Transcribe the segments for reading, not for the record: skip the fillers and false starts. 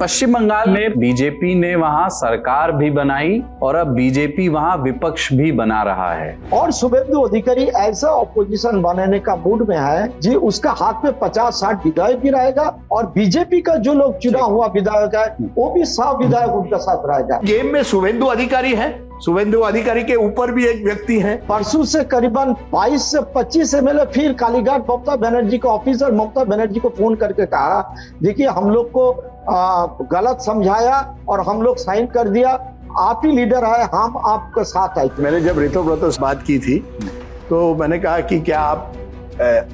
पश्चिम बंगाल में बीजेपी ने वहां सरकार भी बनाई और अब बीजेपी वहां विपक्ष भी बना रहा है। और शुभेंदु अधिकारी ऐसा ऑपोजिशन बनाने का मूड में है जी, उसका हाथ में 50-60 विधायक भी रहेगा और बीजेपी का जो लोग चुना हुआ विधायक है वो भी 100 विधायक उनका साथ रहेगा। गेम में शुभेंदु अधिकारी है, शुभेंदु अधिकारी के ऊपर भी एक व्यक्ति है। परसों से करीबन 22 से 25 एमएलए फिर कालीघाट ममता बनर्जी का ऑफिसर ममता बनर्जी को फोन करके कहा, देखिए हम लोग को गलत समझाया और हम लोग साइन कर दिया, आप ही लीडर है, हम आपके साथ आए। मैंने जब ऋतुव्रत से बात की थी तो मैंने कहा कि क्या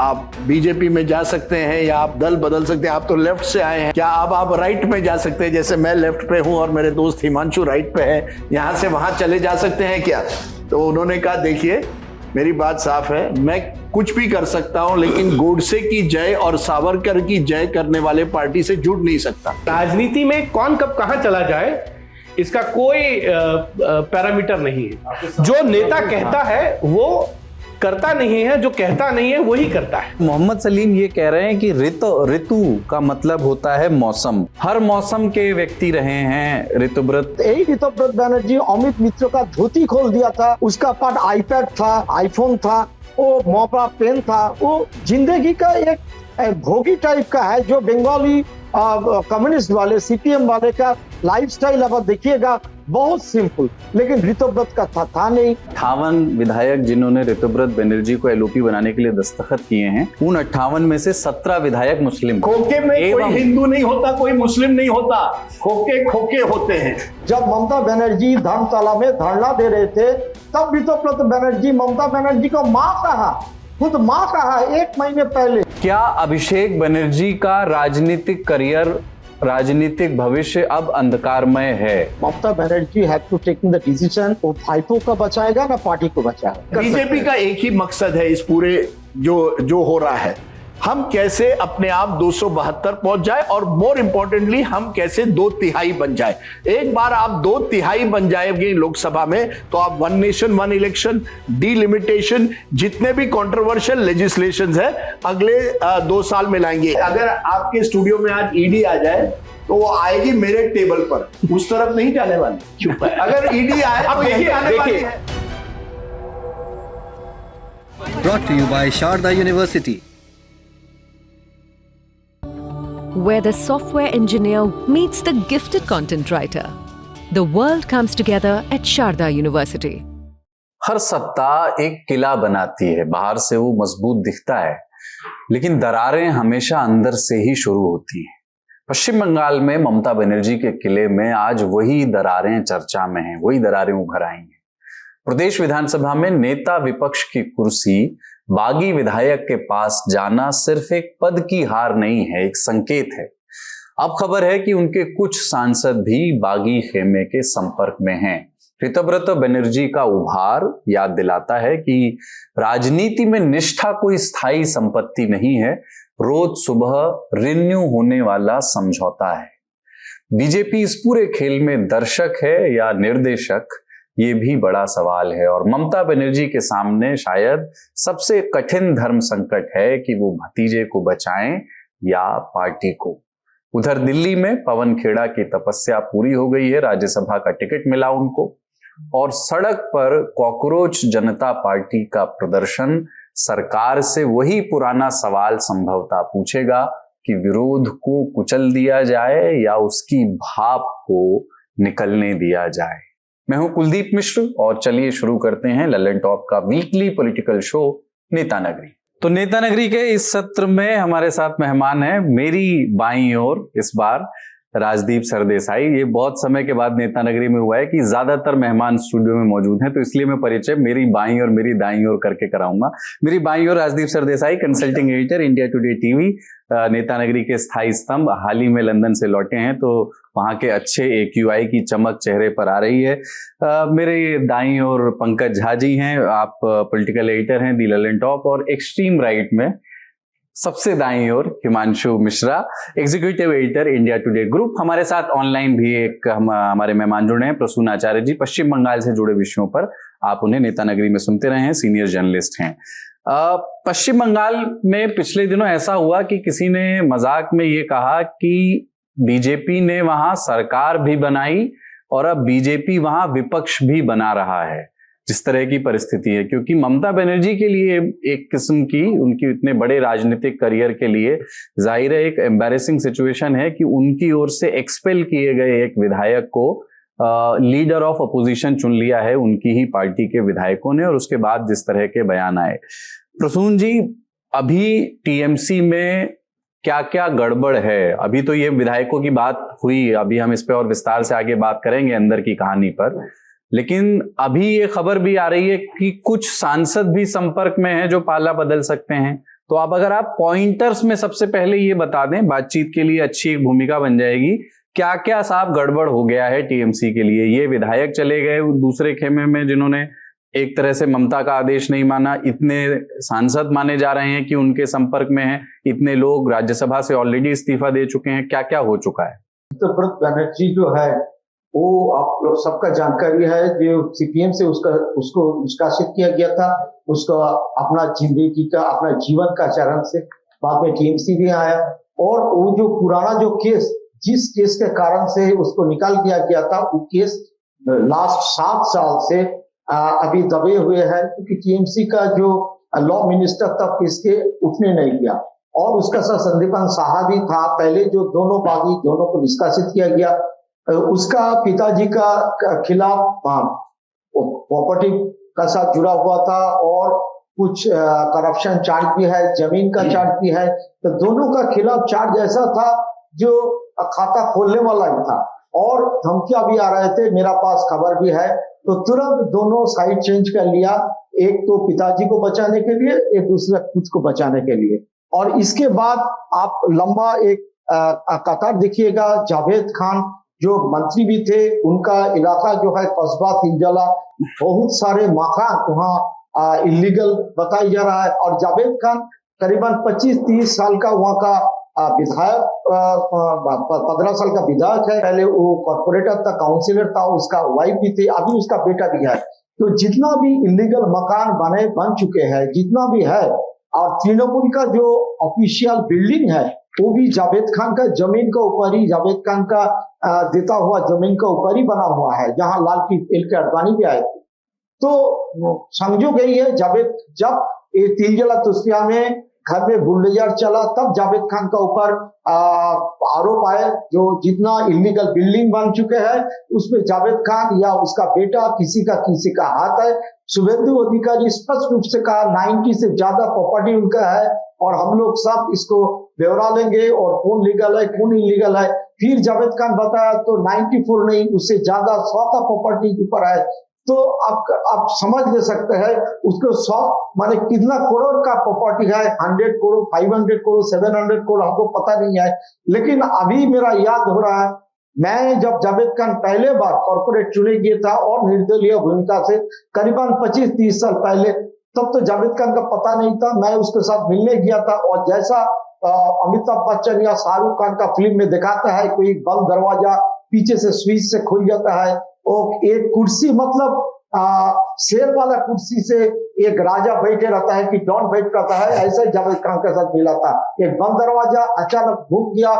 आप बीजेपी में जा सकते हैं या आप दल बदल सकते हैं, आप तो लेफ्ट से आए हैं, क्या अब आप राइट में जा सकते हैं, जैसे मैं लेफ्ट पे हूं और मेरे दोस्त हिमांशु राइट पे है, यहां से वहां चले जा सकते हैं क्या? तो उन्होंने कहा देखिए मेरी बात साफ है, मैं कुछ भी कर सकता हूं लेकिन गोडसे की जय और सावरकर की जय करने वाले पार्टी से जुड़ नहीं सकता। राजनीति में कौन कब कहां चला जाए इसका कोई पैरामीटर नहीं है। जो नेता कहता है वो करता नहीं है, जो कहता नहीं है वही करता है। मोहम्मद सलीम ये कह रहे हैं कि ऋतु का मतलब होता है मौसम, हर मौसम के व्यक्ति रहे हैं ऋतुव्रत। यही ऋतुव्रत बनर्जी अमित मित्र का धोती खोल दिया था, उसका पास आईपैड था, आईफोन था, वो मोपा पेन था, वो जिंदगी का एक भोगी टाइप का है जो बंगाली कम्युनिस्ट वाले सीपीएम वाले का लाइफस्टाइल अब देखिएगा बहुत सिंपल, लेकिन ऋतुव्रत का था नहीं। 58 विधायक जिन्होंने ऋतुव्रत बनर्जी को एलओपी बनाने के लिए दस्तखत किए हैं, उन 58 में से 17 विधायक मुस्लिम। खोखे में कोई हिंदू नहीं होता, कोई मुस्लिम नहीं होता, खोखे खोखे होते हैं। जब ममता बनर्जी धर्मशाला में धरना दे रहे थे तब ऋतुव्रत बनर्जी ममता बनर्जी को मां कहा, खुद मां कहा 1 महीने पहले। क्या अभिषेक बनर्जी का राजनीतिक करियर, राजनीतिक भविष्य अब अंधकारमय है? Mamata Banerjee have to taking the decision, वो भाइपों को बचाएगा ना पार्टी को बचाएगा। बीजेपी का एक ही मकसद है इस पूरे जो हो रहा है, हम कैसे अपने आप 272 पहुंच जाए और मोर इंपॉर्टेंटली हम कैसे 2/3 बन जाए। एक बार आप 2/3 बन जाएंगे लोकसभा में तो आप 1 नेशन 1 इलेक्शन, डिलिमिटेशन, जितने भी कंट्रोवर्शियल लेजिस्लेशंस है अगले 2 साल में लाएंगे। अगर आपके स्टूडियो में आज ईडी आ जाए तो वो आएगी मेरे टेबल पर, उस तरफ नहीं जाने वाली। अगर ईडी आए तो यही आने वाली है। Brought to you by Sharda University, where the software engineer meets the gifted content writer. The world comes together at Sharda University. हर सत्ता एक किला बनाती है, बाहर से वो मजबूत दिखता है लेकिन दरारें हमेशा अंदर से ही शुरू होती हैं। पश्चिम बंगाल में ममता बनर्जी के किले में आज वही दरारें चर्चा में हैं, वही दरारें उभर आई हैं। प्रदेश विधानसभा में नेता विपक्ष की कुर्सी बागी विधायक के पास जाना सिर्फ एक पद की हार नहीं है, एक संकेत है। अब खबर है कि उनके कुछ सांसद भी बागी खेमे के संपर्क में हैं। ऋतुव्रत बनर्जी का उभार याद दिलाता है कि राजनीति में निष्ठा कोई स्थायी संपत्ति नहीं है, रोज सुबह रिन्यू होने वाला समझौता है। बीजेपी इस पूरे खेल में दर्शक है या निर्देशक, ये भी बड़ा सवाल है। और ममता बनर्जी के सामने शायद सबसे कठिन धर्म संकट है कि वो भतीजे को बचाएं या पार्टी को। उधर दिल्ली में पवन खेड़ा की तपस्या पूरी हो गई है, राज्यसभा का टिकट मिला उनको और सड़क पर कॉकरोच जनता पार्टी का प्रदर्शन सरकार से वही पुराना सवाल संभवतः पूछेगा कि विरोध को कुचल दिया जाए या उसकी भाप को निकलने दिया जाए। मैं हूं कुलदीप मिश्र और चलिए शुरू करते हैं लल्लन टॉप का वीकली पॉलिटिकल शो नेता नगरी। तो नेता नगरी के इस सत्र में हमारे साथ मेहमान हैं मेरी बाईं ओर इस बार राजदीप सरदेसाई। ये बहुत समय के बाद नेता नगरी में हुआ है कि ज्यादातर मेहमान स्टूडियो में मौजूद हैं, तो इसलिए मैं परिचय मेरी बाईं और मेरी दाईं ओर करके कराऊंगा। मेरी बाईं ओर Rajdeep Sardesai, consulting editor, India Today TV, नेता नगरी के स्थायी स्तंभ, हाल ही में लंदन से लौटे हैं तो वहां के अच्छे AQI की चमक चेहरे पर आ रही है। मेरे दाईं ओर पंकज झा जी हैं, आप पॉलिटिकल एडिटर हैं दी लल्लन टॉप, और एक्सट्रीम राइट में सबसे दाईं ओर Himanshu Mishra, executive editor India Today group. हमारे साथ ऑनलाइन भी एक हमारे मेहमान जुड़े हैं, प्रसून आचार्य जी, पश्चिम बंगाल से जुड़े विषयों पर आप उन्हें नेता नगरी में सुनते रहे हैं, सीनियर जर्नलिस्ट हैं। पश्चिम बंगाल में पिछले दिनों ऐसा हुआ कि किसी ने मजाक में ये कहा कि बीजेपी ने वहां सरकार भी बनाई और अब बीजेपी वहां विपक्ष भी बना रहा है, जिस तरह की परिस्थिति है। क्योंकि ममता बनर्जी के लिए एक किस्म की, उनकी इतने बड़े राजनीतिक करियर के लिए जाहिर है एक एम्बैरेसिंग सिचुएशन है कि उनकी ओर से एक्सपेल किए गए एक विधायक को लीडर ऑफ अपोजिशन चुन लिया है उनकी ही पार्टी के विधायकों ने, और उसके बाद जिस तरह के बयान आए। प्रसून जी, अभी टीएमसी में क्या क्या गड़बड़ है? अभी तो ये विधायकों की बात हुई, अभी हम इस पे और विस्तार से आगे बात करेंगे अंदर की कहानी पर, लेकिन अभी ये खबर भी आ रही है कि कुछ सांसद भी संपर्क में हैं जो पाला बदल सकते हैं। तो अगर आप पॉइंटर्स में सबसे पहले ये बता दें, बातचीत के लिए अच्छी एक भूमिका बन जाएगी, क्या क्या साहब गड़बड़ हो गया है टीएमसी के लिए? ये विधायक चले गए दूसरे खेमे में जिन्होंने एक तरह से ममता का आदेश नहीं माना, इतने सांसद माने जा रहे हैं कि उनके संपर्क में हैं, इतने लोग राज्यसभा से ऑलरेडी इस्तीफा दे चुके हैं, क्या क्या हो चुका है? चित्रव्रत बनर्जी जो है वो आप लोग सबका जानकारी है, जो सीपीएम से उसको निष्कासित किया गया था, उसका अपना जिंदगी का, अपना जीवन का चरण से बाद में टीएमसी भी आया, और वो जो पुराना जो केस, जिस केस के कारण से उसको निकाल दिया गया था, वो केस लास्ट 7 साल से अभी दबे हुए हैं, क्योंकि टीएमसी का जो लॉ मिनिस्टर तक इसके उठने नहीं दिया, और उसका साथ संदीपान साहा भी था पहले, जो दोनों बागी, दोनों को निष्कासित किया गया। उसका पिताजी का खिलाफ प्रॉपर्टी का साथ जुड़ा हुआ था, और कुछ करप्शन चार्ज भी है, जमीन का चार्ज भी है, तो दोनों का खिलाफ चार्ज ऐसा था जो खाता खोलने वाला ही था, और धमकियां भी आ रहे थे, मेरा पास खबर भी है। तो तुरंत दोनों साइड चेंज कर लिया, एक तो पिताजी को बचाने के लिए, एक दूसरा खुद को बचाने के लिए। और इसके बाद आप लंबा एक कतार देखिएगा, जावेद खान जो मंत्री भी थे, उनका इलाका जो है कस्बा तिलजला, बहुत सारे मकान वहाँ इलीगल बताया जा रहा है, और जावेद खान करीबन 25-30 साल का वहाँ का विधायक, 15 साल का विधायक है, पहले वो कॉर्पोरेटर था, काउंसिलर था, उसका वाइफ भी थी, अभी उसका बेटा भी है। तो जितना भी इलीगल मकान बन चुके हैं, जितना भी है, और तृणमूल का जो ऑफिशियल बिल्डिंग है वो भी जावेद खान का जमीन का ऊपर ही, जावेद खान का देता हुआ जमीन का ऊपर ही बना हुआ है, जहां लाल के अडवाणी भी आए थे। तो समझो गई है, जावेद जब ये तिलजला तुस्तिया में घर में बुलडोजर चला, तब जावेद खान का ऊपर आरोप आए, जो जितना इलीगल बिल्डिंग बन चुके हैं उसमें जावेद खान या उसका बेटा, किसी का हाथ है। शुभेंदु अधिकारी स्पष्ट रूप से कहा 90 से ज्यादा प्रॉपर्टी उनका है, और हम लोग सब इसको ब्यौरा लेंगे, और कौन लीगल है कौन इलीगल है। फिर जावेद खान बताया तो 94 नहीं, उससे ज्यादा 100 का प्रॉपर्टी ऊपर है। तो आप समझ ले सकते हैं उसको 100 माने कितना करोड़ का प्रॉपर्टी है, 100 करोड़, 500 करोड़, 700 करोड़, हमको पता नहीं है। लेकिन अभी मेरा याद हो रहा है, मैं जब जावेद खान पहले बार कॉर्पोरेट चुने गया था और निर्दलीय भूमिका से करीबन 25-30 साल पहले, तब तो जावेद खान का पता नहीं था। मैं उसके साथ मिलने गया था, और जैसा अमिताभ बच्चन या शाहरुख खान का फिल्म में दिखाता है, कोई बंद दरवाजा पीछे से स्विच से खुल जाता है, और एक कुर्सी, मतलब शेर वाला कुर्सी से एक राजा बैठे रहता है कि डॉन बैठ रहता है, ऐसा ही जावेद खान के साथ मिला था। एक बंद दरवाजा अचानक घूम गया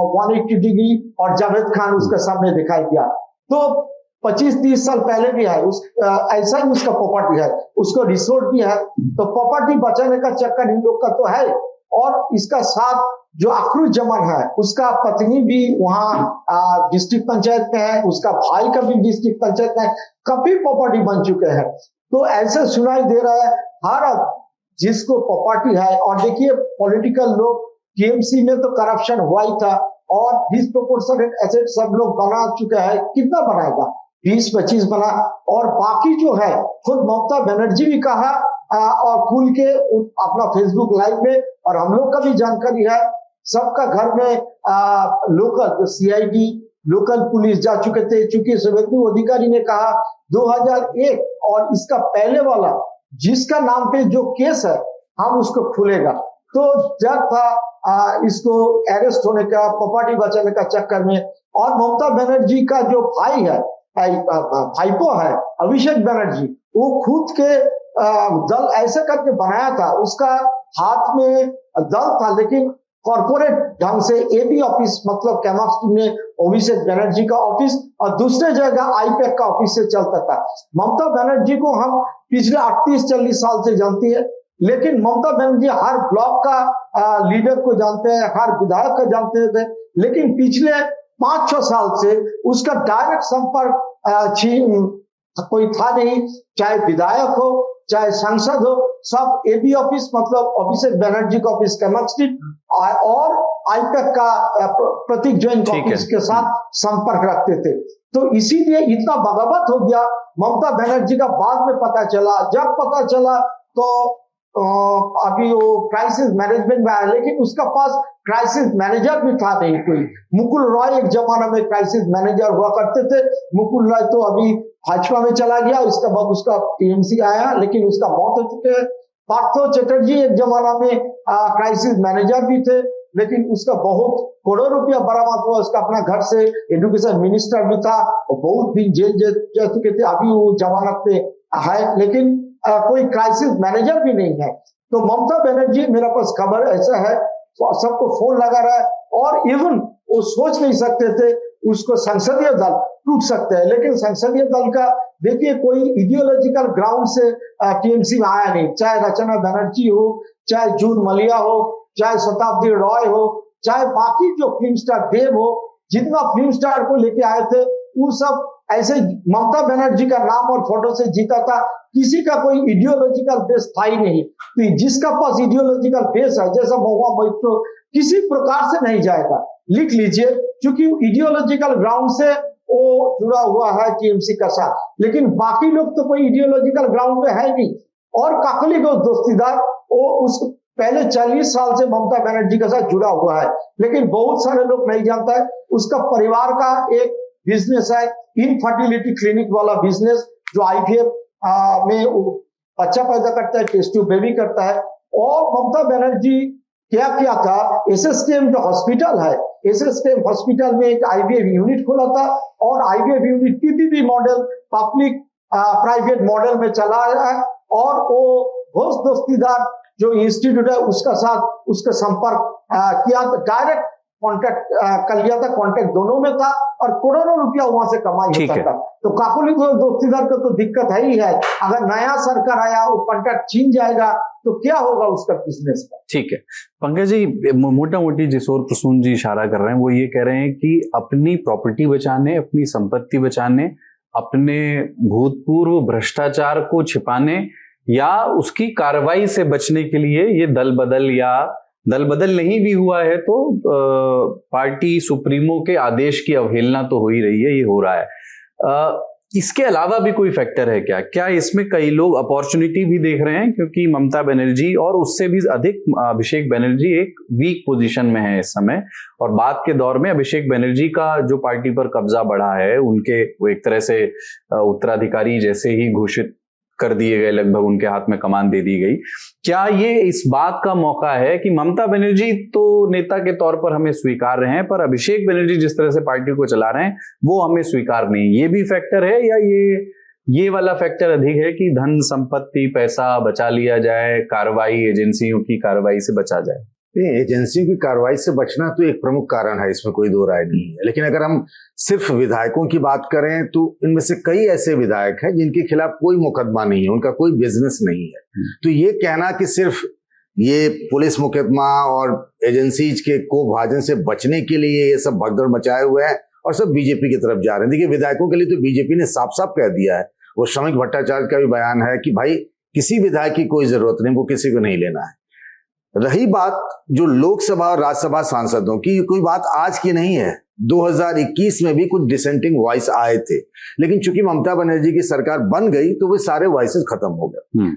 180 डिग्री, और जावेद खान उसके सामने दिखाई दिया। तो 25-30 साल पहले भी है, ऐसा ही उसका प्रॉपर्टी है, उसको रिसोर्ट भी है। तो प्रॉपर्टी बचाने का चक्कर इन लोग का तो है, और इसका साथ जो अखरुज जमान है, उसका पत्नी भी वहाँ डिस्ट्रिक्ट पंचायत में है, उसका भाई का भी डिस्ट्रिक्ट पंचायत में है, काफी प्रॉपर्टी बन चुके हैं। तो ऐसे सुनाई दे रहा है हर जिसको प्रॉपर्टी है। और देखिए पॉलिटिकल लोग, टीएमसी में तो करप्शन हुआ ही था, और डिस्प्रोपोर्शनेट एसेट सब लोग बना चुके हैं। कितना बनाएगा? 20-25 बना, और बाकी जो है खुद ममता बनर्जी भी कहा, और खुल के अपना फेसबुक लाइव में, और हम लोग का भी जानकारी है, सबका घर में लोकल जो सीआईडी लोकल पुलिस जा चुके थे। चूंकि शुभेंदु अधिकारी ने कहा 2001 और इसका पहले वाला जिसका नाम पे जो केस है हम उसको खुलेगा, तो जब था इसको अरेस्ट होने का, प्रॉपर्टी बचाने का चक्कर में। और ममता बनर्जी का जो भाई है, भाईपो है अभिषेक बनर्जी, वो खुद के दल ऐसे करके बनाया था, उसका हाथ में दल था, लेकिन कॉर्पोरेट ढंग से एबी ऑफिस मतलब कैमाक्स में अभिषेक बनर्जी का ऑफिस और दूसरे जगह आईपैक का ऑफिस से चलता था। ममता बनर्जी को हम पिछले 38-40 साल से जानती है, लेकिन ममता बनर्जी हर ब्लॉक का लीडर को जानते हैं, हर विधायक को जानते थे, लेकिन पिछले 5-6 साल से उसका डायरेक्ट संपर्क कोई था नहीं, चाहे विधायक हो चाहे सांसद हो, सब एबी ऑफिस मतलब अभिषेक बनर्जी का ऑफिस कैमाक्स स्ट्रीट और आईपैक का प्रतीक जैन का ऑफिस के साथ संपर्क रखते थे। तो इसीलिए इतना बगावत हो गया। ममता बनर्जी का बाद में पता चला, जब पता चला तो अभी वो क्राइसिस मैनेजमेंट में आया, लेकिन उसका पास क्राइसिस मैनेजर भी था नहीं कोई। मुकुल रॉय एक जमाना में क्राइसिस मैनेजर हुआ करते थे। मुकुल रॉय तो अभी भाजपा में चला गया, उसके बाद उसका टीएमसी आया, लेकिन उसका मौत हो चुके हैं। पार्थो चटर्जी एक जमाना में क्राइसिस मैनेजर भी थे, लेकिन उसका बहुत करोड़ रुपया बरामद हुआ। उसका अपना घर से एजुकेशन मिनिस्टर भी था और बहुत दिन जेल जा चुके थे, अभी वो जमानत पे है, लेकिन कोई क्राइसिस मैनेजर भी नहीं है। तो ममता बनर्जी, मेरा पास खबर ऐसा है, तो सबको फोन लगा रहा है और इवन वो सोच नहीं सकते थे उसको संसदीय दल टूट सकते हैं, लेकिन संसदीय दल का देखिए कोई इडियोलॉजिकल ग्राउंड से टीएमसी में आया नहीं। चाहे रचना बनर्जी हो, चाहे जून मलिया हो, चाहे शताब्दी रॉय हो, चाहे बाकी जो फिल्म स्टार देव हो, जितना फिल्म स्टार को लेके आए थे वो सब ऐसे ममता बनर्जी का नाम और फोटो से जीता था। किसी का कोई इडियोलॉजिकल बेस था ही नहीं। तो जिसका पास इडियोलॉजिकल बेस है, जैसा महुआ मोइत्रो, किसी प्रकार से नहीं जाएगा, लिख लीजिए, क्योंकि इडियोलॉजिकल ग्राउंड से वो जुड़ा हुआ है टीएमसी का साथ, लेकिन बाकी लोग तो कोई इडियोलॉजिकल ग्राउंड पे है नहीं। और काकली को दोस्तीदार वो उस पहले 40 साल से ममता बनर्जी के साथ जुड़ा हुआ है, लेकिन बहुत सारे लोग नहीं जानता है। उसका परिवार का एक बिजनेस है, इनफर्टिलिटी क्लिनिक वाला बिजनेस, जो आईवीएफ में बच्चा पैदा करता है, टेस्ट ट्यूब बेबी करता है। और ममता बनर्जी क्या किया था, एसएसकेएम जो हॉस्पिटल है, एसएसकेएम हॉस्पिटल में एक आईवीएफ यूनिट खोला था और IVF unit PPP model, public private model में चला रहा है। और वो घोष दोस्तीदार जो इंस्टीट्यूट है उसका साथ उसका संपर्क किया, डायरेक्ट कॉन्टेक्ट कर लिया था, कॉन्टेक्ट दोनों में था और करोड़ों रुपया वहां से कमाई होता था। तो काकुली दोस्तीदार को तो दिक्कत है ही है। अगर नया सरकार आया वो कॉन्टेक्ट छीन जाएगा तो क्या होगा उसका बिजनेस का। ठीक है पंकज जी, मोटा मोटी जिस ओर प्रसून जी इशारा कर रहे हैं वो ये कह रहे हैं कि अपनी प्रॉपर्टी बचाने, अपनी संपत्ति बचाने, अपने भूतपूर्व भ्रष्टाचार को छिपाने या उसकी कार्रवाई से बचने के लिए ये दल बदल, या दल बदल नहीं भी हुआ है तो पार्टी सुप्रीमो के आदेश की अवहेलना तो हो ही रही है, ये हो रहा है। इसके अलावा भी कोई फैक्टर है क्या? क्या इसमें कई लोग अपॉर्चुनिटी भी देख रहे हैं, क्योंकि ममता बनर्जी और उससे भी अधिक अभिषेक बनर्जी एक वीक पोजीशन में है इस समय, और बाद के दौर में अभिषेक बनर्जी का जो पार्टी पर कब्जा बढ़ा है, उनके वो एक तरह से उत्तराधिकारी जैसे ही घोषित कर दिए गए, लगभग उनके हाथ में कमान दे दी गई। क्या ये इस बात का मौका है कि ममता बनर्जी तो नेता के तौर पर हमें स्वीकार रहे हैं, पर अभिषेक बनर्जी जिस तरह से पार्टी को चला रहे हैं वो हमें स्वीकार नहीं? ये भी फैक्टर है, या ये वाला फैक्टर अधिक है कि धन संपत्ति पैसा बचा लिया जाए, कार्रवाई एजेंसियों की कार्रवाई से बचा जाए? एजेंसियों की कार्रवाई से बचना तो एक प्रमुख कारण है, इसमें कोई दो राय नहीं है। लेकिन अगर हम सिर्फ विधायकों की बात करें तो इनमें से कई ऐसे विधायक हैं जिनके खिलाफ कोई मुकदमा नहीं है, उनका कोई बिजनेस नहीं है। तो ये कहना कि सिर्फ ये पुलिस मुकदमा और एजेंसीज के कोभाजन से बचने के लिए ये सब भगदड़ मचाए हुए हैं और सब बीजेपी की तरफ जा रहे हैं। देखिए, विधायकों के लिए तो बीजेपी ने साफ साफ कह दिया है, वो श्रमिक भट्टाचार्य का भी बयान है कि भाई किसी विधायक की कोई जरूरत नहीं, वो किसी को नहीं लेना है। रही बात जो लोकसभा और राज्यसभा सांसदों की, कोई बात आज की नहीं है। 2021 में भी कुछ डिसेंटिंग वॉइस आए थे, लेकिन चूंकि ममता बनर्जी की सरकार बन गई तो वे सारे वॉइसेस खत्म हो गए।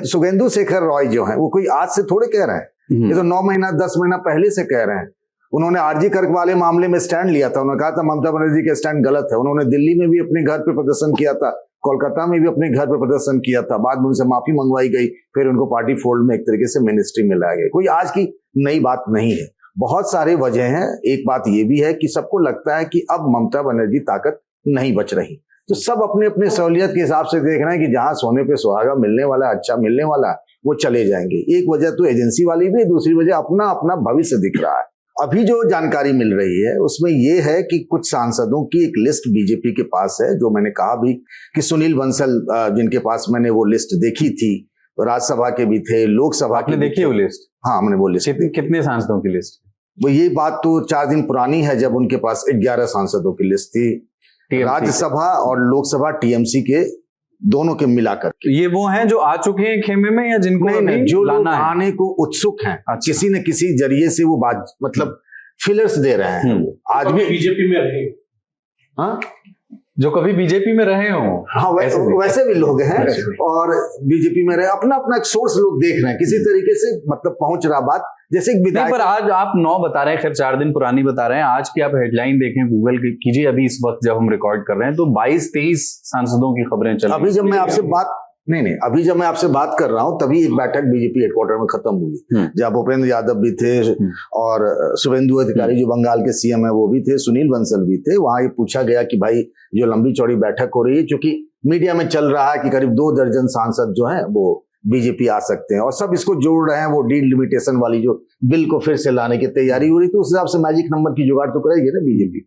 सुखेंदु शेखर रॉय जो हैं वो कोई आज से थोड़े कह रहे हैं, ये तो 9 महीना 10 महीना पहले से कह रहे हैं। उन्होंने आरजी कर्क वाले मामले में स्टैंड लिया था, उन्होंने कहा था ममता बनर्जी का स्टैंड गलत है। उन्होंने दिल्ली में भी अपने घर पे प्रदर्शन किया था, कोलकाता में भी अपने घर पे प्रदर्शन किया था, बाद में उनसे माफी मंगवाई गई, फिर उनको पार्टी फोल्ड में एक तरीके से मिनिस्ट्री में लाया गया। कोई आज की नई बात नहीं है, बहुत सारे वजह हैं। एक बात ये भी है कि सबको लगता है कि अब ममता बनर्जी ताकत नहीं बच रही, तो सब अपने अपने सहूलियत के हिसाब से देख रहे हैं कि जहां सोने पे सुहागा मिलने वाला, अच्छा मिलने वाला, वो चले जाएंगे। एक वजह तो एजेंसी वाली भी, दूसरी वजह अपना अपना भविष्य दिख रहा है। अभी जो जानकारी मिल रही है उसमें ये है कि कुछ सांसदों की एक लिस्ट बीजेपी के पास है, जो मैंने कहा भी कि सुनील बंसल जिनके पास मैंने वो लिस्ट देखी थी, राज्यसभा के भी थे, लोकसभा के देखी वो लिस्ट? हाँ, हमने वो लिस्ट। कितने सांसदों की लिस्ट? वो ये बात तो 4 दिन पुरानी है जब उनके पास 11 सांसदों की लिस्ट थी, राज्यसभा और लोकसभा टीएमसी के दोनों के मिलाकर। ये वो हैं जो आ चुके हैं खेमे में, या जिनको नहीं, जो लोग लाना है? आने को उत्सुक हैं, अच्छा। किसी न किसी जरिए से वो बात मतलब फिलर्स दे रहे हैं। आज भी बीजेपी में रहे, हाँ, जो कभी बीजेपी में रहे हों, हाँ, वैसे भी लोग हैं और बीजेपी में रहे, अपना अपना एक सोर्स लोग देख रहे हैं, किसी तरीके से मतलब पहुंच रहा बात जैसे एक विधायक। पर आज आप 9 बता रहे हैं, खैर 4 दिन पुरानी बता रहे हैं, आज की आप हेडलाइन देखें, गूगल कीजिए अभी इस वक्त जब हम रिकॉर्ड कर रहे हैं, तो 22-23 सांसदों की खबरें चल रही हैं। अभी जब मैं आपसे बात अभी जब मैं आपसे बात कर रहा हूं तभी एक बैठक बीजेपी हेडक्वार्टर में खत्म हुई, जहां भूपेंद्र यादव भी थे और शुभेंदु अधिकारी जो बंगाल के सीएम है वो भी थे, सुनील बंसल भी थे। वहां ये पूछा गया कि भाई जो लंबी चौड़ी बैठक हो रही है, क्योंकि मीडिया में चल रहा है कि करीब 2 दर्जन सांसद जो हैं वो बीजेपी आ सकते हैं और सब इसको जोड़ रहे हैं, वो डीलिमिटेशन वाली जो बिल को फिर से लाने की तैयारी हो रही, तो उस हिसाब से मैजिक नंबर की जुगाड़ तो करेगी ना बीजेपी।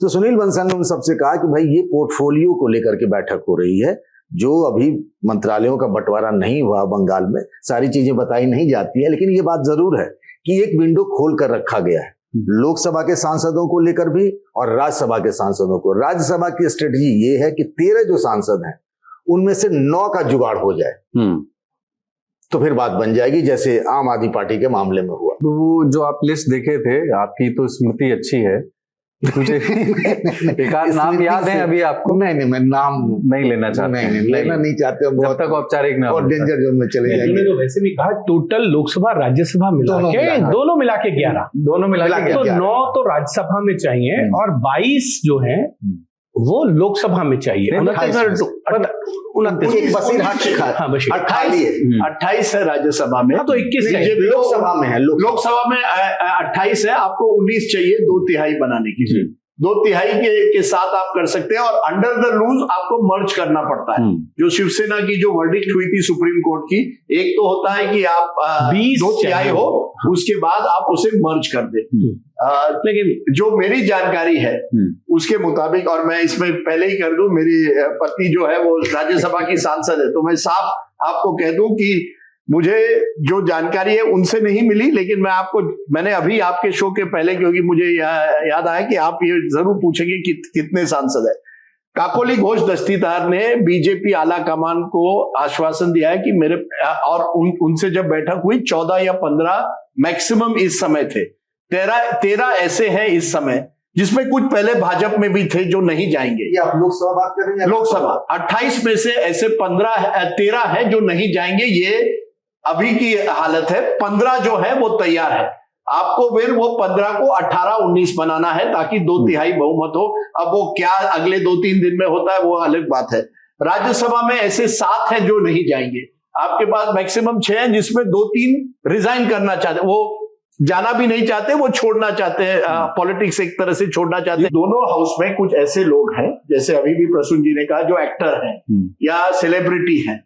तो सुनील बंसल ने उन सबसे कहा कि भाई ये पोर्टफोलियो को लेकर के बैठक हो रही है, जो अभी मंत्रालयों का बंटवारा नहीं हुआ बंगाल में, सारी चीजें बताई नहीं जाती है, लेकिन ये बात जरूर है कि एक विंडो खोल कर रखा गया है लोकसभा के सांसदों को लेकर भी और राज्यसभा के सांसदों को। राज्यसभा की स्ट्रेटजी ये है कि 13 जो सांसद हैं उनमें से 9 का जुगाड़ हो जाए, तो फिर बात बन जाएगी, जैसे आम आदमी पार्टी के मामले में हुआ। तो वो जो आप लिस्ट देखे थे, आपकी तो स्मृति अच्छी है, मुझे एक आध नाम याद है अभी आपको? नहीं, मैं नाम नहीं लेना चाहता, नहीं लेना नहीं चाहते, जब तक औपचारिक ना हो, और डेंजर जोन में चले जाएंगे। तो वैसे भी कहा टोटल लोकसभा राज्यसभा मिला के दोनों मिला के 11, दोनों मिला के तो 9 तो राज्यसभा में चाहिए और 22 जो है वो लोकसभा में चाहिए। 28 है राज्यसभा में, तो 21 है लोकसभा में है। लोकसभा में 28 है, आपको 19 चाहिए 2/3 बनाने की। 2/3 के साथ आप कर सकते हैं और अंडर द रूल्स आपको मर्ज करना पड़ता है। जो शिवसेना की जो वर्डिक्ट हुई थी सुप्रीम कोर्ट की, एक तो होता है कि आप 2/3 हो, उसके बाद आप उसे मर्ज कर दे। लेकिन जो मेरी जानकारी है उसके मुताबिक, और मैं इसमें पहले ही कर दूं, मेरी पत्नी जो है वो राज्यसभा की सांसद है, तो मैं साफ आपको कह दूं कि मुझे जो जानकारी है उनसे नहीं मिली, लेकिन मैंने अभी आपके शो के पहले, क्योंकि मुझे याद आया कि आप ये जरूर पूछेंगे कि कितने सांसद है। काकोली घोष दस्तीदार ने बीजेपी आला कमान को आश्वासन दिया है कि मेरे और उनसे जब बैठक हुई 14 या 15 मैक्सिमम इस समय थे, 13 ऐसे हैं इस समय, जिसमें कुछ पहले भाजपा में भी थे जो नहीं जाएंगे। ये आप लोकसभा बात कर रहे हैं? लोकसभा 28 में से ऐसे 13 है जो नहीं जाएंगे, ये अभी की हालत है। 15 जो है वो तैयार है, आपको फिर वो 15 को 18-19 बनाना है ताकि 2/3 बहुमत हो। अब वो क्या अगले 2-3 दिन में होता है वो अलग बात है। राज्यसभा में ऐसे 7 हैं जो नहीं जाएंगे, आपके पास मैक्सिमम 6 हैं, जिसमें 2-3 रिजाइन करना चाहते, वो जाना भी नहीं चाहते, वो छोड़ना चाहते हैं, पॉलिटिक्स एक तरह से छोड़ना चाहते हैं। दोनों हाउस में कुछ ऐसे लोग हैं, जैसे अभी भी प्रसून जी ने कहा, जो एक्टर हैं या सेलिब्रिटी हैं,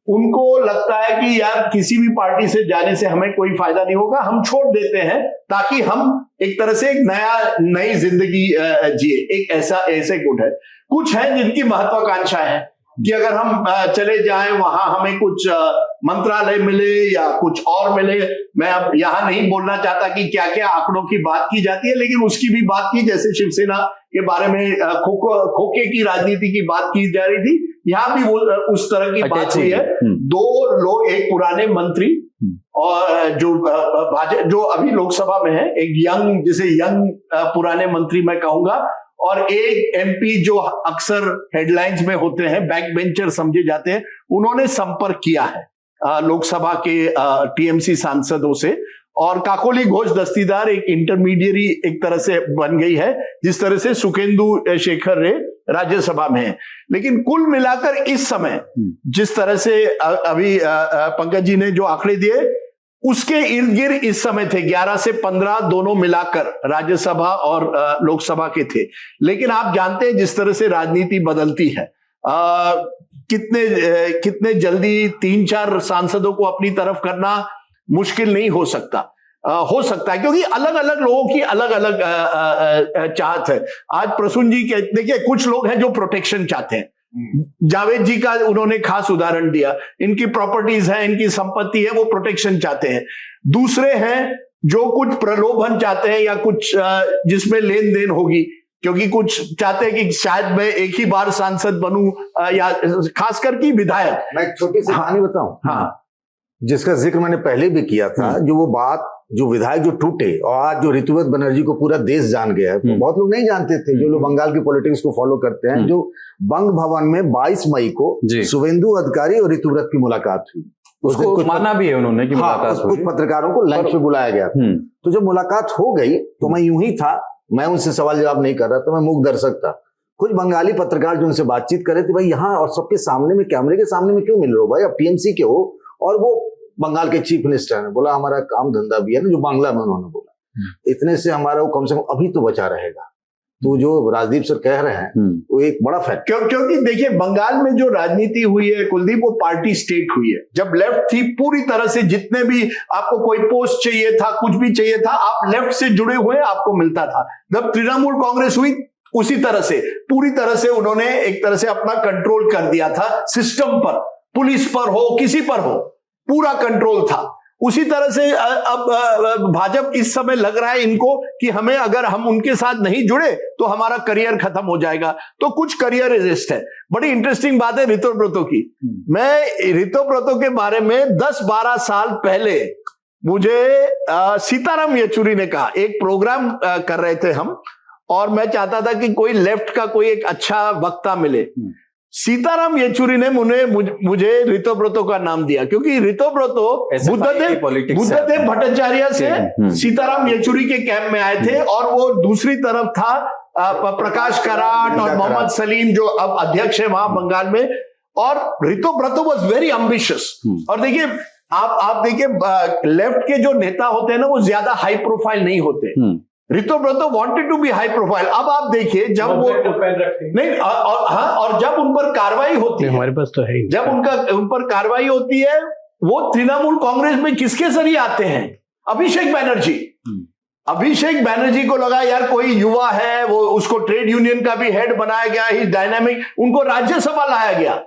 उनको लगता है कि यार किसी भी पार्टी से जाने से हमें कोई फायदा नहीं होगा, हम छोड़ देते हैं ताकि हम एक तरह से एक नई जिंदगी जिए। एक ऐसे गुट है। कुछ है जिनकी महत्वाकांक्षा है कि अगर हम चले जाएं, वहां हमें कुछ मंत्रालय मिले या कुछ और मिले। मैं अब यहां नहीं बोलना चाहता कि क्या क्या आंकड़ों की बात की जाती है, लेकिन उसकी भी बात की, जैसे शिवसेना के बारे में खोखे की राजनीति की बात की जा रही थी, यहां भी वो उस तरह की बात हुई है। 2 लोग, एक पुराने मंत्री और जो अभी लोकसभा में है, एक यंग, जिसे यंग पुराने मंत्री मैं कहूंगा, और एक एमपी जो अक्सर हेडलाइंस में होते हैं, बैक बेंचर समझे जाते हैं, उन्होंने संपर्क किया है लोकसभा के टीएमसी सांसदों से। और काकोली घोष दस्तीदार एक इंटरमीडिएरी एक तरह से बन गई है, जिस तरह से सुखेंदु शेखर रे राज्यसभा में है। लेकिन कुल मिलाकर इस समय जिस तरह से अभी पंकज जी ने जो आंकड़े दिए, उसके इर्द गिर्द इस समय थे 11 से 15 दोनों मिलाकर राज्यसभा और लोकसभा के थे। लेकिन आप जानते हैं जिस तरह से राजनीति बदलती है, कितने जल्दी 3-4 सांसदों को अपनी तरफ करना मुश्किल नहीं हो सकता है, क्योंकि अलग अलग लोगों की अलग अलग चाहत है। आज प्रसून जी के देखिए, कुछ लोग हैं जो प्रोटेक्शन चाहते हैं, जावेद जी का उन्होंने खास उदाहरण दिया, इनकी प्रॉपर्टीज है, इनकी संपत्ति है, वो प्रोटेक्शन चाहते हैं। दूसरे हैं जो कुछ प्रलोभन चाहते हैं या कुछ जिसमें लेन देन होगी, क्योंकि कुछ चाहते हैं कि शायद मैं एक ही बार सांसद बनूं, या खासकर की विधायक। मैं एक छोटी सी कहानी बताऊं, हाँ, जिसका जिक्र मैंने पहले भी किया था, जो वो बात, जो विधायक जो टूटे और आज जो ऋतुव्रत बनर्जी को पूरा देश जान गया है, बहुत लोग नहीं जानते थे, जो लोग बंगाल की पॉलिटिक्स को फॉलो करते हैं, जो बंग भवन में 22 मई को शुभेंदु अधिकारी और ऋतुव्रत की मुलाकात हुई। उसको माना भी है उन्होंने कि मुलाकात कुछ पत्रकारों को लंच पे बुलाया गया था। तो जब मुलाकात हो गई तो मैं यूं ही था, मैं उनसे सवाल जवाब नहीं कर रहा था, मैं मूक दर्शक था। कुछ बंगाली पत्रकार जो उनसे बातचीत कर रहे थे, भाई यहाँ और सबके सामने में, कैमरे के सामने में क्यों मिल रहे हो भाई, आप टीएमसी के हो और वो बंगाल के चीफ मिनिस्टर ने बोला हमारा काम धंधा भी है ना, जो बांग्ला में उन्होंने बोला, इतने से हमारा वो कम से कम अभी तो बचा रहेगा। तो जो राजदीप सर कह रहे हैं वो एक बड़ा फैक्ट, क्योंकि देखिए बंगाल में जो राजनीति हुई है कुलदीप, वो पार्टी स्टेट हुई है। जब लेफ्ट थी पूरी तरह से, जितने भी आपको कोई पोस्ट चाहिए था, कुछ भी चाहिए था, आप लेफ्ट से जुड़े हुए आपको मिलता था। जब तृणमूल कांग्रेस हुई, उसी तरह से पूरी तरह से उन्होंने एक तरह से अपना कंट्रोल कर दिया था सिस्टम पर, पुलिस पर हो, किसी पर हो, पूरा कंट्रोल था। उसी तरह से अब भाजपा इस समय लग रहा है इनको कि हमें, अगर हम उनके साथ नहीं जुड़े तो हमारा करियर खत्म हो जाएगा, तो कुछ करियर रेजिस्ट है। बड़ी इंटरेस्टिंग बात है ऋतुव्रत की। मैं ऋतुव्रत के बारे में 10-12 साल पहले मुझे सीताराम येचुरी ने कहा, एक प्रोग्राम कर रहे थे हम, और मैं चाहता था कि कोई लेफ्ट का कोई एक अच्छा वक्ता मिले। सीताराम येचुरी ने मुझे ऋतुव्रत का नाम दिया, क्योंकि ऋतुव्रत बुद्धदेव भट्टाचार्य से सीताराम येचुरी के कैंप में आए थे, और वो दूसरी तरफ था प्रकाश कराट और मोहम्मद सलीम, जो अब अध्यक्ष है वहां बंगाल में। और ऋतुव्रत वाज वेरी एम्बिशियस। और देखिए, आप देखिए लेफ्ट के जो नेता होते हैं ना, वो ज्यादा हाई प्रोफाइल नहीं होते। Ritabrata wanted to be high profile. अब आप देखिए, जब वो नहीं और जब उन पर कार्रवाई होती है, हमारे पास तो है, जब उन पर कार्रवाई होती है, वो तृणमूल कांग्रेस में किसके जरिए आते हैं? अभिषेक बनर्जी। अभिषेक बनर्जी को लगा यार कोई युवा है, वो उसको ट्रेड यूनियन का भी हेड बनाया गया, ही डायनामिक, उनको राज्यसभा लाया गया।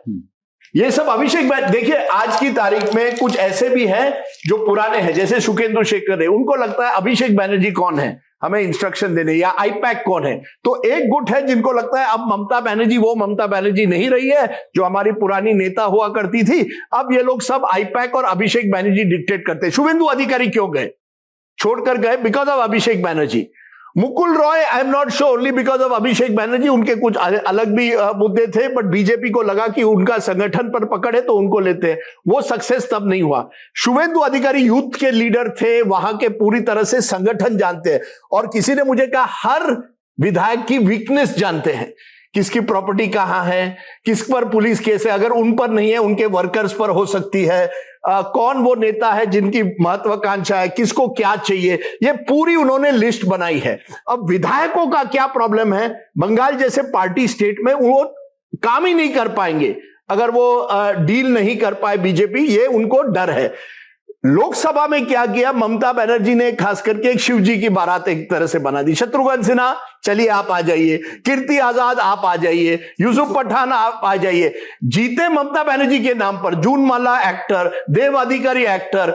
ये सब अभिषेक देखिए, आज की तारीख में कुछ ऐसे भी हैं जो पुराने हैं, जैसे सुखेंदु शेखर है, उनको लगता है अभिषेक बनर्जी कौन है हमें इंस्ट्रक्शन देने, या आईपैक कौन है। तो एक गुट है जिनको लगता है अब ममता बनर्जी वो ममता बनर्जी नहीं रही है जो हमारी पुरानी नेता हुआ करती थी, अब ये लोग सब आईपैक और अभिषेक बनर्जी डिक्टेट करते हैं। शुभेंदु अधिकारी क्यों गए, छोड़कर गए? Because of Abhishek Banerjee. Mukul Roy, I am not sure, only because of Abhishek Banerjee. उनके कुछ अलग भी मुद्दे थे, बट बीजेपी को लगा कि उनका संगठन पर पकड़ है तो उनको लेते हैं। वो सक्सेस तब नहीं हुआ। शुभेंदु अधिकारी यूथ के लीडर थे, वहां के पूरी तरह से संगठन जानते हैं, और किसी ने मुझे कहा हर विधायक की वीकनेस जानते हैं, किसकी प्रॉपर्टी कहां है, किस पर पुलिस केस है, अगर उन पर नहीं है उनके वर्कर्स पर हो सकती है, कौन वो नेता है जिनकी महत्वाकांक्षा है, किसको क्या चाहिए, ये पूरी उन्होंने लिस्ट बनाई है। अब विधायकों का क्या प्रॉब्लम है, बंगाल जैसे पार्टी स्टेट में वो काम ही नहीं कर पाएंगे अगर वो डील नहीं कर पाए बीजेपी, ये उनको डर है। लोकसभा में क्या किया ममता बनर्जी ने, खास करके एक शिव जी की बारात एक तरह से बना दी। शत्रुघ्न सिन्हा चलिए आप आ जाइए, कीर्ति आजाद आप आ जाइए, यूसुफ पठान आप आ जाइए। जीते ममता बनर्जी के नाम पर जूनमाला एक्टर, देव अधिकारी एक्टर,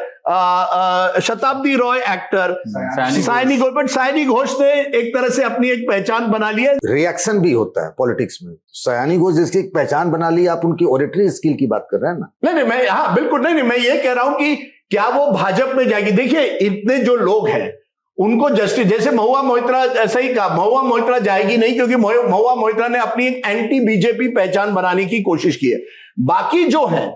शताब्दी रॉय एक्टर, सायनी घोष। बट सायनी घोष ने एक तरह से अपनी एक पहचान बना ली है। रिएक्शन भी होता है पॉलिटिक्स में। सायनी घोष जिसकी एक पहचान बना ली, आप उनकी ऑडिटरी स्किल की बात कर रहे हैं ना? नहीं, मैं हाँ बिल्कुल नहीं, मैं ये कह रहा हूं कि क्या वो भाजपा में जाएगी। देखिए इतने जो लोग हैं उनको जस्टिस, जैसे महुआ मोइत्रा, ऐसा ही कहा महुआ मोइत्रा जाएगी नहीं, क्योंकि महुआ मोइत्रा ने अपनी एक एंटी बीजेपी पहचान बनाने की कोशिश की है। बाकी जो है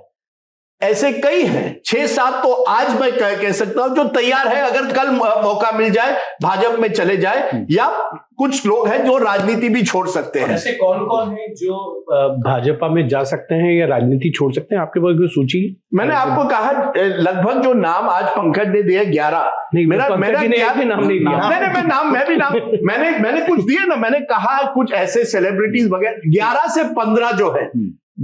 ऐसे कई हैं, 6-7 तो आज मैं कह सकता हूं जो तैयार है, अगर कल मौका मिल जाए भाजपा में चले जाए, या कुछ लोग हैं जो राजनीति भी छोड़ सकते हैं। ऐसे कौन कौन है जो भाजपा में जा सकते हैं या राजनीति छोड़ सकते हैं, आपके पास कोई सूची? मैंने आपको कहा लगभग जो नाम आज पंकज ने दिए 11, मेरा नाम नहीं लिया। मैंने कुछ दिए ना, मैंने कहा कुछ ऐसे सेलिब्रिटीज वगैरह 11 से 15 जो है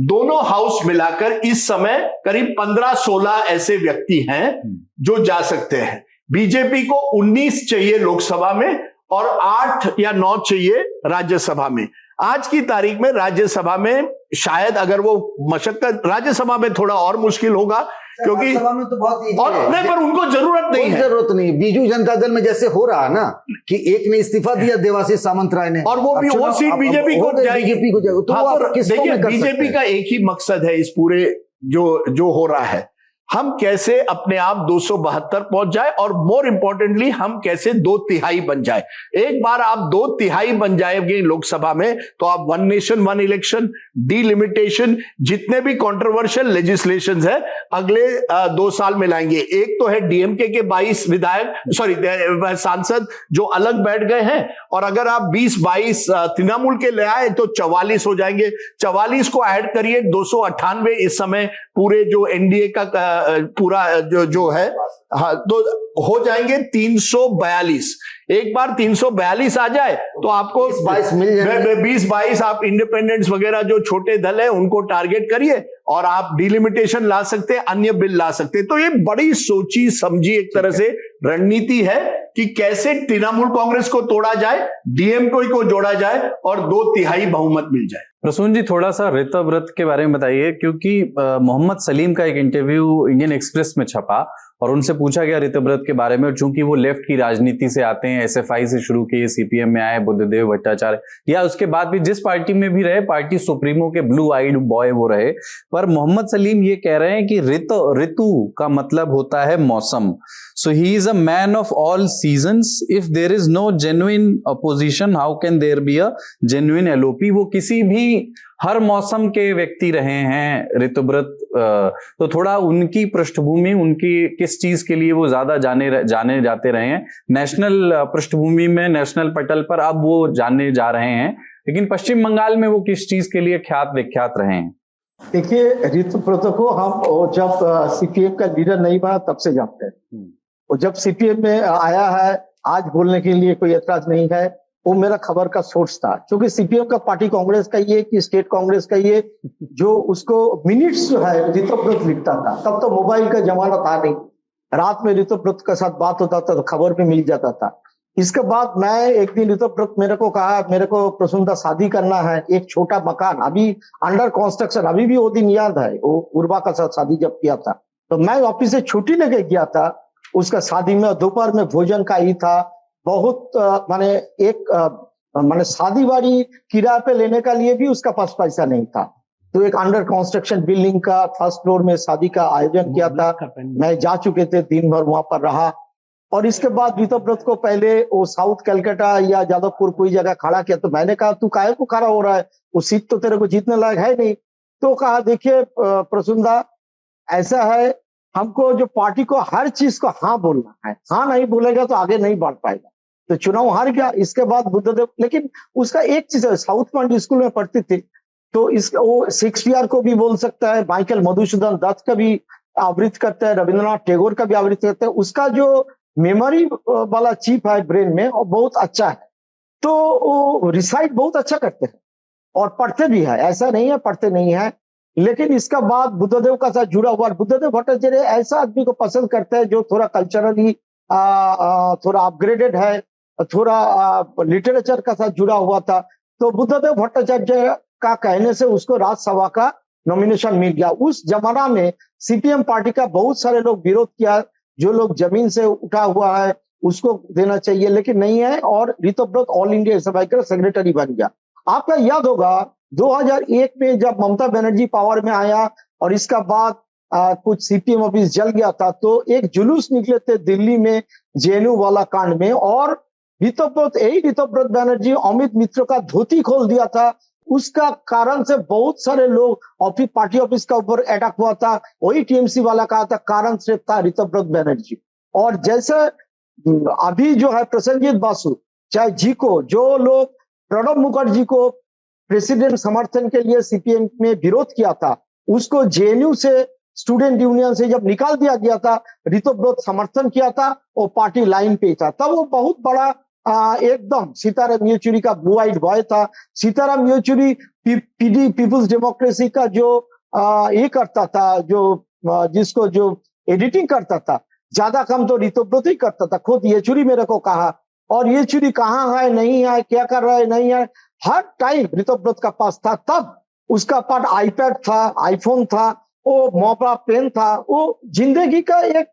दोनों हाउस मिलाकर इस समय करीब 15-16 ऐसे व्यक्ति हैं जो जा सकते हैं। बीजेपी को 19 चाहिए लोकसभा में और 8 या 9 चाहिए राज्यसभा में। आज की तारीख में राज्यसभा में शायद अगर वो मशक्कत, राज्यसभा में थोड़ा और मुश्किल होगा क्योंकि तो बहुत और नहीं, पर उनको जरूरत नहीं है। जरूरत नहीं। बीजू जनता दल में जैसे हो रहा ना कि एक ने इस्तीफा दिया देवाशीष सामंत राय ने, और वो भी वो सीट बीजेपी को जाएगी। तो हाँ, आप किसको देखिए में कर बीजेपी सकते हैं? का एक ही मकसद है इस पूरे जो हो रहा है, हम कैसे अपने आप 272 पहुंच जाए और मोर इंपॉर्टेंटली हम कैसे 2/3 बन जाए। एक बार आप 2/3 बन जाएंगे लोकसभा में तो आप 1 नेशन 1 इलेक्शन, डिलिमिटेशन, जितने भी कंट्रोवर्शियल लेजिस्लेशंस है अगले 2 साल में लाएंगे। एक तो है डीएमके के 22 सांसद जो अलग बैठ गए हैं, और अगर आप 20-22 तृणमूल के ले आए तो 44 हो जाएंगे। 44 को ऐड करिए 298 इस समय पूरे जो एनडीए का पूरा जो है, हाँ, तो हो जाएंगे 342। एक बार 342 आ जाए तो आपको 20-22 मिल जाएंगे। 20-22 आप इंडिपेंडेंस वगैरह जो छोटे दल है उनको टारगेट करिए और आप डिलिमिटेशन ला सकते हैं, अन्य बिल ला सकते हैं। तो ये बड़ी सोची समझी एक तरह से रणनीति है कि कैसे तृणमूल कांग्रेस को तोड़ा जाए, डीएमके को जोड़ा जाए और 2/3 बहुमत मिल जाए। प्रसून जी, थोड़ा सा ऋतव्रत के बारे में बताइए, क्योंकि मोहम्मद सलीम का एक इंटरव्यू इंडियन एक्सप्रेस में छपा और उनसे पूछा गया ऋतव्रत के बारे में, और चूंकि वो लेफ्ट की राजनीति से आते हैं, एसएफआई से शुरू किए, सीपीएम में आए, बुद्धदेव भट्टाचार्य, या उसके बाद भी जिस पार्टी में भी रहे, पार्टी सुप्रीमो के ब्लू आइड बॉय वो रहे, पर मोहम्मद सलीम ये कह रहे हैं कि ऋतु का मतलब होता है मौसम। So he is a man of all seasons. If there is no genuine opposition, how can there be a genuine LOP? वो किसी भी हर मौसम के व्यक्ति रहे हैं ऋतव्रत, तो थोड़ा उनकी पृष्ठभूमि, उनकी किस चीज के लिए वो ज्यादा जाने जाते रहे हैं नेशनल पृष्ठभूमि में, नेशनल पटल पर अब वो जाने जा रहे हैं, लेकिन पश्चिम बंगाल में वो किस चीज के लिए ख्यात विख्यात रहे हैं? देखिए, ऋतव्रत को हम जब सीपीएम का लीडर नहीं बना तब से जानते हैं, और जब सीपीएम में आया है आज बोलने के लिए कोई ऐतराज नहीं है। वो मेरा खबर का सोर्स था, क्योंकि सीपीएम का पार्टी कांग्रेस का ये कि स्टेट कांग्रेस का ये जो उसको मिनट्स जो है ऋतव्रत लिखता था। तब तो मोबाइल का जमाना था नहीं, रात में ऋतव्रत के साथ बात होता था तो खबर भी मिल जाता था। इसके बाद मैं एक दिन ऋतव्रत मेरे को कहा, मेरे को प्रसूनदा शादी करना है, एक छोटा मकान अभी अंडर कंस्ट्रक्शन, अभी भी वो दिन याद है, वो उर्वा का साथ शादी जब किया था तो मैं ऑफिस से छुट्टी लेके गया था उसका शादी में। दोपहर में भोजन का ही था, बहुत माने एक शादी वाड़ी किराए पे लेने का लिए भी उसका पास पैसा नहीं था। तो एक अंडर कंस्ट्रक्शन बिल्डिंग का फर्स्ट फ्लोर में शादी का आयोजन किया था। मैं जा चुके थे, दिन भर वहां पर रहा, और इसके बाद ऋतव्रत को पहले वो साउथ कलकत्ता या जादवपुर कोई जगह खड़ा किया। तो मैंने कहा तू काहे को खड़ा हो रहा है, वो सीट तो तेरे को जीतने लायक है नहीं। तो कहा देखिए प्रसूनदा, ऐसा है हमको जो पार्टी को हर चीज को हाँ बोलना है, हाँ नहीं बोलेगा तो आगे नहीं बढ़ पाएगा। तो चुनाव हार गया। इसके बाद बुद्धदेव, लेकिन उसका एक चीज है, साउथ पॉइंट स्कूल में पढ़ती थी तो वो शेक्सपियर को भी बोल सकता है, माइकल मधुसूदन दत्त का भी आवृत्ति करता है, रविंद्रनाथ टैगोर का भी आवृत्ति करता है। उसका जो मेमोरी वाला चिप है ब्रेन में और बहुत अच्छा है, तो वो रिसाइट बहुत अच्छा करते हैं और पढ़ते भी है, ऐसा नहीं है पढ़ते नहीं है। लेकिन इसका बाद बुद्धदेव का साथ जुड़ा हुआ, बुद्धदेव भट्टाचार्य ऐसा आदमी को पसंद करता है जो थोड़ा कल्चरली थोड़ा अपग्रेडेड है, थोड़ा लिटरेचर का साथ जुड़ा हुआ था। तो बुद्धदेव भट्टाचार्य का कहने से उसको राज्यसभा का नॉमिनेशन मिल गया। उस जमाना में सीपीएम पार्टी का बहुत सारे लोग विरोध किया, जो लोग जमीन से उठा हुआ है उसको देना चाहिए, लेकिन नहीं है, और ऋतव्रत ऑल इंडिया एसएफआई का सेक्रेटरी बन गया। आपका याद होगा 2001 में जब ममता बनर्जी पावर में आया और इसका बाद कुछ सीपीएम ऑफिस जल गया था, तो एक जुलूस निकले थे दिल्ली में जेएनयू वाला कांड में, और ऋतव्रत बनर्जी अमित मित्र का धोती खोल दिया था। उसका कारण से बहुत सारे लोग ऑफिस पार्टी ऑफिस का ऊपर अटैक हुआ था। वही टीएमसी वाला कहा था कारण सिर्फ था ऋतव्रत बनर्जी। और जैसे अभी जो है प्रसन्नजीत बासु चाहे जी को, जो लोग प्रणब मुखर्जी को प्रेसिडेंट समर्थन के लिए सीपीएम में विरोध किया था, उसको जेएनयू से स्टूडेंट यूनियन से जब निकाल दिया गया था, ऋतव्रत समर्थन किया था, वो पार्टी लाइन पे था। तब वो बहुत बड़ा एकदम सीताराम येचुरी का ब्लू आइड बॉय था। Sitaram Yechury PD People's Democracy का जो ये करता था, जो जिसको जो एडिटिंग करता था, ज्यादा कम तो ऋतव्रत ही करता था। खुद येचुरी मेरे को कहा, और येचुरी कहाँ है, नहीं है, क्या कर रहा है, नहीं है, हर टाइम ऋतव्रत का पास था। तब उसका पास आईपैड था, आईफोन था, वो मोपा पेन था। वो जिंदगी का एक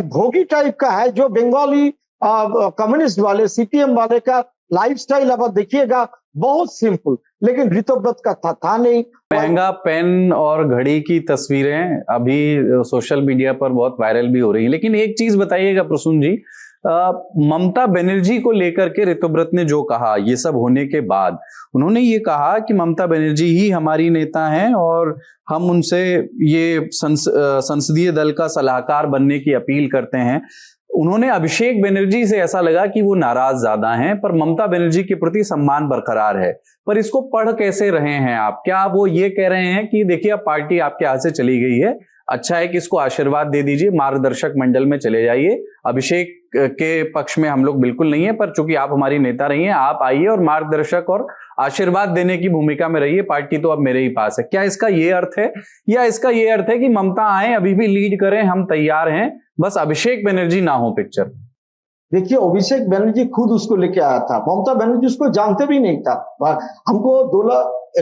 भोगी टाइप का है, जो बंगाली कम्युनिस्ट वाले सीपीएम वाले का लाइफस्टाइल अब देखिएगा, बहुत सिंपल, लेकिन ऋतव्रत का था नहीं। महंगा पेन और घड़ी की तस्वीरें अभी सोशल मीडिया पर बहुत वायरल भी हो रही हैं। लेकिन एक चीज बताइएगा प्रसून जी, ममता बनर्जी को लेकर के ऋतव्रत ने जो कहा, ये सब होने के बाद उन्होंने ये कहा कि ममता बनर्जी ही हमारी नेता हैं और हम उनसे ये संसदीय दल का सलाहकार बनने की अपील करते हैं। उन्होंने अभिषेक बनर्जी से ऐसा लगा कि वो नाराज ज्यादा हैं, पर ममता बनर्जी के प्रति सम्मान बरकरार है। पर इसको पढ़ कैसे रहे हैं आप? क्या वो ये कह रहे हैं कि देखिए अब पार्टी आपके हाथ से चली गई है, अच्छा है कि इसको आशीर्वाद दे दीजिए, मार्गदर्शक मंडल में चले जाइए, अभिषेक के पक्ष में हम लोग बिल्कुल नहीं है, पर चूंकि आप हमारी नेता रही हैं, आप आइए और मार्गदर्शक और आशीर्वाद देने की भूमिका में रहिए, पार्टी तो अब मेरे ही पास है। क्या इसका ये अर्थ है, या इसका ये अर्थ है कि ममता आए, अभी भी लीड करें, हम तैयार हैं, बस अभिषेक बनर्जी ना हो पिक्चर? देखिए, अभिषेक बनर्जी खुद उसको लेके आया था, ममता बनर्जी उसको जानते भी नहीं था। हमको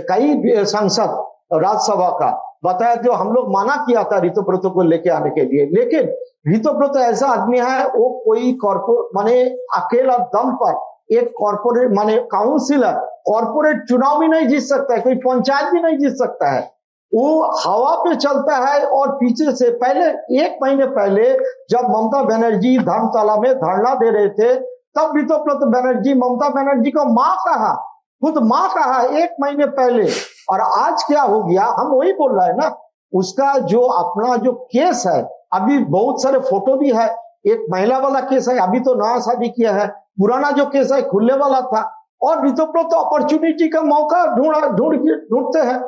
कई सांसद राज्यसभा का बताया, जो हम लोग माना किया था ऋतव्रत को लेके आने के लिए। लेकिन ऋतव्रत ऐसा आदमी है, वो कोई कॉर्पोरेट माने अकेला दम पर एक कॉर्पोरेट माने काउंसिलर कॉर्पोरेट चुनाव भी नहीं जीत सकता है, कोई पंचायत भी नहीं जीत सकता है। वो हवा पे चलता है। और पीछे से पहले 1 महीने पहले जब ममता बनर्जी धर्मशाला में धरना दे रहे थे, तब ऋतव्रत बनर्जी ममता बनर्जी को मां कहा, खुद मां कहा 1 महीने पहले। और आज क्या हो गया, हम वही बोल रहे हैं ना, उसका जो अपना जो केस है, अभी बहुत सारे फोटो भी है, एक महिला वाला केस है, अभी तो नया शादी किया है, पुराना जो केस है खुलने वाला था। और ऋतव्रत तो अपॉर्चुनिटी का मौका ढूंढते हैं,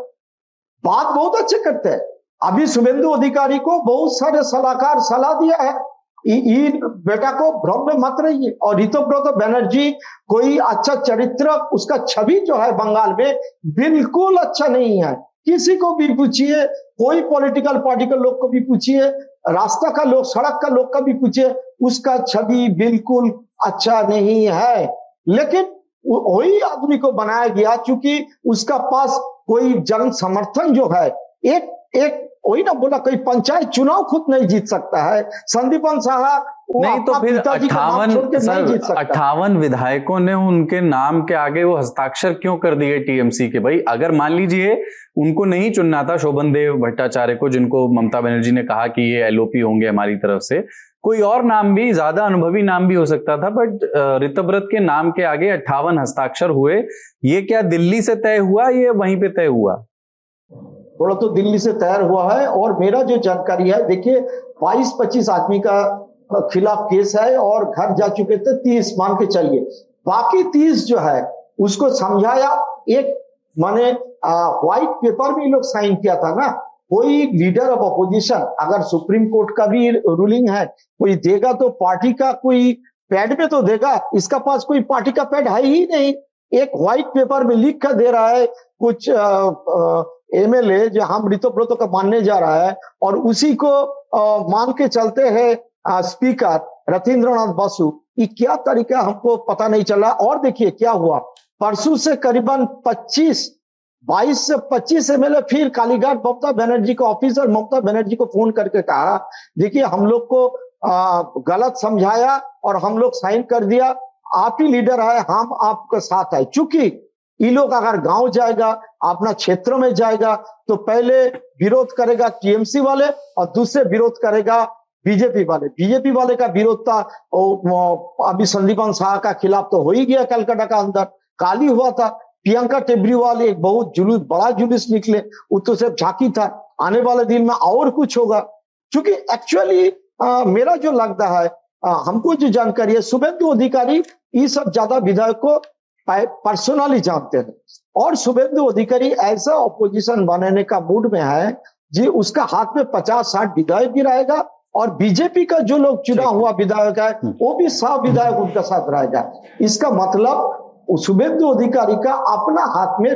बात बहुत अच्छे करते हैं। अभी शुभेंदु अधिकारी को बहुत सारे सलाहकार सलाह दिया है, बेटा को भ्रम में मत रहिए। और ऋतव्रत बनर्जी कोई अच्छा चरित्र, उसका छवि जो है बंगाल में बिल्कुल अच्छा नहीं है। किसी को भी पूछिए, कोई पॉलिटिकल पार्टी के लोग को भी पूछिए, रास्ता का लोग, सड़क का लोग का भी पूछिए, उसका छवि बिल्कुल अच्छा नहीं है। लेकिन वही आदमी को बनाया गया, क्योंकि उसका पास कोई जन समर्थन जो है, एक वही ना बोला, कोई पंचायत चुनाव खुद नहीं जीत सकता है। संदीपन साहा नहीं तो फिर 58 विधायकों ने उनके नाम के आगे वो हस्ताक्षर क्यों कर दिए टीएमसी के? भाई अगर मान लीजिए उनको नहीं चुनना था शोभन देव भट्टाचार्य को, जिनको ममता बनर्जी ने कहा कि ये एलओपी होंगे हमारी तरफ से, कोई और नाम भी, ज्यादा अनुभवी नाम भी हो सकता था, बट ऋतव्रत के नाम के आगे 58 हस्ताक्षर हुए। ये क्या दिल्ली से तय हुआ, ये वहीं पे तय हुआ? थोड़ा तो दिल्ली से तैयार हुआ है। और मेरा जो जानकारी है, देखिए 22-25 आदमी का खिलाफ केस है और घर जा चुके थे 30, मान के चलिए। बाकी 30 जो है उसको समझाया, एक माने व्हाइट पेपर में लोग साइन किया था ना। कोई लीडर ऑफ अपोजिशन, अगर सुप्रीम कोर्ट का भी रूलिंग है, कोई देगा तो पार्टी का कोई पैड में तो देगा, इसका पास कोई पार्टी का पैड है ही नहीं। एक व्हाइट पेपर में लिख कर दे रहा है कुछ एमएलए जो हम ऋतव्रत को मानने जा रहा है, और उसी को मान के चलते हैं स्पीकर रथिंद्रनाथ बासु। ये क्या तरीका हमको पता नहीं चला। और देखिए क्या हुआ, परसों से करीबन 22 से 25 एमएलए फिर कालीघाट ममता बनर्जी को ऑफिसर ममता बनर्जी को फोन करके कहा, देखिए हम लोग को गलत समझाया और हम लोग साइन कर दिया, आप ही लीडर है, हम आपके साथ है। चूंकि ये लोग अगर गांव जाएगा, अपना क्षेत्र में जाएगा, तो पहले विरोध करेगा टीएमसी वाले और दूसरे विरोध करेगा बीजेपी वाले। बीजेपी वाले का विरोध था अभी संदीपन साहा का खिलाफ तो हो ही गया, कलकत्ता का अंदर काली हुआ था। प्रियंका टेब्रीवाल एक बहुत बड़ा जुलूस निकले, वो तो सिर्फ झांकी था, आने वाले दिन में और कुछ होगा। क्योंकि एक्चुअली मेरा जो लगता है, हमको जो जानकारी है, शुभेंदु अधिकारी ये सब ज्यादा विधायक को पर्सनली जानते हैं, और शुभेंदु अधिकारी ऐसा ऑपोजिशन बनाने का मूड में है जी, उसका हाथ में 50-60 विधायक भी रहेगा, और बीजेपी का जो लोग चुना हुआ विधायक है वो भी 100 विधायक उनका साथ रहेगा। इसका मतलब शुभेंदु अधिकारी का अपना हाथ में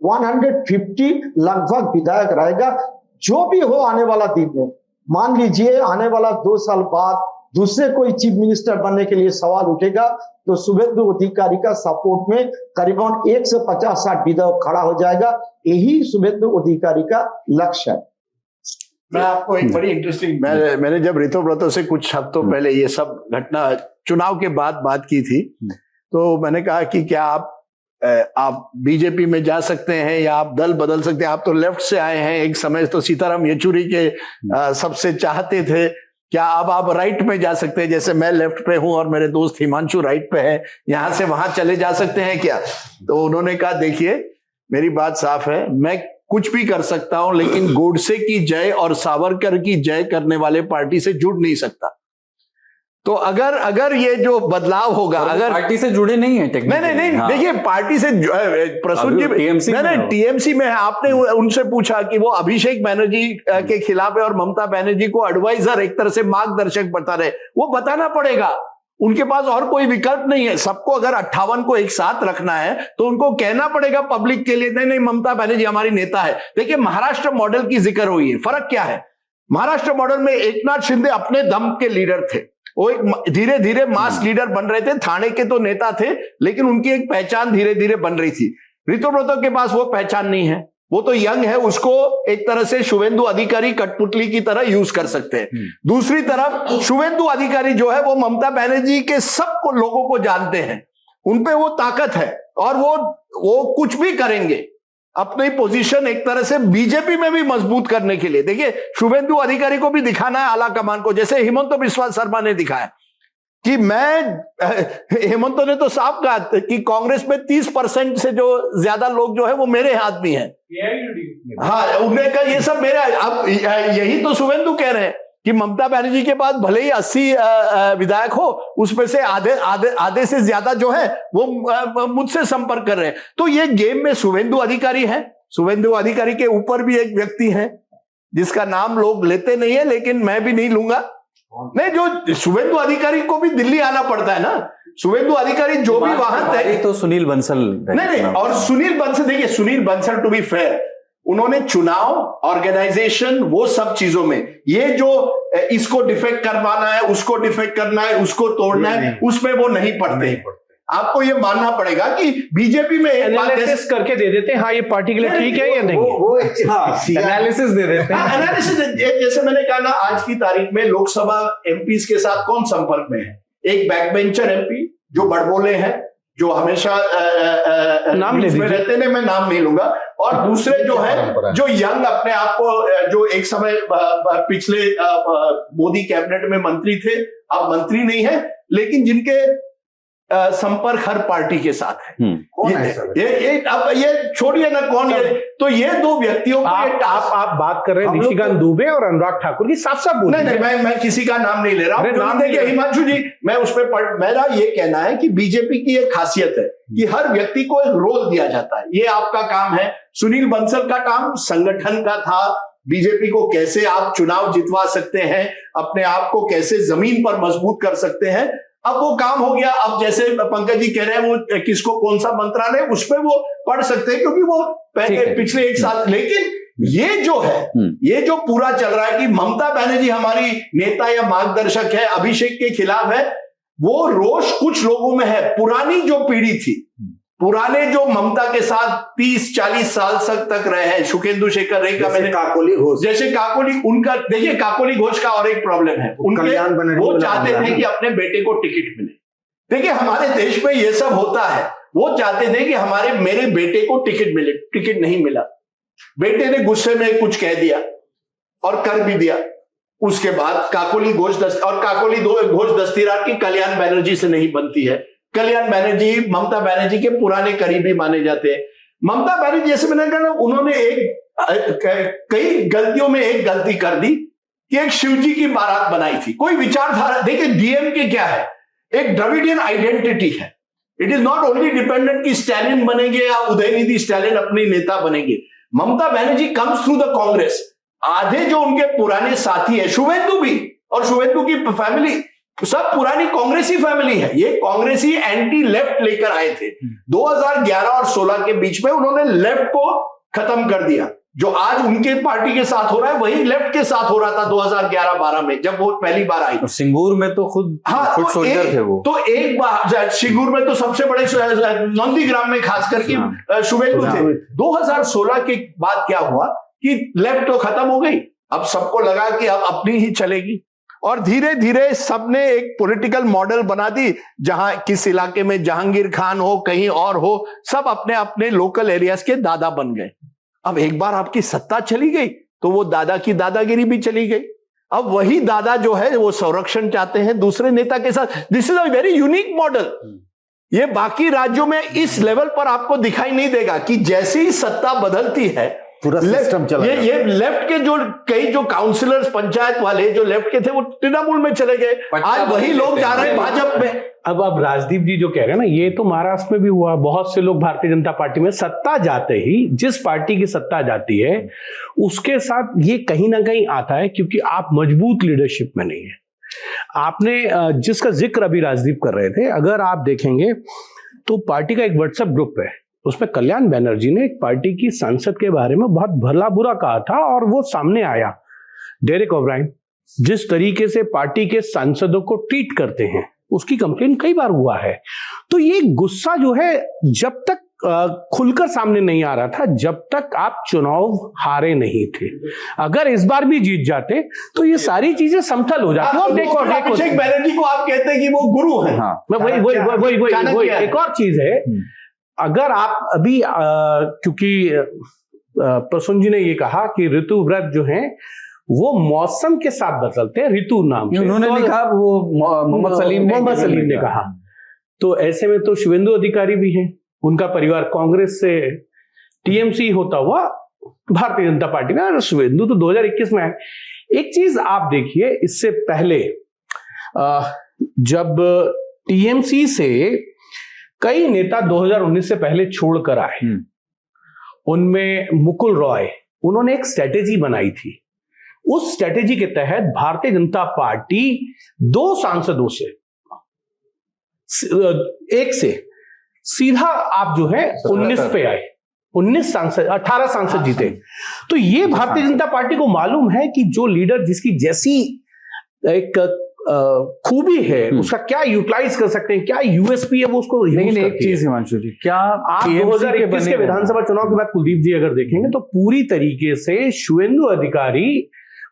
150 लगभग विधायक रहेगा। जो भी हो आने वाला दिन में, मान लीजिए आने वाला 2 साल बाद दूसरे कोई चीफ मिनिस्टर बनने के लिए सवाल उठेगा, तो शुभेंदु अधिकारी का सपोर्ट में करीबन 1 से 50-60 विधायक खड़ा हो जाएगा। यही शुभेंदु अधिकारी का लक्ष्य है। मैं आपको एक बड़ी इंटरेस्टिंग, मैंने जब ऋतुव्रत से कुछ हफ्तों पहले ये सब घटना चुनाव के बाद बात की थी, तो मैंने कहा कि क्या आप बीजेपी में जा सकते हैं या आप दल बदल सकते हैं। आप तो लेफ्ट से आए हैं, एक समय तो सीताराम येचुरी के सबसे चाहते थे, क्या अब आप राइट में जा सकते हैं? जैसे मैं लेफ्ट पे हूं और मेरे दोस्त हिमांशु राइट पे है, यहां से वहां चले जा सकते हैं क्या? तो उन्होंने कहा देखिए मेरी बात साफ है, मैं कुछ भी कर सकता हूं, लेकिन गोडसे की जय और सावरकर की जय करने वाले पार्टी से जुड़ नहीं सकता। तो अगर ये जो बदलाव होगा, अगर पार्टी से जुड़े नहीं है नहीं, देखिए पार्टी से प्रसून जी टीएमसी में है। आपने उनसे पूछा कि वो अभिषेक बनर्जी के खिलाफ है और ममता बनर्जी को एडवाइजर, एक तरह से मार्गदर्शक बता रहे, वो बताना पड़ेगा। उनके पास और कोई विकल्प नहीं है। सबको अगर 58 को एक साथ रखना है तो उनको कहना पड़ेगा पब्लिक के लिए, नहीं ममता बनर्जी हमारी नेता है। देखिए महाराष्ट्र मॉडल की जिक्र हुई है, फर्क क्या है? महाराष्ट्र मॉडल में एकनाथ शिंदे अपने दम के लीडर थे, वो एक धीरे धीरे मास लीडर बन रहे थे, थाने के तो नेता थे, लेकिन उनकी एक पहचान धीरे धीरे बन रही थी। ऋतुव्रत के पास वो पहचान नहीं है, वो तो यंग है, उसको एक तरह से शुभेंदु अधिकारी कठपुतली की तरह यूज कर सकते हैं। दूसरी तरफ शुभेंदु अधिकारी जो है वो ममता बनर्जी के सब लोगों को जानते हैं, उनपे वो ताकत है और वो कुछ भी करेंगे अपनी पोजीशन एक तरह से बीजेपी में भी मजबूत करने के लिए। देखिए शुभेंदु अधिकारी को भी दिखाना है आला कमान को, जैसे हेमंत बिस्वा शर्मा ने दिखाया कि हेमंत ने तो साफ कहा कि कांग्रेस में 30% से जो ज्यादा लोग जो है वो मेरे आदमी हैं। हाँ, उन्होंने कहा ये सब मेरा। अब यही तो शुभेंदु कह रहे हैं कि ममता बनर्जी के पास भले ही 80 विधायक हो, उसमें से आधे से ज्यादा जो है वो मुझसे संपर्क कर रहे हैं। तो ये गेम में शुभेंदु अधिकारी है। शुभेंदु अधिकारी के ऊपर भी एक व्यक्ति है जिसका नाम लोग लेते नहीं है, लेकिन मैं भी नहीं लूंगा। नहीं, जो शुभेंदु अधिकारी को भी दिल्ली आना पड़ता है ना। शुभेंदु अधिकारी जो भी वहां तय, तो सुनील बंसल नहीं, और सुनील बंसल, देखिए Sunil Bansal to be fair, उन्होंने चुनाव, ऑर्गेनाइजेशन, वो सब चीजों में ये जो इसको डिफेक्ट करवाना है, उसको डिफेक्ट करना है, उसको तोड़ना है, उसमें वो नहीं पढ़ते। आपको ये मानना पड़ेगा कि बीजेपी में एनालिसिस करके दे देते हैं, हाँ ये पार्टी के लिए ठीक है या नहीं, वो एनालिसिस दे देते हैं। एनालिसिस जैसे मैंने कहा ना, आज की तारीख में लोकसभा एमपीज के साथ कौन संपर्क में है? एक बैक बेंचर एमपी जो बड़बोले हैं, जो हमेशा नाम ले में रहते हैं, मैं नाम नहीं लूंगा, और दूसरे जो है जो यंग अपने आप को, जो एक समय पिछले मोदी कैबिनेट में मंत्री थे, अब मंत्री नहीं है, लेकिन जिनके संपर्क हर पार्टी के साथ है। अब ये छोड़िए ना कौन है, तो ये दो व्यक्तियों आप बात कर रहे हैं निशिकांत दुबे और अनुराग ठाकुर की, साफ साफ बोलिए। नहीं, मैं किसी का नाम नहीं ले रहा हूं। नाम देखिए हिमांशु जी, मैं उसमें मेरा ये कहना है कि बीजेपी की एक खासियत है कि हर व्यक्ति को एक रोल दिया जाता है। ये आपका काम है। सुनील बंसल का काम संगठन का था, बीजेपी को कैसे आप चुनाव जितवा सकते हैं, अपने आप को कैसे जमीन पर मजबूत कर सकते हैं। अब वो काम हो गया। अब जैसे पंकज जी कह रहे हैं, वो किसको कौन सा मंत्रालय, उसमें वो पढ़ सकते हैं क्योंकि वो पिछले एक साल। लेकिन ये जो है, ये जो पूरा चल रहा है कि ममता बनर्जी हमारी नेता या मार्गदर्शक है, अभिषेक के खिलाफ है, वो रोष कुछ लोगों में है। पुरानी जो पीढ़ी थी, पुराने जो ममता के साथ 30-40 साल तक रहे हैं, सुखेंदु शेखर रेखा, मैंने काकोली घोष, जैसे काकोली, उनका देखिए काकोली घोष का और एक प्रॉब्लम है, उनके वो चाहते थे कि अपने बेटे को टिकट मिले। देखिए हमारे देश में ये सब होता है। वो चाहते थे कि मेरे बेटे को टिकट मिले, टिकट नहीं मिला, बेटे ने गुस्से में कुछ कह दिया और कर भी दिया। उसके बाद काकोली घोष और काकोली घोष दस्तीदार की कल्याण बनर्जी से नहीं बनती है। कल्याण बनर्जी ममता बनर्जी के पुराने करीबी माने जाते हैं। ममता बनर्जी जैसे मैंने कहा, उन्होंने कई गलतियों में एक गलती कर दी कि एक शिवजी की बारात बनाई थी। कोई विचारधारा, देखिए डीएमके क्या है, एक द्रविडियन आइडेंटिटी है। It is not only dependent कि स्टैलिन बनेंगे या उदयनिधि स्टैलिन अपनी नेता बनेंगे। Mamata Banerjee comes through the Congress. आधे जो उनके पुराने साथी है, शुवेंदु भी, और शुवेंदु की फैमिली सब पुरानी कांग्रेसी फैमिली है। ये कांग्रेसी एंटी लेफ्ट लेकर आए थे 2011 और 16 के बीच में। उन्होंने लेफ्ट को खत्म कर दिया। जो आज उनके पार्टी के साथ हो रहा है वही लेफ्ट के साथ हो रहा था 2011-12 में, जब वो पहली बार आई। सिंगूर में तो खुद तो सोल्जर थे वो। तो एक बार सिंगूर में तो सबसे बड़े नंदीग्राम में खास करके शुवेंदु थे। 2016 के बाद क्या हुआ कि लेफ्ट तो खत्म हो गई। अब सबको लगा कि अब अपनी ही चलेगी, और धीरे धीरे सबने एक पॉलिटिकल मॉडल बना दी, जहां किस इलाके में जहांगीर खान हो, कहीं और हो, सब अपने अपने लोकल एरियाज के दादा बन गए। अब एक बार आपकी सत्ता चली गई तो वो दादा की दादागिरी भी चली गई। अब वही दादा जो है वो संरक्षण चाहते हैं दूसरे नेता के साथ। This is a very unique model. ये बाकी राज्यों में इस लेवल पर आपको दिखाई नहीं देगा कि जैसे ही सत्ता बदलती है पूरा सिस्टम चला। ये लेफ्ट के जो कई जो काउंसिलर्स पंचायत वाले जो लेफ्ट के थे वो तृणमूल में चले गए। आज वही लोग जा रहे हैं भाजपा में। अब राजदीप जी जो कह रहे हैं ना, ये तो महाराष्ट्र में भी हुआ। बहुत से लोग भारतीय जनता पार्टी में सत्ता जाते ही, जिस पार्टी की सत्ता जाती है उसके साथ ये कहीं ना कहीं आता है, क्योंकि आप मजबूत लीडरशिप में नहीं है। आपने जिसका जिक्र अभी राजदीप कर रहे थे, अगर आप देखेंगे तो पार्टी का एक व्हाट्सएप ग्रुप है, उसमें कल्याण बनर्जी ने एक पार्टी की सांसद के बारे में बहुत भला बुरा कहा था, और वो सामने आया। डेरेक ओब्रायन जिस तरीके से पार्टी के सांसदों को ट्रीट करते हैं, उसकी कंप्लेन कई बार हुआ है। तो ये गुस्सा जो है, जब तक खुलकर सामने नहीं आ रहा था, जब तक आप चुनाव हारे नहीं थे। अगर इस बार भी जीत जाते तो ये सारी चीजें समतल हो जाती। और देखो अभिषेक बनर्जी को आप कहते हैं कि वो गुरु हैं। हाँ, वही एक और चीज है। अगर आप अभी क्योंकि प्रसून जी ने ये कहा कि ऋतु व्रत जो है वो मौसम के साथ बदलते हैं, ऋतु नाम से उन्होंने नहीं कहा, वो मोहम्मद सलीम ने कहा। तो ऐसे में तो शुवेंदु अधिकारी भी हैं, उनका परिवार कांग्रेस से टीएमसी होता हुआ भारतीय जनता पार्टी में, और शुवेंदु तो 2021 में आए। एक चीज आप देखिए, इससे पहले जब टीएमसी से कई नेता 2019 से पहले छोड़कर आए, उनमें मुकुल रॉय, उन्होंने एक स्ट्रेटेजी बनाई थी। उस स्ट्रेटेजी के तहत भारतीय जनता पार्टी 2 सांसदों से एक से सीधा आप जो है 19 पे आए। 19 सांसद, 18 सांसद जीते। तो ये भारतीय जनता पार्टी को मालूम है कि जो लीडर जिसकी जैसी एक खूबी है उसका क्या यूटिलाइज कर सकते हैं, क्या यूएसपी है वो उसको। लेकिन एक चीज हिमांशु जी, क्या आप 2021 के विधानसभा चुनाव के बाद कुलदीप जी अगर देखेंगे तो पूरी तरीके से शुवेंदु अधिकारी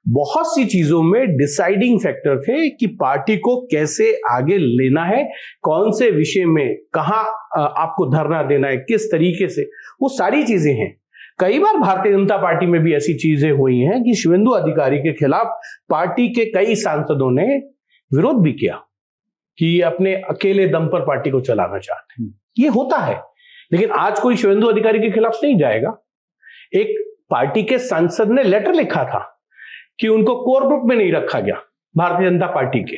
बहुत सी चीजों में डिसाइडिंग फैक्टर थे कि पार्टी को कैसे आगे लेना है, कौन से विषय में कहां आपको धरना देना है, किस तरीके से, वो सारी चीजें हैं। कई बार भारतीय जनता पार्टी में भी ऐसी चीजें हुई हैं कि शुवेंदु अधिकारी के खिलाफ पार्टी के कई सांसदों ने विरोध भी किया कि अपने अकेले दम पर पार्टी को चलाना चाहते हैं। ये होता है, लेकिन आज कोई शुवेंदु अधिकारी के खिलाफ नहीं जाएगा। एक पार्टी के सांसद ने लेटर लिखा था कि उनको कोर ग्रुप में नहीं रखा गया। भारतीय जनता पार्टी के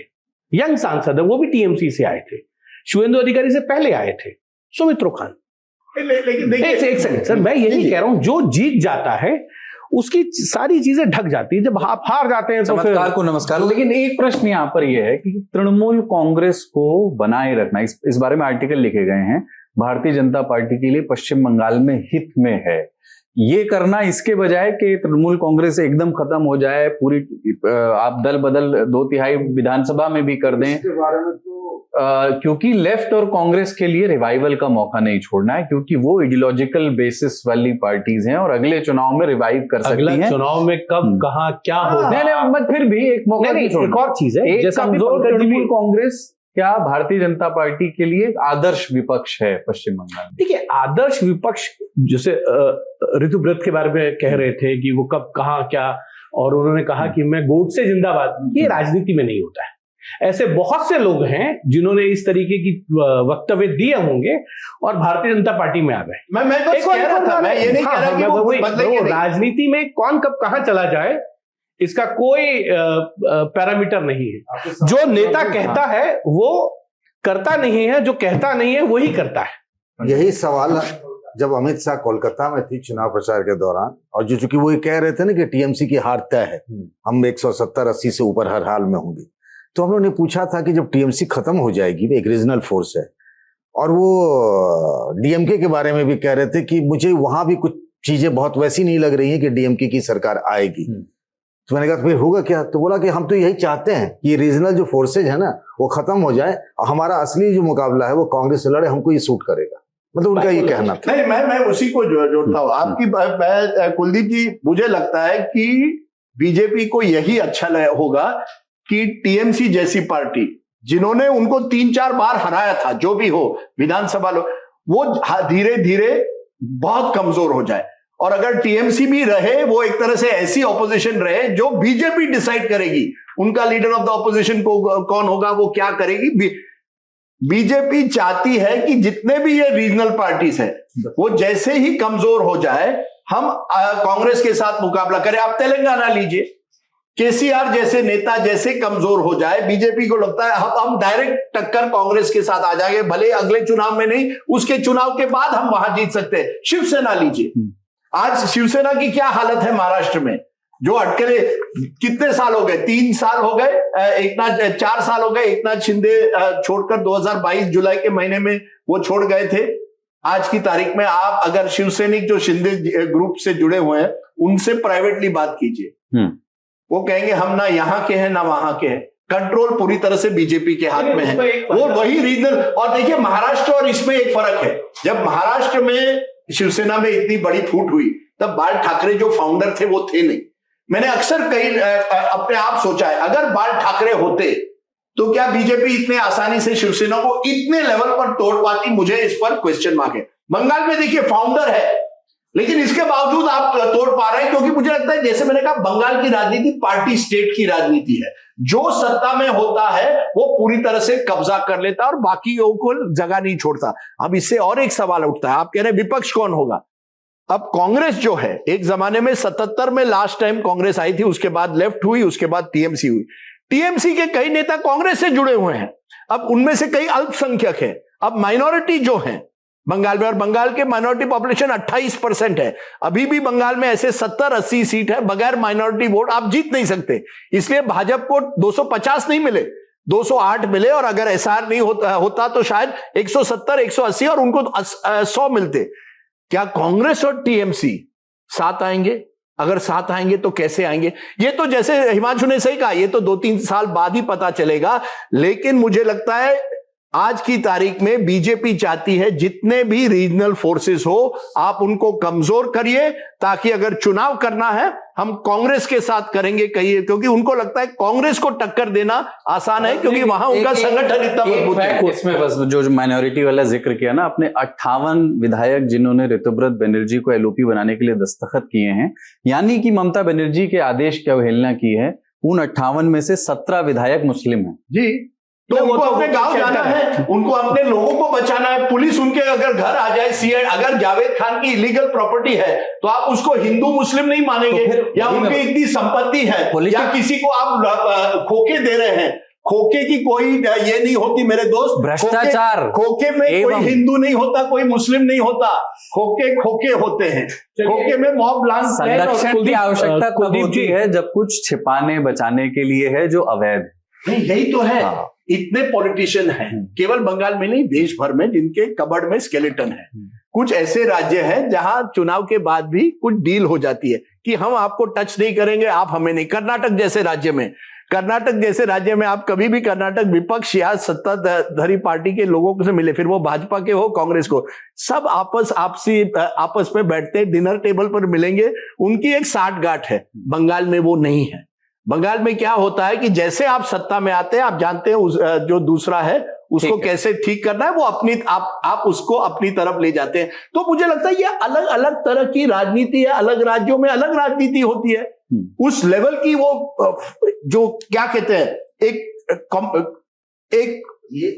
यंग सांसद है, वो भी टीएमसी से आए थे, शुवेंदु अधिकारी से पहले आए थे, सुमित्रो खान। लेकिन एक सेकंड सर, मैं यही कह रहा हूं, जो जीत जाता है उसकी सारी चीजें ढक जाती है, जब आप हार जाते हैं तो फिर को नमस्कार। लेकिन एक प्रश्न यहाँ पर यह है कि तृणमूल कांग्रेस को बनाए रखना, इस बारे में आर्टिकल लिखे गए हैं, भारतीय जनता पार्टी के लिए पश्चिम बंगाल में हित में है। ये करना इसके बजाय कि तृणमूल कांग्रेस एकदम खत्म हो जाए, पूरी आप दल बदल 2/3 विधानसभा में भी कर दें, इसके बारे में तो क्योंकि लेफ्ट और कांग्रेस के लिए रिवाइवल का मौका नहीं छोड़ना है, क्योंकि वो आइडियोलॉजिकल बेसिस वाली पार्टीज हैं और अगले चुनाव में रिवाइव कर सकती हैं। चुनाव में कब कहां क्या होगा, नहीं, फिर भी एक मौका नहीं छोड़ना। एक और चीज है, जैसा तृणमूल कांग्रेस क्या भारतीय जनता पार्टी के लिए आदर्श विपक्ष है पश्चिम बंगाल में? देखिए, आदर्श विपक्ष जैसे ऋतुव्रत के बारे में कह रहे थे कि वो कब कहां क्या, और उन्होंने कहा कि मैं गोडसे जिंदाबाद, ये राजनीति में नहीं होता है। ऐसे बहुत से लोग हैं जिन्होंने इस तरीके की वक्तव्य दिए होंगे और भारतीय जनता पार्टी में आ गए। मैं बस कह रहा था, मैं ये नहीं कह रहा कि वो बदलेंगे नहीं। राजनीति में कौन कब कहां चला जाए इसका कोई पैरामीटर नहीं है। जो नेता कहता है वो करता नहीं है, जो कहता नहीं है वही करता है। यही सवाल जब अमित शाह कोलकाता में थी चुनाव प्रचार के दौरान, और जो चूंकि वो ये कह रहे थे ना कि टीएमसी की हार तय है, हम 170-80 से ऊपर हर हाल में होंगे, तो हम लोगों ने पूछा था कि जब टीएमसी खत्म हो जाएगी, एक रीजनल फोर्स है, और वो डीएमके के बारे में भी कह रहे थे कि मुझे वहां भी कुछ चीजें बहुत वैसी नहीं लग रही हैं कि डीएमके की सरकार आएगी। तो मैंने कहा फिर होगा क्या? तो बोला कि हम तो यही चाहते हैं कि रीजनल जो फोर्सेज है ना वो खत्म हो जाए, हमारा असली जो मुकाबला है वो कांग्रेस से लड़े, हमको ये सूट करेगा। मतलब उनका ये कहना था। नहीं, मैं उसी को जोड़ता हूँ आपकी। मैं कुलदीप जी, मुझे लगता है कि बीजेपी को यही अच्छा होगा कि टीएमसी जैसी पार्टी जिन्होंने उनको 3-4 बार हराया था, जो भी हो विधानसभा लोग, वो धीरे धीरे बहुत कमजोर हो जाए। और अगर टीएमसी भी रहे, वो एक तरह से ऐसी ऑपोजिशन रहे जो बीजेपी डिसाइड करेगी उनका लीडर ऑफ द ऑपोजिशन को कौन होगा, वो क्या करेगी। बीजेपी चाहती है कि जितने भी ये रीजनल पार्टीज है वो जैसे ही कमजोर हो जाए हम कांग्रेस के साथ मुकाबला करें। आप तेलंगाना लीजिए, केसीआर जैसे नेता जैसे कमजोर हो जाए, बीजेपी को लगता है हम डायरेक्ट टक्कर कांग्रेस के साथ आ जाएंगे, भले अगले चुनाव में नहीं, उसके चुनाव के बाद हम वहां जीत सकते हैं। शिवसेना लीजिए, आज शिवसेना की क्या हालत है महाराष्ट्र में, जो अटकले कितने साल हो गए, 3 साल हो गए, 4 साल हो गए, एकनाथ शिंदे छोड़कर 2022 जुलाई के महीने में वो छोड़ गए थे। आज की तारीख में आप अगर शिवसैनिक जो शिंदे ग्रुप से जुड़े हुए हैं उनसे प्राइवेटली बात कीजिए, वो कहेंगे हम ना यहाँ के हैं ना वहां के हैं, कंट्रोल पूरी तरह से बीजेपी के हाथ में है। वो वही रीजनल, और देखिए महाराष्ट्र और इसमें एक फर्क है, जब महाराष्ट्र में शिवसेना में इतनी बड़ी फूट हुई तब बाल ठाकरे जो फाउंडर थे वो थे नहीं। मैंने अक्सर कहीं अपने आप सोचा है, अगर बाल ठाकरे होते तो क्या बीजेपी इतने आसानी से शिवसेना को इतने लेवल पर तोड़ पाती? मुझे इस पर क्वेश्चन मार्क है। बंगाल में देखिए फाउंडर है, लेकिन इसके बावजूद आप तोड़ पा रहे हैं, क्योंकि मुझे लगता है जैसे मैंने कहा बंगाल की राजनीति पार्टी स्टेट की राजनीति है। जो सत्ता में होता है वो पूरी तरह से कब्जा कर लेता है और बाकियों को जगह नहीं छोड़ता। अब इससे और एक सवाल उठता है, आप कह रहे हैं विपक्ष कौन होगा? अब कांग्रेस जो है, एक जमाने में 77 में लास्ट टाइम कांग्रेस आई थी, उसके बाद लेफ्ट हुई, उसके बाद टीएमसी हुई। टीएमसी के कई नेता कांग्रेस से जुड़े हुए हैं, अब उनमें से कई अल्पसंख्यक हैं। अब माइनॉरिटी जो है बंगाल में, और बंगाल के माइनॉरिटी पॉपुलेशन 28% है, अभी भी बंगाल में ऐसे 70-80 सीट है, बगैर माइनॉरिटी वोट आप जीत नहीं सकते। इसलिए भाजपा को 250 नहीं मिले, 208 मिले, और अगर एसआर नहीं होता तो शायद 170-180 और उनको 100 मिलते। क्या कांग्रेस और टीएमसी साथ आएंगे? अगर साथ आएंगे तो कैसे आएंगे? ये तो जैसे हिमांशु ने सही कहा, ये तो 2-3 साल बाद ही पता चलेगा। लेकिन मुझे लगता है आज की तारीख में बीजेपी चाहती है जितने भी रीजनल फोर्सेस हो आप उनको कमजोर करिए, ताकि अगर चुनाव करना है हम कांग्रेस के साथ करेंगे, कहिए, क्योंकि उनको लगता है कांग्रेस को टक्कर देना आसान है, क्योंकि वहां उनका संगठन इतना मजबूत है। इसमें बस जो माइनॉरिटी वाला जिक्र किया ना, अपने 58 विधायक जिन्होंने ऋतुव्रत बनर्जी को एलओपी बनाने के लिए दस्तखत किए हैं, यानी कि ममता बनर्जी के आदेश की अवहेलना की है, उन 58 में से 17 विधायक मुस्लिम हैं जी। तो उनको अपने गांव जाना है, उनको अपने लोगों को बचाना है। पुलिस उनके अगर घर आ जाए, सीआई, अगर जावेद खान की इलीगल प्रॉपर्टी है तो आप उसको हिंदू मुस्लिम नहीं मानेंगे, तो या उनकी इतनी संपत्ति है, या किसी को आप खोखे दे रहे हैं, खोखे की कोई ये नहीं होती मेरे दोस्त, भ्रष्टाचार। खोखे में कोई हिंदू नहीं होता, कोई मुस्लिम नहीं होता, खोखे खोखे होते हैं। खोखे में मॉब लांस संरक्षण की आवश्यकता तब होती है जब कुछ छिपाने बचाने के लिए है जो अवैध। नहीं, यही तो है। इतने पॉलिटिशियन हैं केवल बंगाल में नहीं, देश भर में, जिनके कबड़ में स्केलेटन है। कुछ ऐसे राज्य हैं जहां चुनाव के बाद भी कुछ डील हो जाती है कि हम आपको टच नहीं करेंगे, आप हमें नहीं। कर्नाटक जैसे राज्य में आप कभी भी कर्नाटक विपक्ष या सत्ताधारी पार्टी के लोगों से मिले, फिर वो भाजपा के हो कांग्रेस को, सब आपस में बैठते हैं, डिनर टेबल पर मिलेंगे, उनकी एक साठगांठ है। बंगाल में वो नहीं है। बंगाल में क्या होता है कि जैसे आप सत्ता में आते हैं, आप जानते हैं जो दूसरा है उसको कैसे ठीक करना है, वो आप उसको अपनी तरफ ले जाते हैं। तो मुझे लगता है ये अलग अलग तरह की राजनीति है, अलग राज्यों में अलग राजनीति होती है। उस लेवल की वो जो क्या कहते हैं, एक एक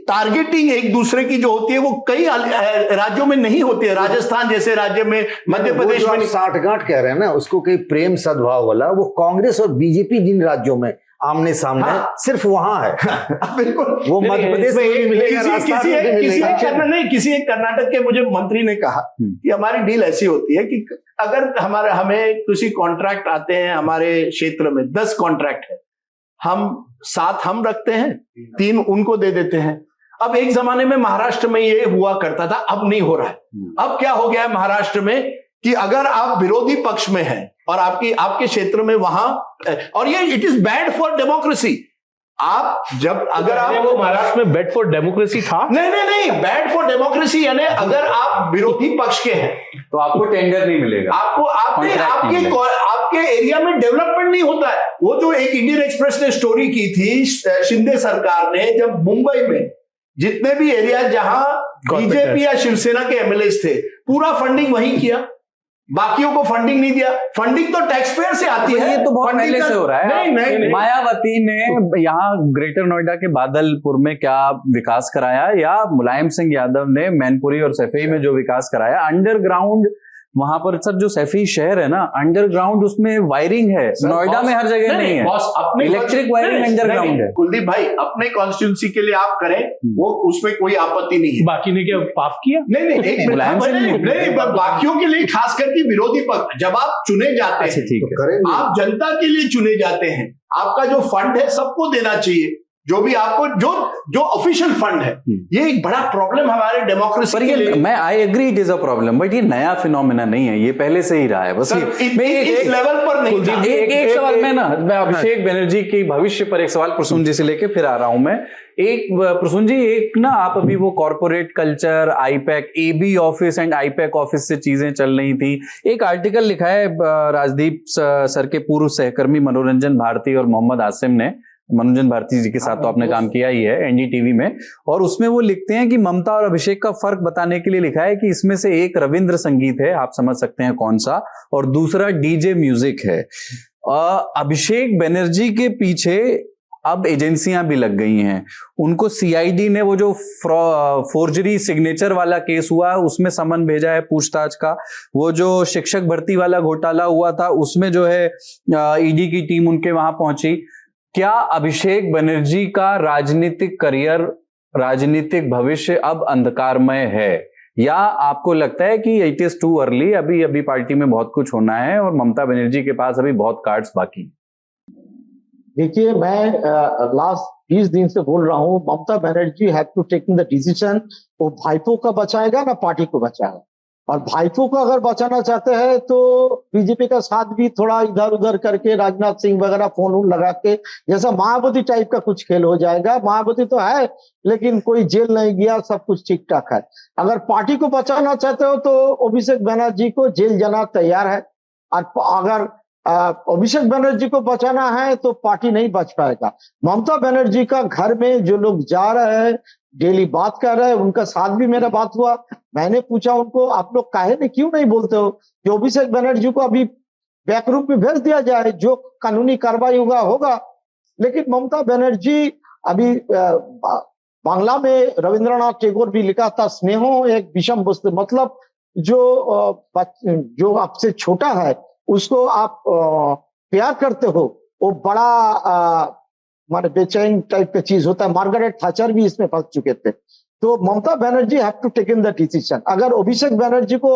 टारगेटिंग एक दूसरे की जो होती है वो कई राज्यों में नहीं होती है। राजस्थान जैसे राज्य में, मध्य प्रदेश में साठगांठ कह रहे हैं ना उसको, कई प्रेम सद्भाव वाला, वो कांग्रेस और बीजेपी जिन राज्यों में आमने सामने सिर्फ वहां है। बिल्कुल, वो मध्य प्रदेश में भी मिलेगा, किसी एक कर्नाटक के मुझे मंत्री ने कहा कि हमारी डील ऐसी होती है कि अगर हमें किसी कॉन्ट्रैक्ट आते हैं, हमारे क्षेत्र में 10 कॉन्ट्रैक्ट है, हम 7 हम रखते हैं, 3 उनको दे देते हैं। अब एक जमाने में महाराष्ट्र में ये हुआ करता था, अब नहीं हो रहा है। अब क्या हो गया है महाराष्ट्र में कि अगर आप विरोधी पक्ष में हैं और आपके क्षेत्र में वहां, और ये it is bad for democracy. आप जब अगर आप वो महाराष्ट्र में बैड फॉर डेमोक्रेसी था, नहीं बैड फॉर डेमोक्रेसी यानी अगर आप विरोधी पक्ष के हैं तो आपको टेंडर नहीं मिलेगा, आपके एरिया में डेवलपमेंट नहीं होता है। वो जो एक इंडियन एक्सप्रेस ने स्टोरी की थी, शिंदे सरकार ने जब मुंबई में जितने भी एरिया जहां बीजेपी या शिवसेना के एमएलए थे, पूरा फंडिंग वहीं किया, बाकियों को फंडिंग नहीं दिया। फंडिंग तो टैक्स पेयर से आती है। ये तो बहुत पहले से हो रहा है। नहीं। मायावती ने यहाँ ग्रेटर नोएडा के बादलपुर में क्या विकास कराया, या मुलायम सिंह यादव ने मैनपुरी और सैफई में जो विकास कराया, अंडरग्राउंड वहां पर सब जो सैफई शहर है ना, अंडरग्राउंड उसमें वायरिंग है। नोएडा में हर जगह नहीं है, इलेक्ट्रिक वायरिंग अंडरग्राउंड है। कुलदीप भाई, अपने कॉन्स्टिट्यूंसी के लिए आप करें, वो उसमें कोई आपत्ति नहीं है। बाकी ने क्या पाप किया? नहीं, बाकियों के लिए, खास करके विरोधी पक्ष, जब आप चुने जाते हैं, आप जनता के लिए चुने जाते हैं, आपका जो फंड है सबको देना चाहिए, जो भी आपको जो ऑफिशियल फंड है। ये एक बड़ा प्रॉब्लम हमारे डेमोक्रेसी के लिए। मैं I agree it is a problem, but ये नया फिनोमेना नहीं है, ये पहले से ही रहा है। बस इस लेवल पर नहीं। एक सवाल मैं अभिषेक बनर्जी के भविष्य पर एक सवाल प्रसून जी से लेके फिर आ रहा हूं मैं। प्रसून जी, एक ना आप अभी वो corporate culture, IPAC, AB office and IPAC office से चीजें चल रही थी। एक आर्टिकल लिखा है राजदीप सर के पूर्व सहकर्मी मनोरंजन भारती और मोहम्मद आसिम ने, मनोरंजन भारती जी के साथ तो आपने काम किया ही है एनडीटीवी में, और उसमें वो लिखते हैं कि ममता और अभिषेक का फर्क बताने के लिए लिखा है कि इसमें से एक रविंद्र संगीत है, आप समझ सकते हैं कौन सा, और दूसरा डीजे म्यूजिक है। अभिषेक बनर्जी के पीछे अब एजेंसियां भी लग गई हैं। उनको सीआईडी ने वो जो फोर्जरी सिग्नेचर वाला केस हुआ उसमें समन भेजा है पूछताछ का। वो जो शिक्षक भर्ती वाला घोटाला हुआ था उसमें जो है ईडी की टीम उनके वहां पहुंची। क्या अभिषेक बनर्जी का राजनीतिक करियर, राजनीतिक भविष्य अब अंधकारमय है, या आपको लगता है कि इट इज टू अर्ली, अभी पार्टी में बहुत कुछ होना है और ममता बनर्जी के पास अभी बहुत कार्ड्स बाकी? देखिए, मैं लास्ट 20 दिन से बोल रहा हूँ, Mamata Banerjee have to take the decision. वो भाईपो का बचाएगा ना पार्टी को बचाएगा, और भाईपो को अगर बचाना चाहते हैं तो बीजेपी का साथ भी थोड़ा इधर उधर करके राजनाथ सिंह वगैरह फोन लगा के, जैसा मायावती टाइप का कुछ खेल हो जाएगा। मायावती तो है लेकिन कोई जेल नहीं गया, सब कुछ ठीक ठाक है। अगर पार्टी को बचाना चाहते हो तो अभिषेक बनर्जी को जेल जाना तैयार है, और अगर अभिषेक बनर्जी को बचाना है तो पार्टी नहीं बच पाएगा। ममता बनर्जी का घर में जो लोग जा रहे हैं, डेली बात कर रहे हैं, उनका साथ भी मेरा बात हुआ। मैंने पूछा उनको, आप लोग काहे ने क्यों नहीं बोलते हो जो अभिषेक बनर्जी को अभी बैकरूम में भेज दिया जाए, जो कानूनी कार्रवाई होगा। लेकिन ममता बनर्जी अभी बांग्ला में रविंद्रनाथ टैगोर भी लिखा था, स्नेहो एक विषम वस्तु, मतलब जो आपसे छोटा है उसको आप प्यार करते हो, वो बड़ा माने बेचैन टाइप का चीज होता है। मार्गरेट थैचर भी इसमें फंस चुके थे। तो Mamata Banerjee have to take in the decision. अगर अभिषेक बनर्जी को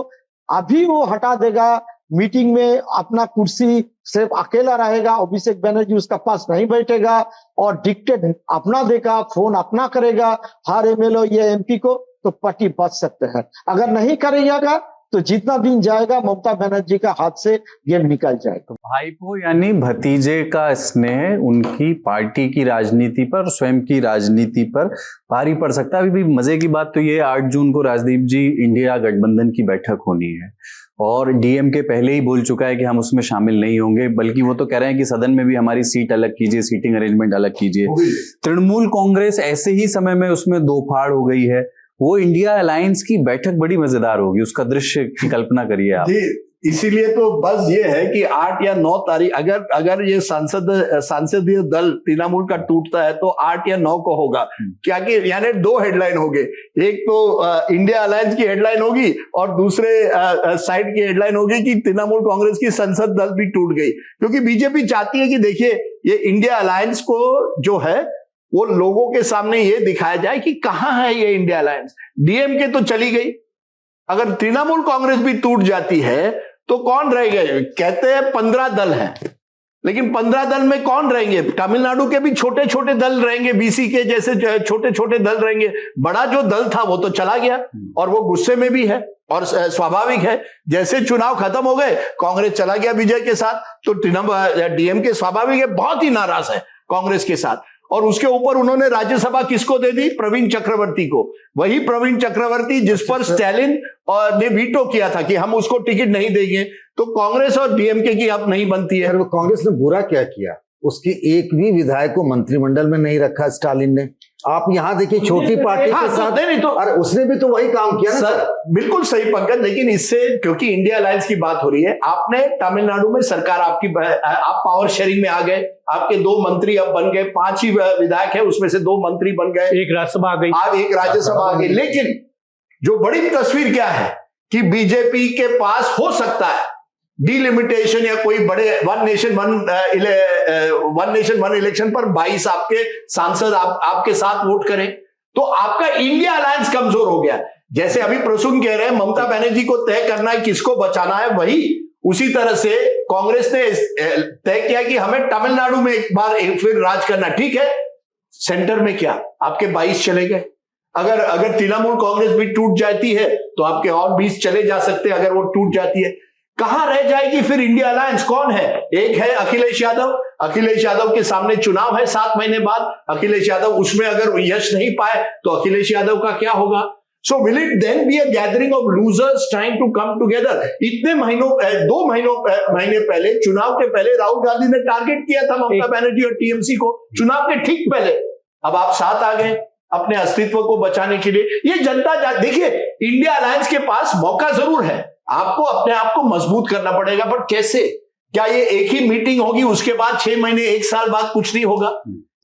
अभी वो हटा देगा, मीटिंग में अपना कुर्सी सिर्फ अकेला रहेगा, अभिषेक बनर्जी उसका पास नहीं बैठेगा और डिक्टेट अपना देगा, फोन अपना करेगा हर एमएलए या एमपी को, तो पार्टी बच सकते हैं। अगर नहीं करेगा तो जितना दिन जाएगा ममता बनर्जी का हाथ से गेम निकल जाएगा। तो भाईपो यानी भतीजे का स्नेह उनकी पार्टी की राजनीति पर, स्वयं की राजनीति पर भारी पड़ सकता है। अभी भी मजे की बात तो ये 8 जून को राजदीप जी इंडिया गठबंधन की बैठक होनी है, और डीएमके पहले ही बोल चुका है कि हम उसमें शामिल नहीं होंगे, बल्कि वो तो कह रहे हैं कि सदन में भी हमारी सीट अलग कीजिए, सीटिंग अरेंजमेंट अलग कीजिए। तृणमूल कांग्रेस ऐसे ही समय में उसमें दो फाड़ हो गई है। वो इंडिया अलायंस की बैठक बड़ी मजेदार होगी, उसका दृश्य की कल्पना करिए आप। इसीलिए तो बस ये है कि 8 या 9 तारीख अगर ये सांसदीय दल तृणमूल का टूटता है तो 8 या 9 को होगा। क्या कि यानी 2 हेडलाइन होंगे, एक तो इंडिया अलायंस की हेडलाइन होगी और दूसरे साइड की हेडलाइन होगी कि तृणमूल कांग्रेस की संसद दल भी टूट गई। क्योंकि बीजेपी चाहती है कि देखिए ये इंडिया अलायंस को जो है वो लोगों के सामने ये दिखाया जाए कि कहां है ये इंडिया अलायंस। डीएमके तो चली गई, अगर तृणमूल कांग्रेस भी टूट जाती है तो कौन रहेगा? कहते हैं 15 दल हैं, लेकिन 15 दल में कौन रहेंगे? तमिलनाडु के भी छोटे छोटे दल रहेंगे, बीसी के जैसे छोटे छोटे दल रहेंगे। बड़ा जो दल था वो तो चला गया और वो गुस्से में भी है और स्वाभाविक है। जैसे चुनाव खत्म हो गए, कांग्रेस चला गया विजय के साथ, तो डीएमके स्वाभाविक है बहुत ही नाराज है कांग्रेस के साथ। और उसके ऊपर उन्होंने राज्यसभा किसको दे दी? प्रवीण चक्रवर्ती को। वही प्रवीण चक्रवर्ती जिस पर स्टैलिन ने वीटो किया था कि हम उसको टिकट नहीं देंगे। तो कांग्रेस और डीएमके की अब नहीं बनती है। वो कांग्रेस ने बुरा क्या किया? उसकी एक भी विधायक को मंत्रिमंडल में नहीं रखा स्टालिन ने। आप यहाँ देखिए छोटी पार्टी के साथ नहीं तो अरे उसने भी तो वही काम किया ना सर। बिल्कुल सही पंकज, लेकिन इससे क्योंकि इंडिया अलायंस की बात हो रही है, आपने तमिलनाडु में सरकार आपकी आप पावर शेयरिंग में आ गए, आपके 2 मंत्री अब बन गए, 5 ही विधायक है उसमें से 2 मंत्री बन गए, एक राज्यसभा आ गई, आप एक राज्यसभा आ गई। लेकिन जो बड़ी तस्वीर क्या है कि बीजेपी के पास हो सकता है डिलिमिटेशन या कोई बड़े वन नेशन वन इलेक्शन पर 22 आपके सांसद आपके साथ वोट करें, तो आपका इंडिया अलायंस कमजोर हो गया। जैसे अभी प्रसून कह रहे हैं ममता बनर्जी को तय करना है किसको बचाना है, वही उसी तरह से कांग्रेस ने तय किया कि हमें तमिलनाडु में एक बार फिर राज करना। ठीक है, सेंटर में क्या आपके 22 चले गए। अगर तृणमूल कांग्रेस भी टूट जाती है तो आपके और 20 चले जा सकते हैं। अगर वो टूट जाती है, कहां रह जाएगी फिर इंडिया अलायंस? कौन है? एक है अखिलेश यादव के सामने चुनाव है 7 महीने बाद। अखिलेश यादव उसमें अगर यश नहीं पाए तो अखिलेश यादव का क्या होगा? So will it then be a gathering of losers trying to come together? इतने महीने पहले, चुनाव के पहले राहुल गांधी ने टारगेट किया था ममता बनर्जी और टीएमसी को, चुनाव के ठीक पहले। अब आप साथ आ गए अपने अस्तित्व को बचाने के लिए। ये जनता देखिए, इंडिया अलायंस के पास मौका जरूर है, आपको अपने आप को मजबूत करना पड़ेगा, पर कैसे? क्या ये एक ही मीटिंग होगी उसके बाद 6 महीने 1 साल बाद कुछ नहीं होगा?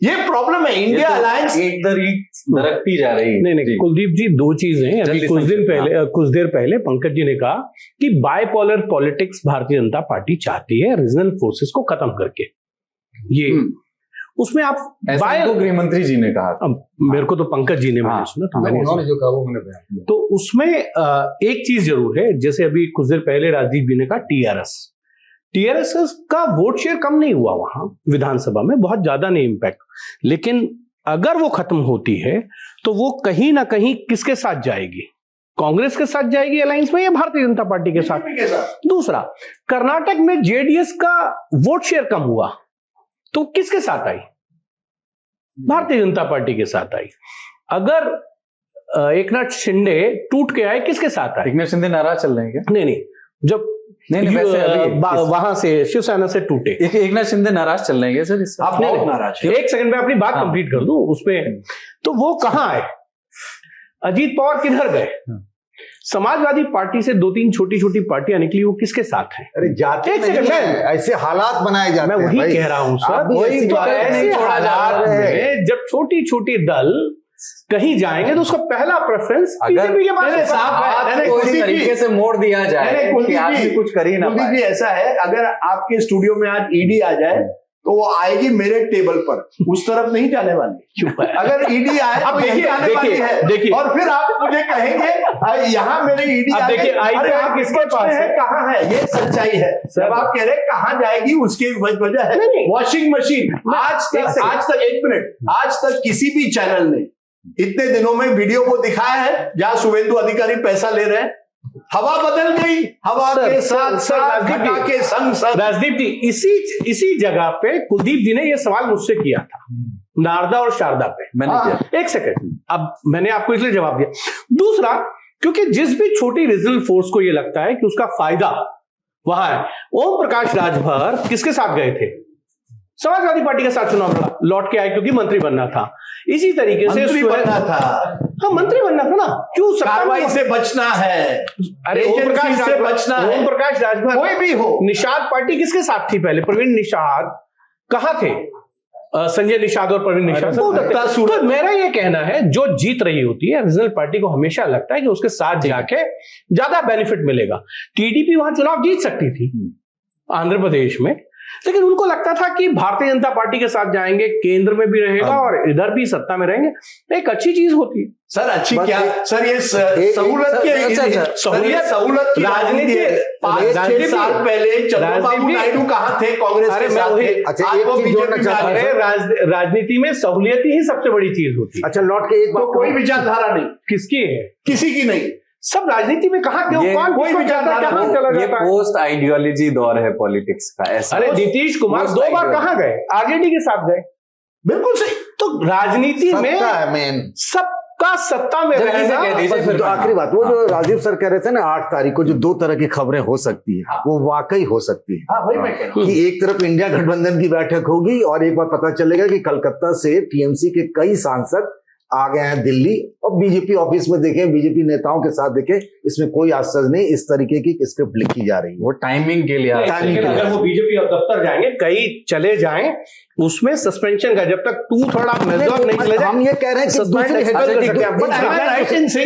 ये प्रॉब्लम है। इंडिया अलायंस दरकती जा रही है। नहीं कुलदीप जी, 2 चीजें हैं। अभी कुछ देर पहले पंकज जी ने कहा कि bipolar politics Bharatiya Janata party चाहती है रीजनल फोर्सेस को खत्म करके। ये उसमें आप गृह मंत्री जी ने कहा, मेरे को तो पंकज जी ने मैंने सुना था, उन्होंने जो कहा वो मैंने बयान किया। तो उसमें एक चीज जरूर है, जैसे अभी कुछ देर पहले राजदीप जी ने कहा टीआरएस का वोट शेयर कम नहीं हुआ वहां विधानसभा में, बहुत ज्यादा नहीं इंपैक्ट। लेकिन अगर वो खत्म होती है तो वो कहीं ना कहीं किसके साथ जाएगी? कांग्रेस के साथ जाएगी अलायंस में या भारतीय जनता पार्टी के साथ? दूसरा, कर्नाटक में जेडीएस का वोट शेयर कम हुआ तो किसके साथ आई? भारतीय जनता पार्टी के साथ आई। अगर एकनाथ शिंदे टूट के आए, किसके साथ आए? एकनाथ शिंदे नाराज चल रहे हैं क्या? नहीं, जब वहां से शिवसेना से टूटे, एकनाथ शिंदे नाराज चल रहे हैं सर? आप नाराज? एक सेकंड में अपनी बात कंप्लीट कर दूं उसपे। तो वो कहां आए? अजीत पवार किधर गए? समाजवादी पार्टी से 2-3 छोटी पार्टियां निकली, वो किसके साथ हैं? अरे जाते एक सेकंड, ऐसे हालात बनाए जाते हैं। मैं वही कह रहा हूं सर, वही तो ऐसे हालात में जब छोटी दल कहीं जाएंगे तो उसका पहला प्रेफरेंस बीजेपी के पास है। कोई तरीके से मोड़ दिया जाए कि आदमी कुछ कर ही ना पाए। ऐसा है, अगर आपके स्टूडियो में आज ईडी आ जाए तो वो आएगी मेरे टेबल पर, उस तरफ नहीं जाने वाली। अगर ईडी आए तो यही आने वाली है, और फिर आप मुझे कहेंगे यहाँ मेरे ईडी आ गई, अरे आप किसके पास है, कहाँ है? ये सच्चाई है। जब आप कह रहे कहाँ जाएगी उसकी वजह है वॉशिंग मशीन। आज तक 1 मिनट, आज तक किसी भी चैनल ने इतने दिनों में वीडियो को दिखाया है जहां शुभेंदु अधिकारी पैसा ले रहे हैं? हवा बदल गई, हवा के साथ साथ घटा के संग संग। राजदीप जी, इसी जगह पे कुलदीप जी ने यह सवाल मुझसे किया था, नारदा और शारदा पे। मैंने किया। एक सेकंड, अब मैंने आपको इसलिए जवाब दिया। दूसरा, क्योंकि जिस भी छोटी रीजनल फोर्स को यह लगता है कि उसका फायदा वहां है, ओम प्रकाश राजभर किसके साथ गए थे? समाजवादी पार्टी के साथ चुनाव लड़ा, लौट के आए क्योंकि मंत्री बनना था। इसी तरीके से बनना था। हाँ, मंत्री बनना था ना, क्यों कार्रवाई से बचना है, अरे ओम प्रकाश से बचना है, ओम प्रकाश राजभर, कोई भी हो। निषाद पार्टी किसके साथ थी पहले? प्रवीण निषाद कहाँ थे? संजय निषाद और प्रवीण निषाद। तो मेरा ये कहना है, जो जीत रही होती है रीजनल पार्टी को हमेशा लगता है कि उसके साथ जाके ज्यादा बेनिफिट मिलेगा। टीडीपी वहां चुनाव जीत सकती थी आंध्र प्रदेश में, लेकिन उनको लगता था कि भारतीय जनता पार्टी के साथ जाएंगे, केंद्र में भी रहेगा और इधर भी सत्ता में रहेंगे, एक अच्छी चीज होती है। सर अच्छी क्या सर, ये सहूलत की सहूलत की राजनीति है। 5-6 साल पहले चंद्रबाबू नायडू कहाँ थे कांग्रेस के साथ? राजनीति में सहूलियत ही सबसे बड़ी चीज होती है। अच्छा, लौट के एक कोई विचारधारा नहीं, किसकी है? किसी की नहीं। सब राजनीति में कहाँ कोई विचारधारा चला ये जाता है। पोस्ट आइडियोलॉजी दौर है पॉलिटिक्स का ऐसा। अरे नीतीश कुमार 2 बार कहाँ गए? आरजेडी के साथ गए। बिल्कुल सही। तो राजनीति में सबका सत्ता में रहना। तो आखिरी बात, वो जो राजीव सर कह रहे थे ना 8 तारीख को जो 2 तरह की खबरें हो सकती है, वो वाकई हो सकती है। वही मैं कह रहा हूं कि एक तरफ इंडिया गठबंधन की बैठक होगी और एक बार पता चलेगा कि कलकत्ता से टीएमसी के कई सांसद आ गए हैं दिल्ली, और बीजेपी ऑफिस में देखें, बीजेपी नेताओं के साथ देखें, इसमें कोई आश्चर्य नहीं, इस तरीके की स्क्रिप्ट लिखी जा रही है। वो टाइमिंग के लिए अगर वो बीजेपी दफ्तर जाएंगे, कई चले जाएं, उसमें सस्पेंशन का जब तक 2 थोड़ा मेजर नहीं चले जाए, हम ये कह रहे हैं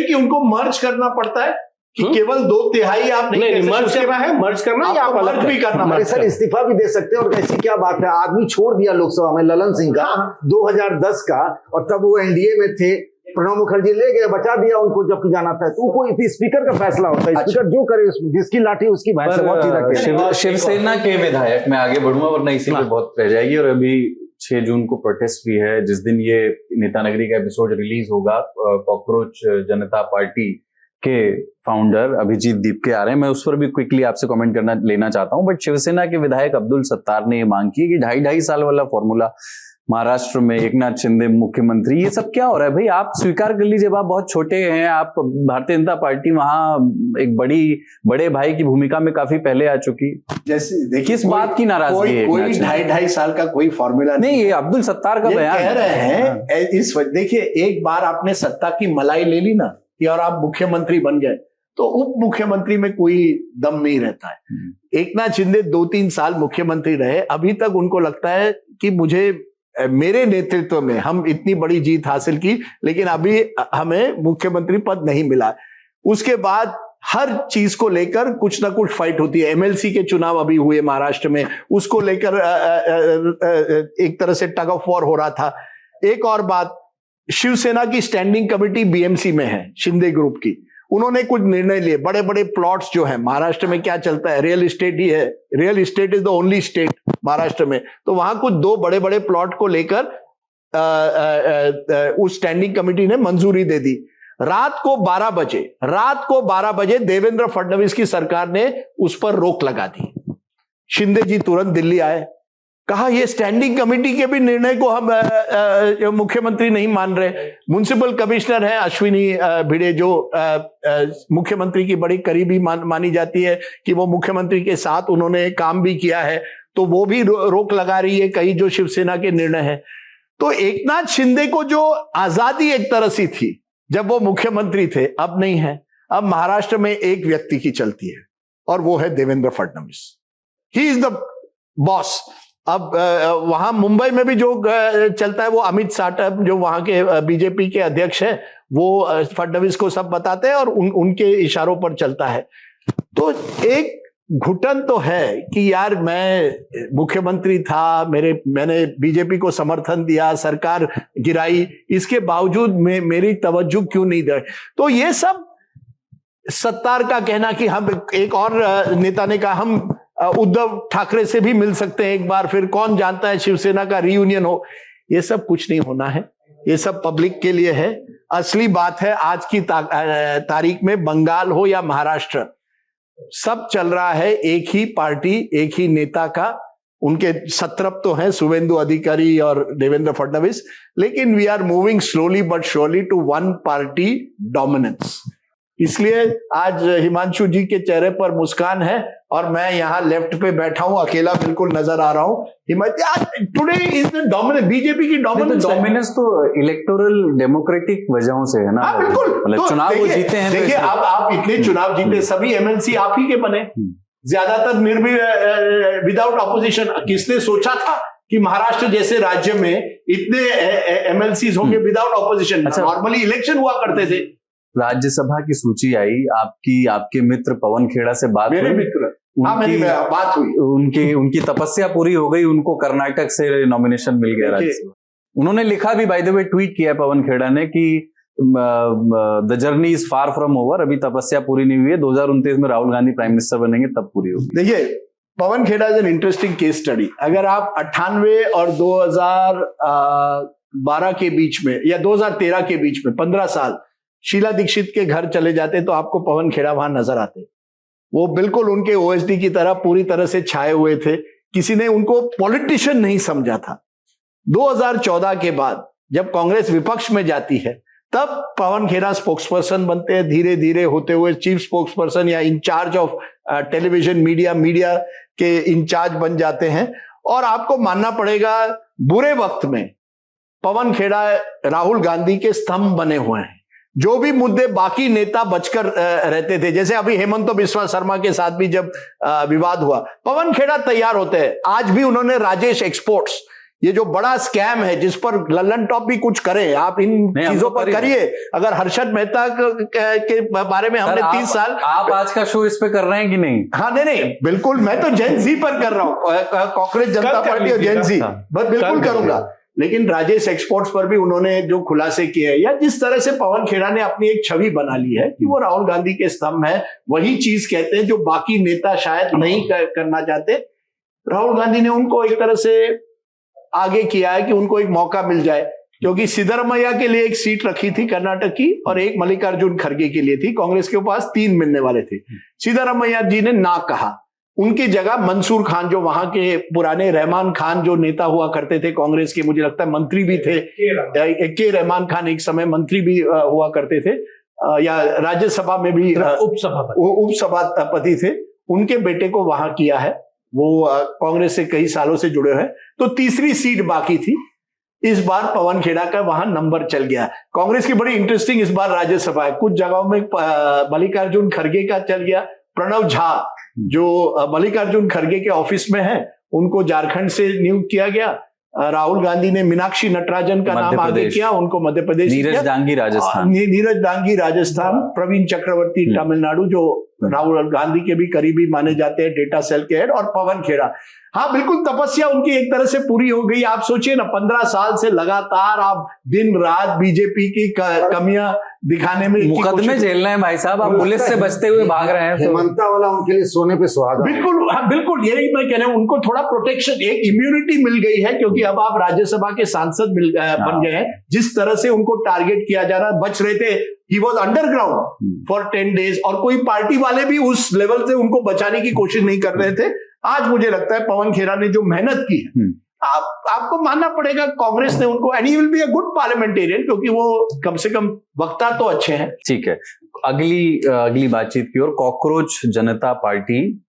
कि उनको मर्ज करना पड़ता है कि केवल 2/3 आप नहीं मर्ज करना है, मर्ज करना या आप अलग भी करना। हमारे सर इस्तीफा भी दे सकते हैं, और ऐसी क्या बात है, आदमी छोड़ दिया लोकसभा में ललन सिंह का 2010 का, और तब वो एनडीए में थे, प्रणब मुखर्जी ले गए, बचा दिया उनको जबकि जाना था। तो कोई स्पीकर का फैसला होता है, स्पीकर जो करे उसमें, जिसकी लाठी उसकी भैंस। बहुत सीधा शिवसेना के विधायक, मैं आगे बढ़ूंगा वरना इसी पे बहुत रह जाएगी। और अभी 6 जून को प्रोटेस्ट भी है, जिस दिन ये नेता नगरी का एपिसोड रिलीज होगा, कॉकरोच जनता पार्टी के फाउंडर अभिजीत दीपके आ रहे हैं, मैं उस पर भी क्विकली आपसे कमेंट लेना चाहता हूं। बट शिवसेना के विधायक अब्दुल सत्तार ने ये मांग की कि 2.5 साल वाला फॉर्मूला महाराष्ट्र में, एकनाथ शिंदे मुख्यमंत्री, ये सब क्या हो रहा है भाई? आप स्वीकार कर लीजिए, आप बहुत छोटे हैं, आप भारतीय जनता पार्टी वहां एक बड़े भाई की भूमिका में काफी पहले आ चुकी। जैसे देखिए, किस बात की नाराजगी है? कोई 2.5 साल का कोई फॉर्मूला नहीं, ये अब्दुल सत्तार का बयान कह रहे हैं। इस देखिए, एक बार आपने सत्ता की मलाई ले ली ना, और आप मुख्यमंत्री बन गए, तो उप मुख्यमंत्री में कोई दम नहीं रहता है। एकनाथ शिंदे 2-3 साल मुख्यमंत्री रहे, अभी तक उनको लगता है कि मेरे नेतृत्व में हम इतनी बड़ी जीत हासिल की, लेकिन अभी हमें मुख्यमंत्री पद नहीं मिला। उसके बाद हर चीज को लेकर कुछ ना कुछ फाइट होती है। एमएलसी के चुनाव अभी हुए महाराष्ट्र में, उसको लेकर एक तरह से टग ऑफ वॉर हो रहा था। एक और बात, शिवसेना की स्टैंडिंग कमेटी बीएमसी में है, शिंदे ग्रुप की, उन्होंने कुछ निर्णय लिए। बड़े बड़े प्लॉट्स जो है महाराष्ट्र में, क्या चलता है, रियल एस्टेट ही है, real estate is the only state Maharashtra में, तो वहां कुछ 2 बड़े बड़े प्लॉट को लेकर उस स्टैंडिंग कमेटी ने मंजूरी दे दी। रात को 12 बजे देवेंद्र फडणवीस की सरकार ने उस पर रोक लगा दी। शिंदे जी तुरंत दिल्ली आए, कहा ये स्टैंडिंग कमेटी के भी निर्णय को हम मुख्यमंत्री नहीं मान रहे। म्युनिसिपल कमिश्नर है अश्विनी भिड़े, जो मुख्यमंत्री की बड़ी करीबी मानी जाती है कि वो मुख्यमंत्री के साथ उन्होंने काम भी किया है, तो वो भी रोक लगा रही है कई जो शिवसेना के निर्णय है। तो एकनाथ शिंदे को जो आजादी एक तरह से थी जब वो मुख्यमंत्री थे, अब नहीं है। अब महाराष्ट्र में एक व्यक्ति की चलती है, और वो है Devendra Fadnavis. He is the boss. अब वहां मुंबई में भी जो चलता है वो अमित शाह, जो वहां के बीजेपी के अध्यक्ष हैं, वो फडणवीस को सब बताते हैं और उनके इशारों पर चलता है। तो एक घुटन तो है कि यार मैं मुख्यमंत्री था, मैंने बीजेपी को समर्थन दिया, सरकार गिराई, इसके बावजूद मेरी तवज्जो क्यों नहीं दे। तो ये सब सत्तार का कहना कि हम, एक और नेता ने कहा हम उद्धव ठाकरे से भी मिल सकते हैं एक बार, फिर कौन जानता है शिवसेना का रीयूनियन हो। ये सब कुछ नहीं होना है, ये सब पब्लिक के लिए है। असली बात है आज की तारीख में, बंगाल हो या महाराष्ट्र, सब चल रहा है एक ही पार्टी, एक ही नेता का। उनके सत्रप तो हैं शुवेंदु अधिकारी और देवेंद्र फडणवीस, लेकिन we are moving slowly but surely to one party dominance. इसलिए आज हिमांशु जी के चेहरे पर मुस्कान है और मैं यहाँ लेफ्ट पे बैठा हूँ, अकेला बिल्कुल नजर आ रहा हूँ। Today is the dominance, BJP की डोमिनेंस तो इलेक्टोरल डेमोक्रेटिक वजहों से है ना। हाँ बिल्कुल, मतलब चुनाव वो जीते हैं। देखिए आप इतने चुनाव जीते, सभी एमएलसी आप ही के बने, ज्यादातर विदाउट ऑपोजिशन। किसने सोचा था कि महाराष्ट्र जैसे राज्य में इतने एमएलसी होंगे विदाउट ऑपोजिशन? नॉर्मली इलेक्शन हुआ करते थे। राज्यसभा की सूची आई, आपके मित्र पवन खेड़ा से बात हुई? मेरे मित्र, हाँ मेरी बात हुई। उनकी तपस्या पूरी हो गई, उनको कर्नाटक से नॉमिनेशन मिल गया राज्यसभा। उन्होंने लिखा भी, बाय द वे ट्वीट किया पवन खेड़ा ने कि the journey is far from over, अभी तपस्या पूरी नहीं हुई है, 2029 में राहुल गांधी प्राइम मिनिस्टर बनेंगे तब पूरी होगी। देखिए Pawan Khera is an interesting case study. अगर आप 98 और 2012 के बीच में या 2013 के बीच में 15 साल शीला दीक्षित के घर चले जाते तो आपको पवन खेड़ा वहां नजर आते। वो बिल्कुल उनके ओएसडी की तरह पूरी तरह से छाए हुए थे, किसी ने उनको पॉलिटिशियन नहीं समझा था। 2014 के बाद जब कांग्रेस विपक्ष में जाती है तब पवन खेड़ा स्पोक्सपर्सन बनते हैं, धीरे धीरे होते हुए चीफ स्पोक्सपर्सन या इंचार्ज ऑफ टेलीविजन मीडिया के इंचार्ज बन जाते हैं। और आपको मानना पड़ेगा बुरे वक्त में पवन खेड़ा राहुल गांधी के स्तंभ बने हुए हैं। जो भी मुद्दे बाकी नेता बचकर रहते थे, जैसे अभी हेमंत बिस्वा शर्मा के साथ भी जब विवाद हुआ, पवन खेड़ा तैयार होते हैं। आज भी उन्होंने राजेश एक्सपोर्ट्स, ये जो बड़ा स्कैम है जिस पर लल्लन टॉप भी कुछ करे, आप इन चीजों पर करिए। अगर हर्षद मेहता के बारे में हमने 30 साल, आप आज का शो इस पे कर रहे हैं कि नहीं? हाँ नहीं बिल्कुल, मैं तो जेन जी पर कर रहा हूँ, कांग्रेस जनता पार्टी और जेन जी बिल्कुल करूंगा। लेकिन राजेश एक्सपोर्ट्स पर भी उन्होंने जो खुलासे किए हैं, या जिस तरह से पवन खेड़ा ने अपनी एक छवि बना ली है कि वो राहुल गांधी के स्तंभ है, वही चीज कहते हैं जो बाकी नेता शायद नहीं करना चाहते। राहुल गांधी ने उनको एक तरह से आगे किया है कि उनको एक मौका मिल जाए, क्योंकि सिद्धरमैया के लिए एक सीट रखी थी कर्नाटक की और एक मल्लिकार्जुन खड़गे के लिए थी। कांग्रेस के पास 3 मिलने वाले थे। सिद्धरमैया जी ने ना कहा, उनकी जगह मंसूर खान, जो वहां के पुराने रहमान खान जो नेता हुआ करते थे कांग्रेस के, मुझे लगता है मंत्री भी थे, के रहमान खान एक समय मंत्री भी हुआ करते थे, या राज्यसभा में भी उपसभापति थे, उनके बेटे को वहां किया है। वो कांग्रेस से कई सालों से जुड़े हैं। तो तीसरी सीट बाकी थी, इस बार पवन खेड़ा का वहां नंबर चल गया। कांग्रेस की बड़ी इंटरेस्टिंग इस बार राज्यसभा है, कुछ जगहों में मल्लिकार्जुन खड़गे का चल गया। प्रणव झा जो मल्लिकार्जुन खड़गे के ऑफिस में है, उनको झारखंड से नियुक्त किया गया। राहुल गांधी ने मीनाक्षी नटराजन का नाम आगे किया, उनको मध्य प्रदेश। नीरज डांगी राजस्थान, प्रवीण चक्रवर्ती तमिलनाडु, जो राहुल गांधी के भी करीबी माने जाते हैं, डेटा सेल के हेड, और पवन खेड़ा। हाँ बिल्कुल, तपस्या उनकी एक तरह से पूरी हो गई। आप सोचिए ना, 15 साल से लगातार आप दिन रात बीजेपी की कमियां दिखाने में, मुकदमे झेलना है भाई साहब, आप पुलिस से बचते हुए भाग रहे हैं। हेमंता वाला उनके लिए सोने पे सुहागा। बिल्कुल, हाँ बिल्कुल, यही मैं कह रहा हूं, उनको थोड़ा प्रोटेक्शन, एक इम्यूनिटी मिल गई है, क्योंकि अब आप राज्यसभा के सांसद बन गए हैं। जिस तरह से उनको टारगेट किया जा रहा, बच रहे थे, he was underground for 10 days, और कोई पार्टी वाले भी उस लेवल से उनको बचाने की कोशिश नहीं कर रहे थे। आज मुझे लगता है पवन खेड़ा ने जो मेहनत की है, आपको मानना पड़ेगा, कांग्रेस ने उनको, and he will be a good parliamentarian, क्योंकि वो कम से कम वक्ता तो अच्छे हैं। ठीक है, अगली बातचीत की ओर। कॉकरोच जनता पार्टी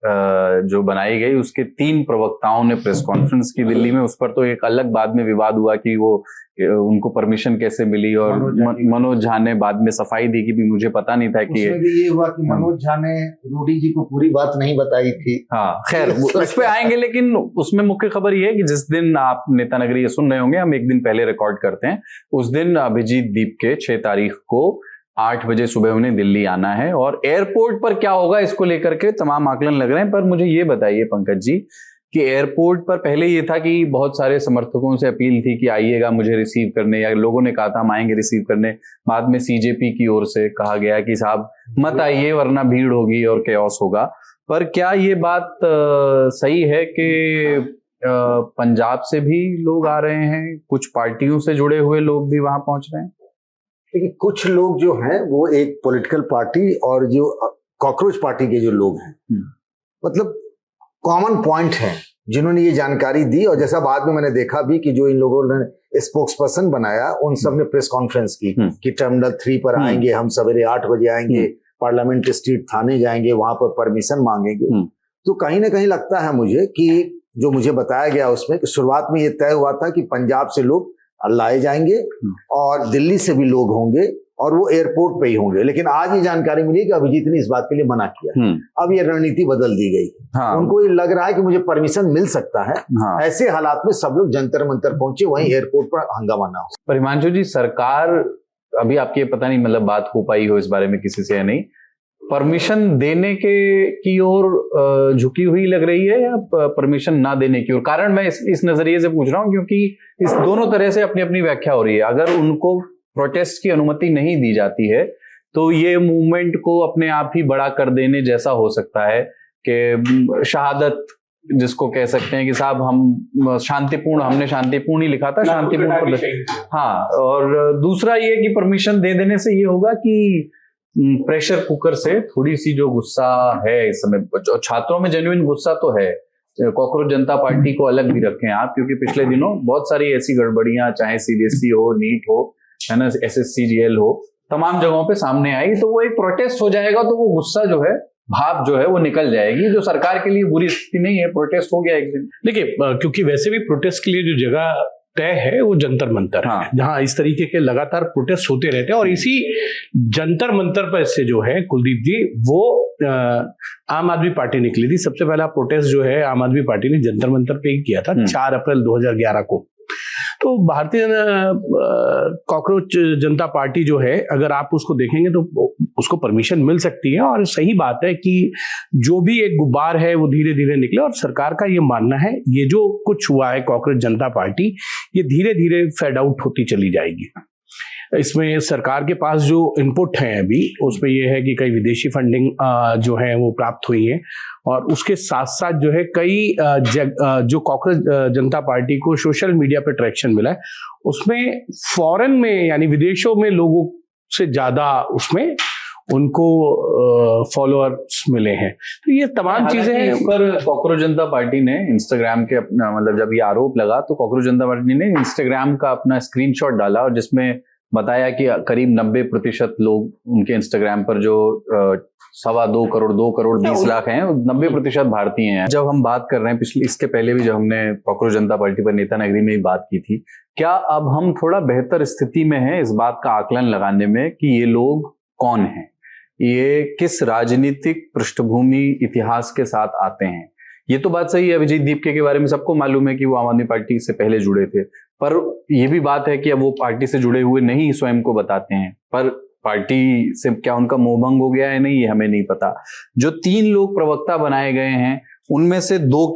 जो बनाई गई, उसके 3 प्रवक्ताओं ने प्रेस कॉन्फ्रेंस की दिल्ली में। उस पर तो एक अलग बाद में विवाद हुआ कि वो उनको परमिशन कैसे मिली, और मनोज झा ने बाद में सफाई दी कि भी मुझे पता नहीं था कि ये हुआ कि मनोज झा ने रूडी जी को पूरी बात नहीं बताई थी। हाँ खैर, उस पे आएंगे, लेकिन उसमें मुख्य खबर ये है कि जिस दिन आप नेता नगरी ये सुन रहे होंगे, हम एक दिन पहले रिकॉर्ड करते हैं, उस दिन अभिजीत दीप के 6 तारीख को 8 बजे सुबह उन्हें दिल्ली आना है। और एयरपोर्ट पर क्या होगा इसको लेकर के तमाम आकलन लग रहे हैं। पर मुझे ये बताइए पंकज जी कि एयरपोर्ट पर पहले ये था कि बहुत सारे समर्थकों से अपील थी कि आइएगा मुझे रिसीव करने, या लोगों ने कहा था हम आएंगे रिसीव करने। बाद में सीजेपी की ओर से कहा गया कि साहब मत आइए वरना भीड़ होगी और कैओस होगा। पर क्या ये बात सही है कि पंजाब से भी लोग आ रहे हैं, कुछ पार्टियों से जुड़े हुए लोग भी वहां पहुंच रहे हैं? देखिए, कुछ लोग जो हैं वो एक पॉलिटिकल पार्टी और जो कॉकरोच पार्टी के जो लोग हैं, मतलब कॉमन पॉइंट है, जिन्होंने ये जानकारी दी। और जैसा बाद में मैंने देखा भी कि जो इन लोगों ने स्पोक्स पर्सन बनाया, उन सब ने प्रेस कॉन्फ्रेंस की कि टर्मिनल 3 पर आएंगे, हम सवेरे 8 बजे आएंगे, पार्लियामेंट स्ट्रीट थाने जाएंगे, वहां पर परमिशन मांगेंगे। तो कहीं ना कहीं लगता है मुझे कि जो मुझे बताया गया उसमें कि शुरुआत में ये तय हुआ था कि पंजाब से लोग लाए जाएंगे और दिल्ली से भी लोग होंगे और वो एयरपोर्ट पे ही होंगे, लेकिन आज ये जानकारी मिली कि अभिजीत ने इस बात के लिए मना किया। अब ये रणनीति बदल दी गई। हाँ। उनको ये लग रहा है कि मुझे परमिशन मिल सकता है। हाँ। ऐसे हालात में सब लोग जंतर मंतर पहुंचे, वहीं एयरपोर्ट पर हंगामा ना हो। पर हिमांशु जी, सरकार अभी आपकी पता नहीं मतलब बात हो पाई हो इस बारे में किसी से या नहीं, परमिशन देने की ओर झुकी हुई लग रही है या परमिशन ना देने की ओर? कारण मैं इस नजरिए से पूछ रहा हूं क्योंकि इस दोनों तरह से अपनी अपनी व्याख्या हो रही है। अगर उनको प्रोटेस्ट की अनुमति नहीं दी जाती है तो ये मूवमेंट को अपने आप ही बड़ा कर देने जैसा हो सकता है कि शहादत जिसको कह सकते हैं कि साहब हमने शांतिपूर्ण ही लिखा था, शांतिपूर्ण। हाँ, और दूसरा ये कि परमिशन दे देने से ये होगा कि प्रेशर कुकर से थोड़ी सी जो गुस्सा है इस समय, छात्रों में जेन्युइन गुस्सा तो है। कॉकरोच जनता पार्टी को अलग भी रखें आप, क्योंकि पिछले दिनों बहुत सारी ऐसी गड़बड़ियां, चाहे सीबीएसई हो, नीट हो, है ना, SSCGL हो, तमाम जगहों पे सामने आई। तो वो एक प्रोटेस्ट हो जाएगा तो वो गुस्सा जो है, भाप जो है वो निकल जाएगी, जो सरकार के लिए बुरी स्थिति नहीं है। प्रोटेस्ट हो गया एक दिन। देखिए, क्योंकि वैसे भी प्रोटेस्ट के लिए जो जगह तय है वो जंतर मंतर है, जहां इस तरीके के लगातार प्रोटेस्ट होते रहते हैं। और इसी जंतर मंतर पर से जो है कुलदीप जी, वो आम आदमी पार्टी निकली थी। सबसे पहला प्रोटेस्ट जो है आम आदमी पार्टी ने जंतर मंतर पे ही किया था 4 अप्रैल 2011 को। तो भारतीय कॉकरोच जनता पार्टी जो है, अगर आप उसको देखेंगे तो उसको परमिशन मिल सकती है। और सही बात है कि जो भी एक गुब्बार है वो धीरे धीरे निकले। और सरकार का ये मानना है ये जो कुछ हुआ है कॉकरोच जनता पार्टी, ये धीरे धीरे फेड आउट होती चली जाएगी। इसमें सरकार के पास जो इनपुट है अभी, उसमें ये है कि कई विदेशी फंडिंग जो है वो प्राप्त हुई है। और उसके साथ साथ जो है कई जो कॉकरोच जनता पार्टी को सोशल मीडिया पे ट्रैक्शन मिला है, उसमें फॉरेन में यानी विदेशों में लोगों से ज्यादा उसमें उनको फॉलोअर्स मिले हैं। तो ये तमाम चीजें हैं। इस पर कॉकरोच जनता पार्टी ने इंस्टाग्राम के अपना, मतलब जब ये आरोप लगा तो कॉकरोच जनता पार्टी ने इंस्टाग्राम का अपना स्क्रीनशॉट डाला और जिसमें बताया कि करीब 90% लोग उनके इंस्टाग्राम पर जो 2.25 करोड़ 2 करोड़ 20 लाख हैं, 90% भारतीय हैं। जब हम बात कर रहे हैं इसके पहले भी जब हमने कॉकरोच जनता पार्टी पर नेता नगरी में ही बात की थी, क्या अब हम थोड़ा बेहतर स्थिति में हैं इस बात का आकलन लगाने में कि ये लोग कौन हैं, ये किस राजनीतिक पृष्ठभूमि इतिहास के साथ आते हैं? ये तो बात सही है, अभिजीत दीपके के बारे में सबको मालूम है कि वो आम आदमी पार्टी से पहले जुड़े थे, पर ये भी बात है कि अब वो पार्टी से जुड़े हुए नहीं स्वयं को बताते हैं, पर पार्टी से क्या उनका मोहभंग हो गया है नहीं, ये हमें नहीं पता। जो 3 लोग प्रवक्ता बनाए गए हैं उनमें से 2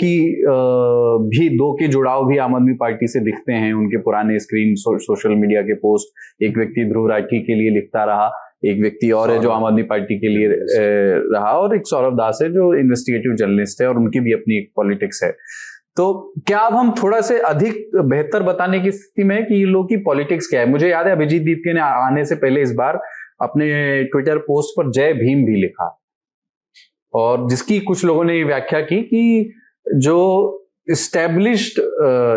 के जुड़ाव भी आम आदमी पार्टी से दिखते हैं। उनके पुराने स्क्रीन सोशल मीडिया के पोस्ट, एक व्यक्ति ध्रुव राठी के लिए लिखता रहा, एक व्यक्ति और है जो आम आदमी पार्टी के लिए रहा, और एक सौरभ दास है जो इन्वेस्टिगेटिव जर्नलिस्ट है और उनकी भी अपनी एक पॉलिटिक्स है। तो क्या अब हम थोड़ा से अधिक बेहतर बताने की स्थिति में कि ये लोग की पॉलिटिक्स क्या है? मुझे याद है अभिजीत दीपके ने आने से पहले इस बार अपने ट्विटर पोस्ट पर जय भीम भी लिखा, और जिसकी कुछ लोगों ने ये व्याख्या की कि जो इस्टेब्लिश्ड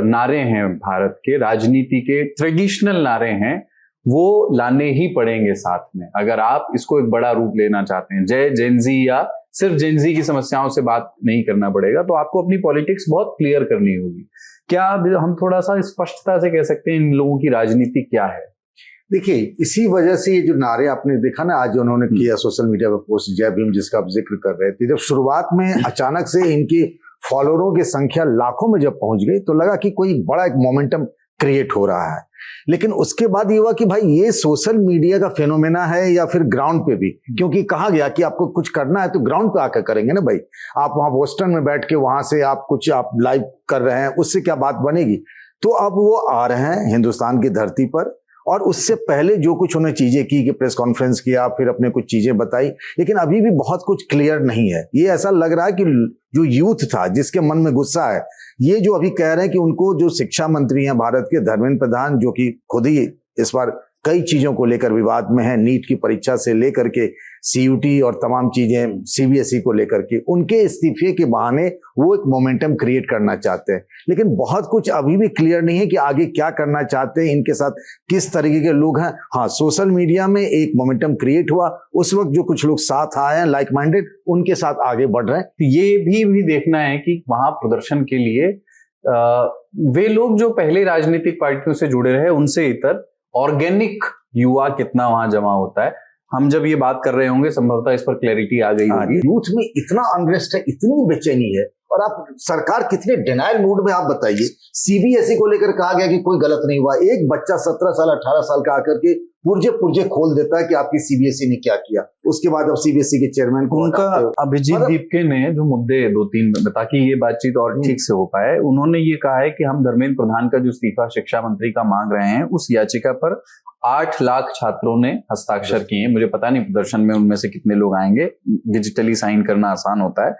नारे हैं भारत के राजनीति के, ट्रेडिशनल नारे हैं, वो लाने ही पड़ेंगे साथ में अगर आप इसको एक बड़ा रूप लेना चाहते हैं। जय जेनजी या सिर्फ जेनजी की समस्याओं से बात नहीं करना पड़ेगा, तो आपको अपनी पॉलिटिक्स बहुत क्लियर करनी होगी। क्या हम थोड़ा सा स्पष्टता से कह सकते हैं इन लोगों की राजनीति क्या है? देखिए, इसी वजह से ये जो नारे आपने देखा ना आज उन्होंने किया सोशल मीडिया पर पोस्ट, जय भीम जिसका आप जिक्र कर रहे थे, जब शुरुआत में अचानक से इनके फॉलोअरों की संख्या लाखों में जब पहुंच गई तो लगा कि कोई बड़ा एक मोमेंटम क्रिएट हो रहा है। लेकिन उसके बाद ये हुआ कि भाई ये सोशल मीडिया का फेनोमेना है या फिर ग्राउंड पे भी, क्योंकि कहा गया कि आपको कुछ करना है तो ग्राउंड पे आकर करेंगे ना भाई। आप वहां बोस्टन में बैठ के वहां से आप कुछ आप लाइव कर रहे हैं, उससे क्या बात बनेगी? तो अब वो आ रहे हैं हिंदुस्तान की धरती पर, और उससे पहले जो कुछ उन्हें चीजें की कि प्रेस कॉन्फ्रेंस किया, फिर अपने कुछ चीजें बताई, लेकिन अभी भी बहुत कुछ क्लियर नहीं है। ये ऐसा लग रहा है कि जो यूथ था जिसके मन में गुस्सा है, ये जो अभी कह रहे हैं कि उनको जो शिक्षा मंत्री हैं भारत के धर्मेंद्र प्रधान, जो कि खुद ही इस बार कई चीजों को लेकर विवाद में है, नीट की परीक्षा से लेकर के सीयूटी और तमाम चीजें सीबीएसई को लेकर के, उनके इस्तीफे के बहाने वो एक मोमेंटम क्रिएट करना चाहते हैं। लेकिन बहुत कुछ अभी भी क्लियर नहीं है कि आगे क्या करना चाहते हैं, इनके साथ किस तरीके के लोग हैं। हाँ, सोशल मीडिया में एक मोमेंटम क्रिएट हुआ, उस वक्त जो कुछ लोग साथ आए हैं लाइक माइंडेड, उनके साथ आगे बढ़ रहे हैं। ये भी देखना है कि वहां प्रदर्शन के लिए वे लोग जो पहले राजनीतिक पार्टियों से जुड़े रहे उनसे इतर ऑर्गेनिक युवा कितना वहां जमा होता है। हम जब ये बात कर रहे होंगे संभवतः इस पर क्लैरिटी आ गई होगी। यूथ में इतना अनरेस्ट है, इतनी बेचैनी है, और आप सरकार कितने डिनाइल मूड में, आप बताइए। सीबीएसई को लेकर कहा गया कि कोई गलत नहीं हुआ, एक बच्चा 17 साल 18 साल का आकर के पुर्जे खोल देता है कि आपकी सीबीएसई ने क्या किया। उसके बाद अब सीबीएसई के चेयरमैन को उनका अभिजीत दीपके ने जो मुद्दे 2-3 ताकि ये बातचीत और ठीक से हो पाए, उन्होंने ये कहा है कि हम धर्मेंद्र प्रधान का जो इस्तीफा शिक्षा मंत्री का मांग रहे हैं, उस याचिका पर 8 लाख छात्रों ने हस्ताक्षर किए। मुझे पता नहीं प्रदर्शन में उनमें से कितने लोग आएंगे, डिजिटली साइन करना आसान होता है।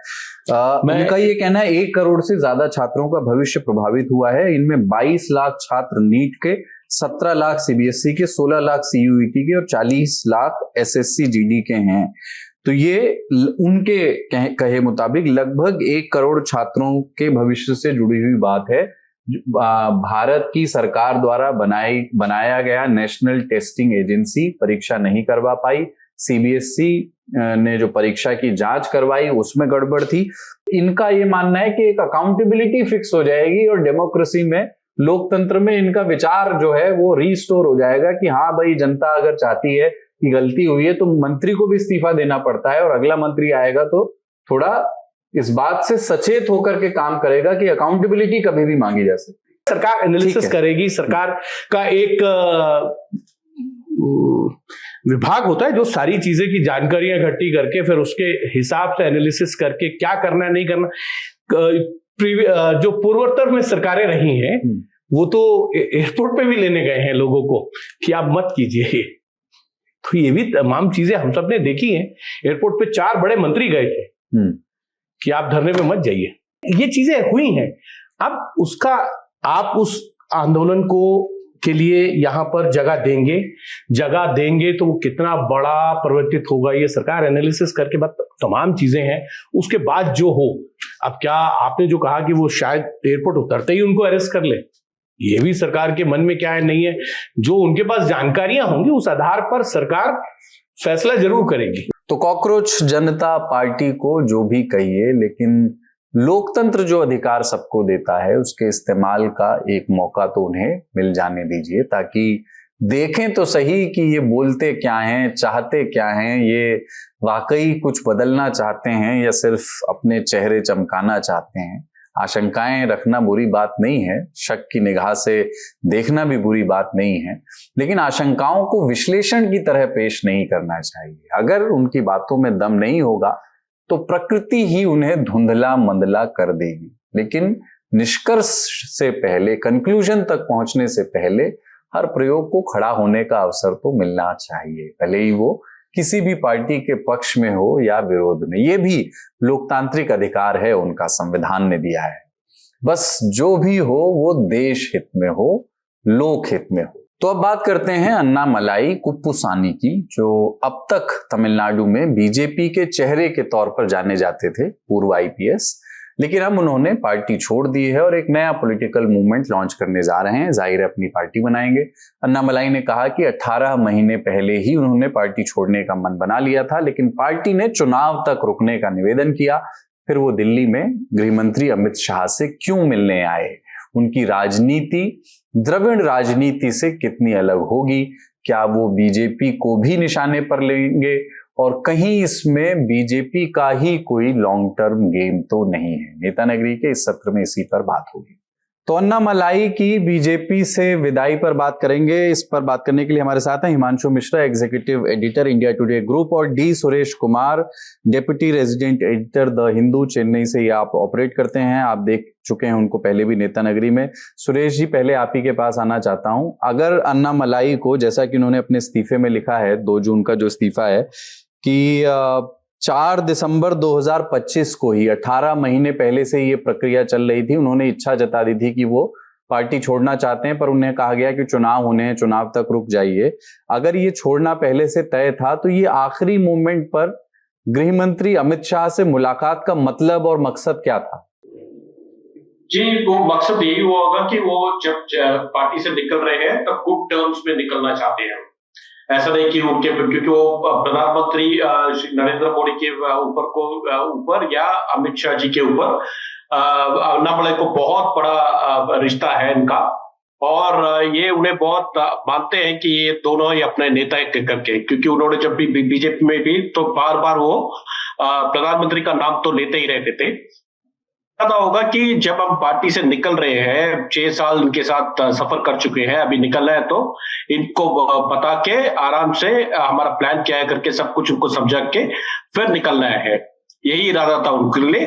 उनका ये कहना है 1 करोड़ से ज्यादा छात्रों का भविष्य प्रभावित हुआ है। इनमें 22 लाख छात्र नीट के, 17 लाख सीबीएसई के, 16 लाख सीयूईटी के और 40 लाख एसएससी जीडी के हैं। तो ये उनके कहे मुताबिक लगभग 1 करोड़ छात्रों के भविष्य से जुड़ी हुई बात है। भारत की सरकार द्वारा बनाया गया नेशनल टेस्टिंग एजेंसी परीक्षा नहीं करवा पाई। सीबीएसई ने जो परीक्षा की जांच करवाई उसमें गड़बड़ थी। इनका ये मानना है कि एक अकाउंटेबिलिटी फिक्स हो जाएगी और डेमोक्रेसी में, लोकतंत्र में इनका विचार जो है वो रीस्टोर हो जाएगा कि हाँ भाई, जनता अगर चाहती है कि गलती हुई है तो मंत्री को भी इस्तीफा देना पड़ता है, और अगला मंत्री आएगा तो थोड़ा इस बात से सचेत होकर के काम करेगा कि अकाउंटेबिलिटी कभी भी मांगी जा सकती। सरकार एनालिसिस करेगी, सरकार का एक विभाग होता है जो सारी चीजें की जानकारियां इकट्ठी करके फिर उसके हिसाब से एनालिसिस करके क्या करना है नहीं करना। जो पूर्वोत्तर में सरकारें रही हैं वो तो एयरपोर्ट पे भी लेने गए हैं लोगों को कि आप मत कीजिए। तो ये भी तमाम चीजें हम सब ने देखी हैं। एयरपोर्ट पे 4 बड़े मंत्री गए थे कि आप धरने पे मत जाइए। ये चीजें हुई हैं। अब उसका आप उस आंदोलन को के लिए यहां पर जगह देंगे तो वो कितना बड़ा परिवर्तित होगा, ये सरकार एनालिसिस करके बाद तमाम चीजें हैं। उसके बाद जो हो, अब क्या आपने जो कहा कि वो शायद एयरपोर्ट उतरते ही उनको अरेस्ट कर ले, ये भी सरकार के मन में क्या है नहीं है। जो उनके पास जानकारियां होंगी उस आधार पर सरकार फैसला जरूर करेगी। तो कॉकरोच जनता पार्टी को जो भी कहिए, लेकिन लोकतंत्र जो अधिकार सबको देता है उसके इस्तेमाल का एक मौका तो उन्हें मिल जाने दीजिए, ताकि देखें तो सही कि ये बोलते क्या हैं, चाहते क्या हैं, ये वाकई कुछ बदलना चाहते हैं या सिर्फ अपने चेहरे चमकाना चाहते हैं। आशंकाएं रखना बुरी बात नहीं है, शक की निगाह से देखना भी बुरी बात नहीं है, लेकिन आशंकाओं को विश्लेषण की तरह पेश नहीं करना चाहिए। अगर उनकी बातों में दम नहीं होगा तो प्रकृति ही उन्हें धुंधला मंदला कर देगी। लेकिन निष्कर्ष से पहले, कंक्लूजन तक पहुंचने से पहले हर प्रयोग को खड़ा होने का अवसर तो मिलना चाहिए, भले ही वो किसी भी पार्टी के पक्ष में हो या विरोध में। ये भी लोकतांत्रिक अधिकार है, उनका संविधान ने दिया है। बस जो भी हो वो देश हित में हो, लोक हित में हो। तो अब बात करते हैं अन्नामलाई कुप्पुसानी की, जो अब तक तमिलनाडु में बीजेपी के चेहरे के तौर पर जाने जाते थे, पूर्व आईपीएस। लेकिन अब उन्होंने पार्टी छोड़ दी है और एक नया पॉलिटिकल मूवमेंट लॉन्च करने जा रहे हैं। जाहिर है अपनी पार्टी बनाएंगे। अन्नामलाई ने कहा कि 18 महीने पहले ही उन्होंने पार्टी छोड़ने का मन बना लिया था, लेकिन पार्टी ने चुनाव तक रुकने का निवेदन किया। फिर वो दिल्ली में गृह मंत्री अमित शाह से क्यों मिलने आए? उनकी राजनीति द्रविड़ राजनीति से कितनी अलग होगी? क्या वो बीजेपी को भी निशाने पर लेंगे? और कहीं इसमें बीजेपी का ही कोई लॉन्ग टर्म गेम तो नहीं है? नेता नगरी के इस सत्र में इसी पर बात होगी। तो अन्नामलाई की बीजेपी से विदाई पर बात करेंगे। इस पर बात करने के लिए हमारे साथ हैं Himanshu Mishra, executive editor India Today group, और D Suresh Kumar, deputy resident editor the Hindu, Chennai से ये आप ऑपरेट करते हैं। आप देख चुके हैं उनको पहले भी नेता नगरी में। सुरेश जी, पहले आप ही के पास आना चाहता हूं। अगर अन्नामलाई को, जैसा कि उन्होंने अपने इस्तीफे में लिखा है, 2 जून का जो इस्तीफा है, कि 4 दिसंबर 2025 को ही, 18 महीने पहले से ये प्रक्रिया चल रही थी, उन्होंने इच्छा जता दी थी कि वो पार्टी छोड़ना चाहते हैं, पर उन्हें कहा गया कि चुनाव होने हैं, चुनाव तक रुक जाइए। अगर ये छोड़ना पहले से तय था तो ये आखिरी मोमेंट पर गृह मंत्री अमित शाह से मुलाकात का मतलब और मकसद क्या था? जी, वो मकसद यही हुआ होगा कि वो जब पार्टी से निकल रहे हैं तब गुड टर्म्स में निकलना चाहते हैं। ऐसा नहीं कि उनके, क्योंकि वो प्रधानमंत्री नरेंद्र मोदी के ऊपर या अमित शाह जी के ऊपर अन्ना बड़े को बहुत बड़ा रिश्ता है इनका, और ये उन्हें बहुत मानते हैं कि ये दोनों ही अपने नेता करके, क्योंकि उन्होंने जब भी बीजेपी में भी तो बार बार वो प्रधानमंत्री का नाम तो लेते ही रहते थे। पता होगा कि जब हम पार्टी से निकल रहे हैं, 6 साल इनके साथ सफर कर चुके हैं, अभी निकलना है तो इनको बता के आराम से हमारा प्लान क्या है करके सब कुछ उनको समझा के फिर निकलना है, यही इरादा था उनके लिए।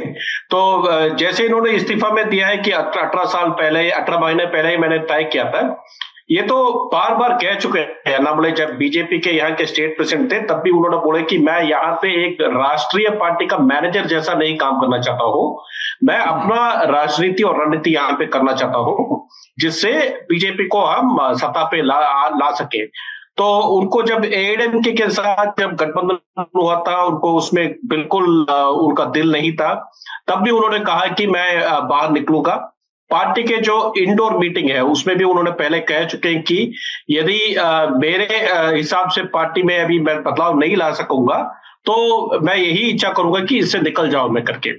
तो जैसे इन्होंने इस्तीफा में दिया है कि 18 महीने पहले ही मैंने तय किया था, ये तो बार बार कह चुके हैं। अन्ना बड़े जब बीजेपी के यहाँ के स्टेट प्रेसिडेंट थे तब भी उन्होंने बोले कि मैं यहाँ पे एक राष्ट्रीय पार्टी का मैनेजर जैसा नहीं काम करना चाहता हूँ, मैं अपना राजनीति और रणनीति यहाँ पे करना चाहता हूँ जिससे बीजेपी को हम सत्ता पे ला सके। तो उनको जब एआईएडीएमके के साथ जब गठबंधन हुआ था, उनको उसमें बिल्कुल उनका दिल नहीं था, तब भी उन्होंने कहा कि मैं बाहर निकलूंगा। पार्टी के जो इंडोर मीटिंग है उसमें भी उन्होंने पहले कह चुके हैं कि यदि मेरे हिसाब से पार्टी में अभी मैं बदलाव नहीं ला सकूंगा तो मैं यही इच्छा करूंगा कि इससे निकल जाऊं मैं करके।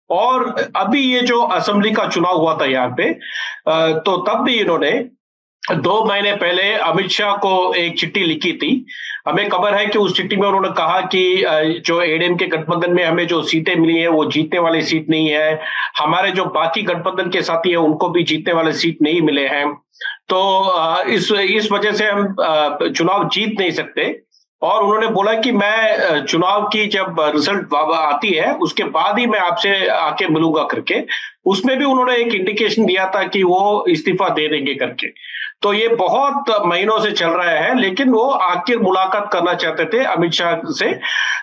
और अभी ये जो असेंबली का चुनाव हुआ था यहाँ पे, तो तब भी इन्होंने 2 महीने पहले अमित शाह को एक चिट्ठी लिखी थी। हमें खबर है कि उस चिट्ठी में उन्होंने कहा कि जो एडीएम के गठबंधन में हमें जो सीटें मिली है वो जीतने वाली सीट नहीं है, हमारे जो बाकी गठबंधन के साथी है उनको भी जीतने वाले सीट नहीं मिले हैं, तो इस वजह से हम चुनाव जीत नहीं सकते। और उन्होंने बोला कि मैं चुनाव की जब रिजल्ट आती है उसके बाद ही मैं आपसे आके मिलूंगा करके। उसमें भी उन्होंने एक इंडिकेशन दिया था कि वो इस्तीफा दे देंगे करके। तो ये बहुत महीनों से चल रहा है, लेकिन वो आखिर मुलाकात करना चाहते थे अमित शाह से,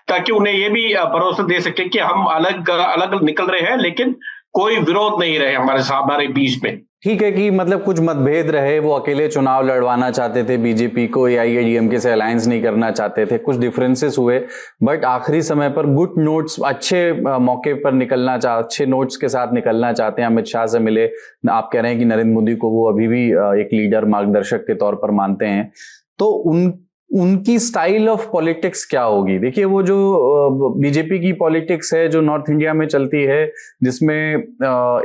ताकि उन्हें ये भी भरोसा दे सके कि हम अलग अलग निकल रहे हैं लेकिन कोई विरोध नहीं रहे हमारे बीच में। ठीक है कि मतलब कुछ मतभेद रहे, वो अकेले चुनाव लड़वाना चाहते थे बीजेपी को, एआईएडीएमके से अलायंस नहीं करना चाहते थे, कुछ डिफरेंसेस हुए, बट आखिरी समय पर गुड नोट्स, अच्छे मौके पर अच्छे नोट्स के साथ निकलना चाहते हैं। अमित शाह से मिले, आप कह रहे हैं कि नरेंद्र मोदी को वो अभी भी एक लीडर, मार्गदर्शक के तौर पर मानते हैं, तो उनकी स्टाइल ऑफ पॉलिटिक्स क्या होगी? देखिए, वो जो बीजेपी की पॉलिटिक्स है जो नॉर्थ इंडिया में चलती है, जिसमें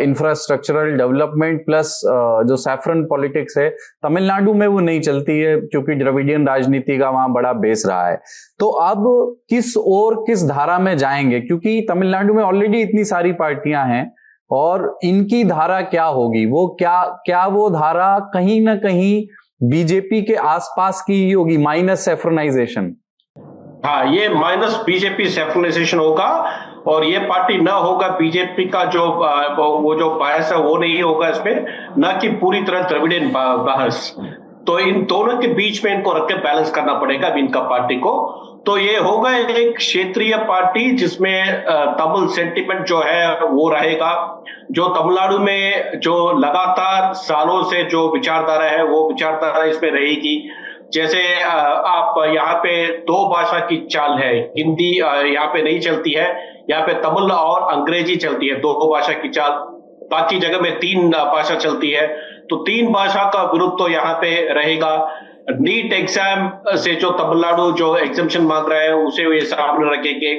इंफ्रास्ट्रक्चरल डेवलपमेंट प्लस जो सैफरन पॉलिटिक्स है, तमिलनाडु में वो नहीं चलती है क्योंकि द्रविडियन राजनीति का वहां बड़ा बेस रहा है। तो अब किस धारा में जाएंगे, क्योंकि तमिलनाडु में ऑलरेडी इतनी सारी पार्टियां हैं, और इनकी धारा क्या होगी? वो क्या वो धारा कहीं ना कहीं बीजेपी के आसपास की ही होगी, माइनस सेफ्रनाइजेशन? हाँ, ये माइनस बीजेपी सेफ्रनाइजेशन होगा, और ये पार्टी ना होगा बीजेपी का वो जो बायस है वो नहीं होगा इसमें, ना कि पूरी तरह द्रविडियन बायस। तो इन दोनों के बीच में इनको रख के बैलेंस करना पड़ेगा अभी इनका पार्टी को। तो ये होगा एक क्षेत्रीय पार्टी जिसमें तमिल सेंटिमेंट जो है वो रहेगा, जो तमिलनाडु में जो लगातार सालों से जो विचारधारा है वो विचारधारा इसमें रहेगी। जैसे आप यहाँ पे 2 भाषा की चाल है, हिंदी यहाँ पे नहीं चलती है, यहाँ पे तमिल और अंग्रेजी चलती है, 2 भाषा की चाल। बाकी जगह में 3 भाषा चलती है, तो 3 भाषा का विरोध तो यहाँ पे रहेगा। नीट एग्जाम से जो तमिलनाडु जो एग्जाम्शन मांग रहा है उसे ये सामने रखेंगे।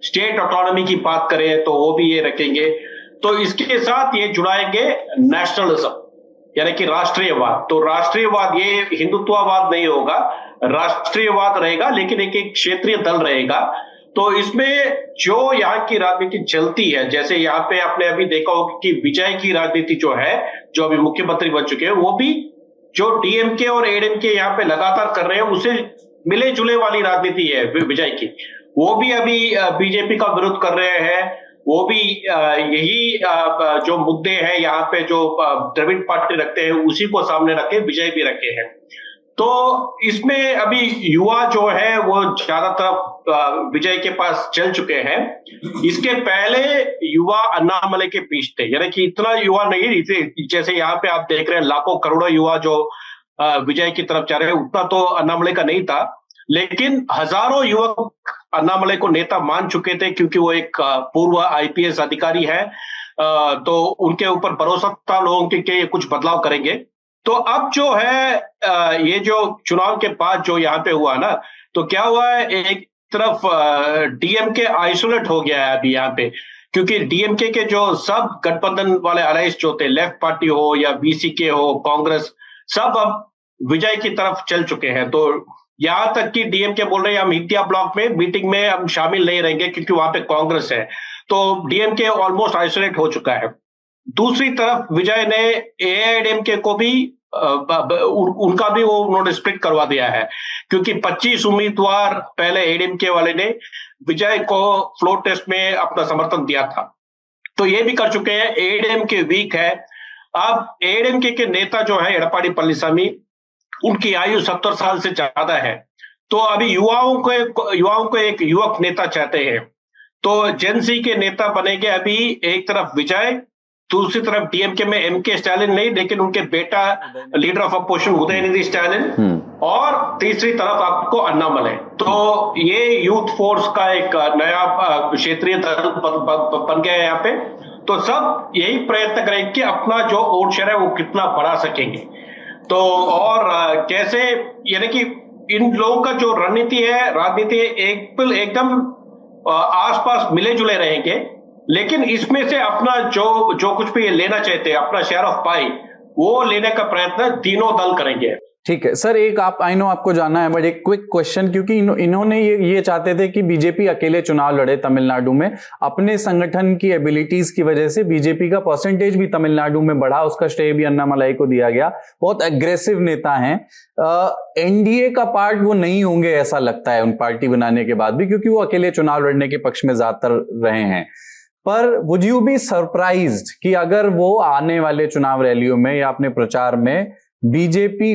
स्टेट ऑटोनॉमी की बात करें तो वो भी ये रखेंगे। तो इसके साथ ये जुड़ाएंगे नेशनलिज्म, यानी कि राष्ट्रीयवाद। तो राष्ट्रीयवाद ये हिंदुत्ववाद नहीं होगा, राष्ट्रीयवाद रहेगा, लेकिन एक क्षेत्रीय दल रहेगा। तो इसमें जो यहाँ की राजनीति चलती है, जैसे यहाँ पे आपने अभी देखा होगा कि विजय की राजनीति जो है, जो अभी मुख्यमंत्री बन चुके हैं, वो भी जो डीएमके और एडीएमके यहाँ पे लगातार कर रहे हैं उसे मिले जुले वाली राजनीति है विजय की। वो भी अभी बीजेपी का विरोध कर रहे हैं, वो भी यही जो मुद्दे हैं यहाँ पे जो द्रविड़ पार्टी रखते हैं उसी को सामने रखे विजय भी रखे हैं। तो इसमें अभी युवा जो है वो ज्यादातर विजय के पास चल चुके हैं। इसके पहले युवा अन्नामलई के पीछे थे, यानी कि इतना युवा नहीं, जैसे यहाँ पे आप देख रहे हैं लाखों करोड़ों युवा जो विजय की तरफ जा रहे हैं, उतना तो अन्नामलई का नहीं था, लेकिन हजारों युवक अन्नामलई को नेता मान चुके थे क्योंकि वो एक पूर्व आईपीएस अधिकारी है, तो उनके ऊपर भरोसा था लोगों के ये कुछ बदलाव करेंगे। तो अब जो है ये जो चुनाव के बाद जो यहाँ पे हुआ ना, तो क्या हुआ है, एक तरफ डीएमके आइसोलेट हो गया है अभी यहाँ पे, क्योंकि डीएमके के जो सब गठबंधन वाले अलायंस जो थे, लेफ्ट पार्टी हो या बीसीके हो, कांग्रेस, सब अब विजय की तरफ चल चुके हैं। तो यहां तक कि डीएमके बोल रहे हैं हम इंडिया ब्लॉक में मीटिंग में हम शामिल नहीं रहेंगे क्योंकि वहां पे कांग्रेस है। तो डीएमके ऑलमोस्ट आइसोलेट हो चुका है। दूसरी तरफ विजय ने एआईएडीएमके को भी उनका भी वो उन्होंने स्प्लिट करवा दिया है, क्योंकि 25 उम्मीदवार पहले एडीएमके वाले ने विजय को फ्लोर टेस्ट में अपना समर्थन दिया था, तो ये भी कर चुके हैं। एडीएमके वीक है। अब एडीएमके के नेता जो है एडप्पाडी पळनिसामी, उनकी आयु 70 साल से ज्यादा है, तो अभी युवाओं को एक युवक नेता चाहते हैं। तो जेनसी के नेता बनेंगे अभी एक तरफ विजय, दूसरी तरफ डीएमके में एमके स्टालिन नहीं, लेकिन उनके बेटा leader of opposition Udhayanidhi Stalin, और तीसरी तरफ आपको अन्नामलई। तो ये यूथ फोर्स का एक नया क्षेत्रीय दल बन गया है यहाँ पे। तो सब यही प्रयत्न करेंगे कि अपना जो वोट शेयर है वो कितना बढ़ा सकेंगे। तो और कैसे, यानी कि इन लोगों का जो रणनीति है, राजनीति एकदम आसपास मिले जुले रहेंगे, लेकिन इसमें से अपना जो कुछ भी लेना चाहते हैं, अपना शेयर ऑफ पाई, वो लेने का प्रयत्न तीनों दल करेंगे। ठीक है सर, एक आप आई नो आपको जानना है, बट एक क्विक क्वेश्चन, क्योंकि इन्होंने ये चाहते थे कि बीजेपी अकेले चुनाव लड़े तमिलनाडु में। अपने संगठन की एबिलिटीज की वजह से बीजेपी का परसेंटेज भी तमिलनाडु में बढ़ा, उसका श्रेय भी अन्नामलई को दिया गया। बहुत एग्रेसिव नेता हैं। एनडीए का पार्ट वो नहीं होंगे ऐसा लगता है उन पार्टी बनाने के बाद भी, क्योंकि वो अकेले चुनाव लड़ने के पक्ष में ज्यादातर रहे हैं। पर वुड यू बी सरप्राइज्ड कि अगर वो आने वाले चुनाव रैलियों में या अपने प्रचार में बीजेपी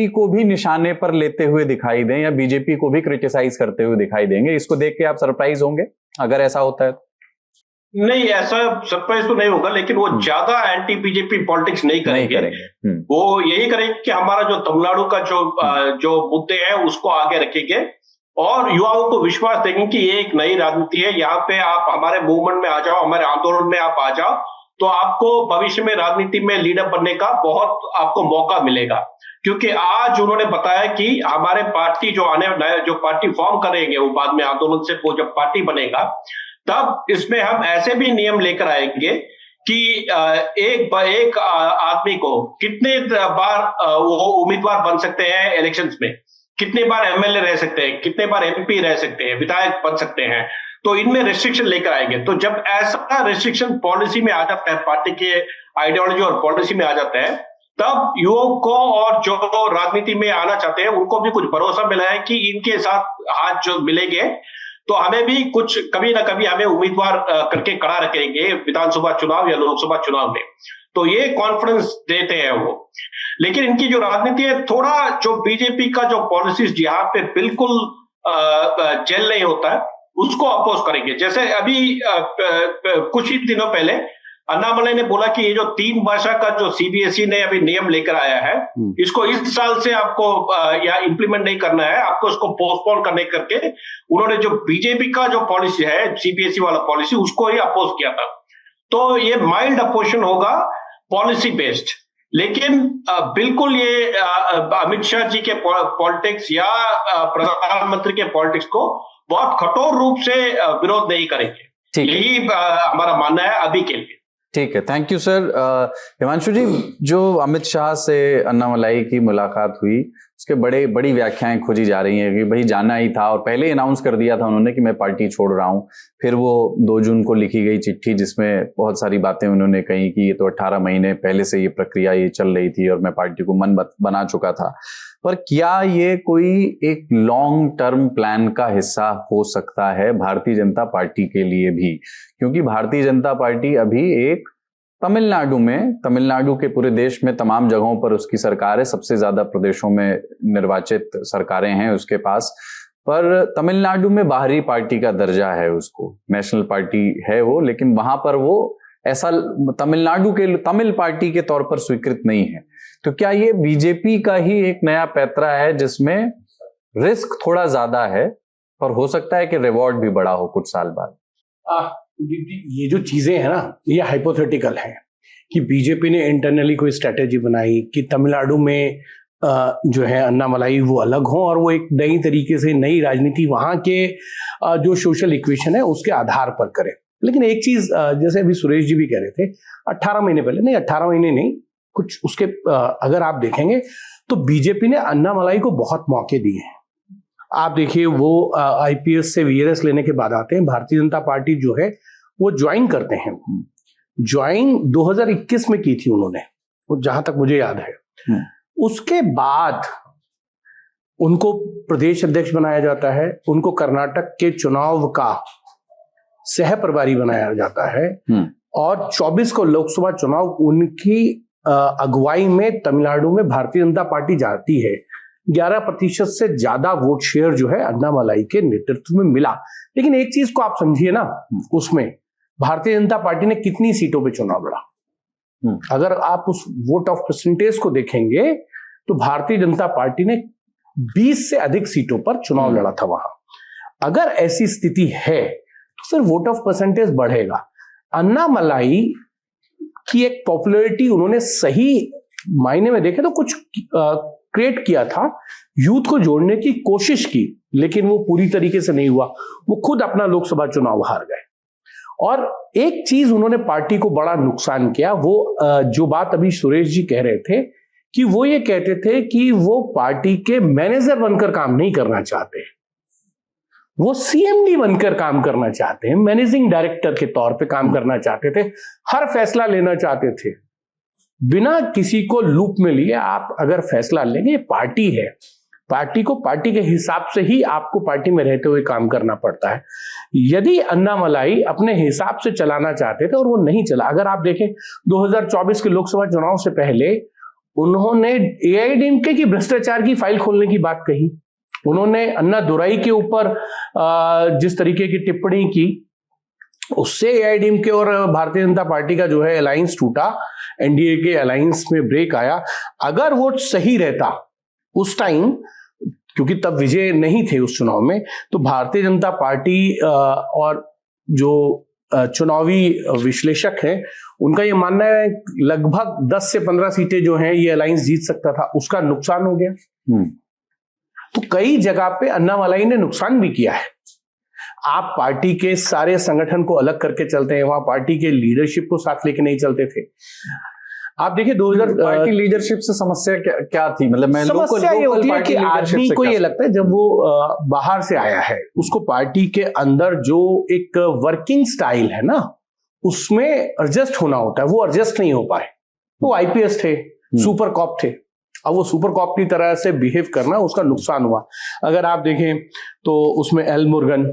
को भी निशाने पर लेते हुए दिखाई दें, या बीजेपी को भी क्रिटिसाइज करते हुए दिखाई देंगे? इसको देख के आप सरप्राइज होंगे अगर ऐसा होता है? नहीं, ऐसा सरप्राइज तो नहीं होगा, लेकिन वो ज्यादा एंटी बीजेपी पॉलिटिक्स नहीं करेंगे। वो यही करेंगे कि हमारा जो तमिलनाडु का जो मुद्दे हैं उसको आगे रखेंगे और युवाओं को विश्वास देंगे कि ये एक नई राजनीति है, यहाँ पे आप हमारे मूवमेंट में आ जाओ, हमारे आंदोलन में आप आ जाओ, तो आपको भविष्य में राजनीति में लीडर बनने का बहुत आपको मौका मिलेगा। क्योंकि आज उन्होंने बताया कि हमारे पार्टी जो पार्टी फॉर्म करेंगे, वो बाद में आंदोलन से वो जब पार्टी बनेगा, तब इसमें हम ऐसे भी नियम लेकर आएंगे कि एक आदमी को कितने बार वो उम्मीदवार बन सकते हैं इलेक्शंस में, कितने बार एमएलए रह सकते हैं, कितने बार एमपी रह सकते हैं, विधायक बन सकते हैं। तो इनमें रिस्ट्रिक्शन लेकर आएंगे। तो जब ऐसा रिस्ट्रिक्शन पॉलिसी में आ जाता है, पार्टी के आइडियोलॉजी और पॉलिसी में आ जाता है, तब युवकों को और जो राजनीति में आना चाहते हैं उनको भी कुछ भरोसा मिला है कि इनके साथ हाथ जो मिलेंगे तो हमें भी कुछ कभी ना कभी हमें उम्मीदवार करके खड़ा रखेंगे विधानसभा चुनाव या लोकसभा चुनाव में। तो ये कॉन्फिडेंस देते हैं वो। लेकिन इनकी जो राजनीति है, थोड़ा जो बीजेपी का जो पॉलिसीज यहाँ पे बिल्कुल जेल नहीं होता है, उसको अपोज करेंगे। जैसे अभी कुछ ही दिनों पहले अन्नामलई ने बोला कि ये जो 3 भाषा का जो सीबीएसई ने अभी नियम लेकर आया है, इसको इस साल से आपको या इंप्लीमेंट नहीं करना है, आपको इसको पोस्टपोन करने करके उन्होंने जो बीजेपी का जो पॉलिसी है, सीबीएसई वाला पॉलिसी, उसको ही अपोज किया था। तो ये माइल्ड अपोजिशन होगा, पॉलिसी बेस्ड। लेकिन बिल्कुल ये अमित शाह जी के पॉलिटिक्स या प्रधानमंत्री के पॉलिटिक्स को बहुत कठोर रूप से विरोध नहीं करेंगे। यही हमारा मानना है अभी के लिए। ठीक है, थैंक यू सर। हिमांशु जी, जो अमित शाह से अन्नामलई की मुलाकात हुई, उसके बड़ी व्याख्याएं खोजी जा रही हैं कि भाई जाना ही था, और पहले ही अनाउंस कर दिया था उन्होंने कि मैं पार्टी छोड़ रहा हूं। फिर वो 2 जून को लिखी गई चिट्ठी जिसमें बहुत सारी बातें उन्होंने कही कि ये तो 18 महीने पहले से ये प्रक्रिया ये चल रही थी और मैं पार्टी को मन बना चुका था। पर क्या ये कोई एक लॉन्ग टर्म प्लान का हिस्सा हो सकता है भारतीय जनता पार्टी के लिए भी? क्योंकि भारतीय जनता पार्टी अभी एक तमिलनाडु के पूरे देश में तमाम जगहों पर उसकी सरकार है, सबसे ज्यादा प्रदेशों में निर्वाचित सरकारें हैं उसके पास, पर तमिलनाडु में बाहरी पार्टी का दर्जा है उसको, नेशनल पार्टी है वो, लेकिन वहां पर वो ऐसा तमिलनाडु के तमिल पार्टी के तौर पर स्वीकृत नहीं है। तो क्या ये बीजेपी का ही एक नया पैतरा है जिसमें रिस्क थोड़ा ज्यादा है और हो सकता है कि रिवॉर्ड भी बड़ा हो कुछ साल बाद? ये जो चीजें हैं ना, ये हाइपोथेटिकल है कि बीजेपी ने इंटरनली कोई स्ट्रेटेजी बनाई कि तमिलनाडु में जो है अन्नामलाई वो अलग हो और वो एक नई तरीके से नई राजनीति वहां के जो सोशल इक्वेशन है उसके आधार पर करे। लेकिन एक चीज जैसे अभी सुरेश जी भी कह रहे थे, 18 महीने पहले, नहीं 18 महीने नहीं, कुछ उसके अगर आप देखेंगे तो बीजेपी ने अन्नामलाई को बहुत मौके दिए हैं। आप देखिए वो आईपीएस से वीआरएस लेने के बाद आते हैं, भारतीय जनता पार्टी जो है वो ज्वाइन करते हैं। ज्वाइन 2021 में की थी उन्होंने, जहां तक मुझे याद है। उसके बाद उनको प्रदेश अध्यक्ष बनाया जाता है, उनको कर्नाटक के चुनाव का सह प्रभारी बनाया जाता है और 24 को लोकसभा चुनाव उनकी अगुवाई में तमिलनाडु में भारतीय जनता पार्टी जाती है। 11% से ज्यादा वोट शेयर जो है अन्नामलाई के नेतृत्व में मिला। लेकिन एक चीज को आप समझिए ना, उसमें भारतीय जनता पार्टी ने कितनी सीटों पे चुनाव लड़ा? अगर आप उस वोट ऑफ परसेंटेज को देखेंगे तो भारतीय जनता पार्टी ने 20 से अधिक सीटों पर चुनाव लड़ा था वहां। अगर ऐसी स्थिति है तो फिर वोट ऑफ परसेंटेज बढ़ेगा। अन्नामलाई की एक पॉपुलैरिटी उन्होंने सही मायने में देखे तो कुछ क्रिएट किया था, यूथ को जोड़ने की कोशिश की, लेकिन वो पूरी तरीके से नहीं हुआ। वो खुद अपना लोकसभा चुनाव हार गए। और एक चीज उन्होंने पार्टी को बड़ा नुकसान किया, वो जो बात अभी सुरेश जी कह रहे थे कि वो ये कहते थे कि वो पार्टी के मैनेजर बनकर काम नहीं करना चाहते, वो सीएमडी बनकर काम करना चाहते हैं, मैनेजिंग डायरेक्टर के तौर पे काम करना चाहते थे, हर फैसला लेना चाहते थे बिना किसी को लूप में लिए। आप अगर फैसला लेंगे, पार्टी है, पार्टी को पार्टी के हिसाब से ही आपको पार्टी में रहते हुए काम करना पड़ता है। यदि अन्नामलाई अपने हिसाब से चलाना चाहते थे और वो नहीं चला, अगर आप देखें 2024 के लोकसभा चुनाव से पहले उन्होंने एआईडीएमके की भ्रष्टाचार की फाइल खोलने की बात कही, उन्होंने अन्ना दुराई के ऊपर जिस तरीके की टिप्पणी की, उससे एआईडीएमके और भारतीय जनता पार्टी का जो है अलायंस टूटा, एनडीए के अलायंस में ब्रेक आया। अगर वो सही रहता उस टाइम, क्योंकि तब विजय नहीं थे उस चुनाव में, तो भारतीय जनता पार्टी और जो चुनावी विश्लेषक हैं उनका ये मानना है लगभग 10 से 15 सीटें जो हैं ये अलायंस जीत सकता था, उसका नुकसान हो गया। तो कई जगह पे अन्नामलाई ने नुकसान भी किया है। आप पार्टी के सारे संगठन को अलग करके चलते हैं, वहां पार्टी के लीडरशिप को साथ लेके नहीं चलते थे। आप देखिए 2000 पार्टी लीडरशिप से समस्या क्या थी? मतलब मैं समस्या ये होती है कि आदमी को ये लगता है जब वो बाहर से आया है, उसको पार्टी के अंदर जो एक वर्किंग स्टाइल है ना उसमें एडजस्ट होना होता है, वो एडजस्ट नहीं हो पाए। वो आईपीएस थे, सुपर कॉप थे, अब वो सुपर कॉप की तरह से बिहेव करना, उसका नुकसान हुआ। अगर आप देखें तो उसमें एल मुर्गन,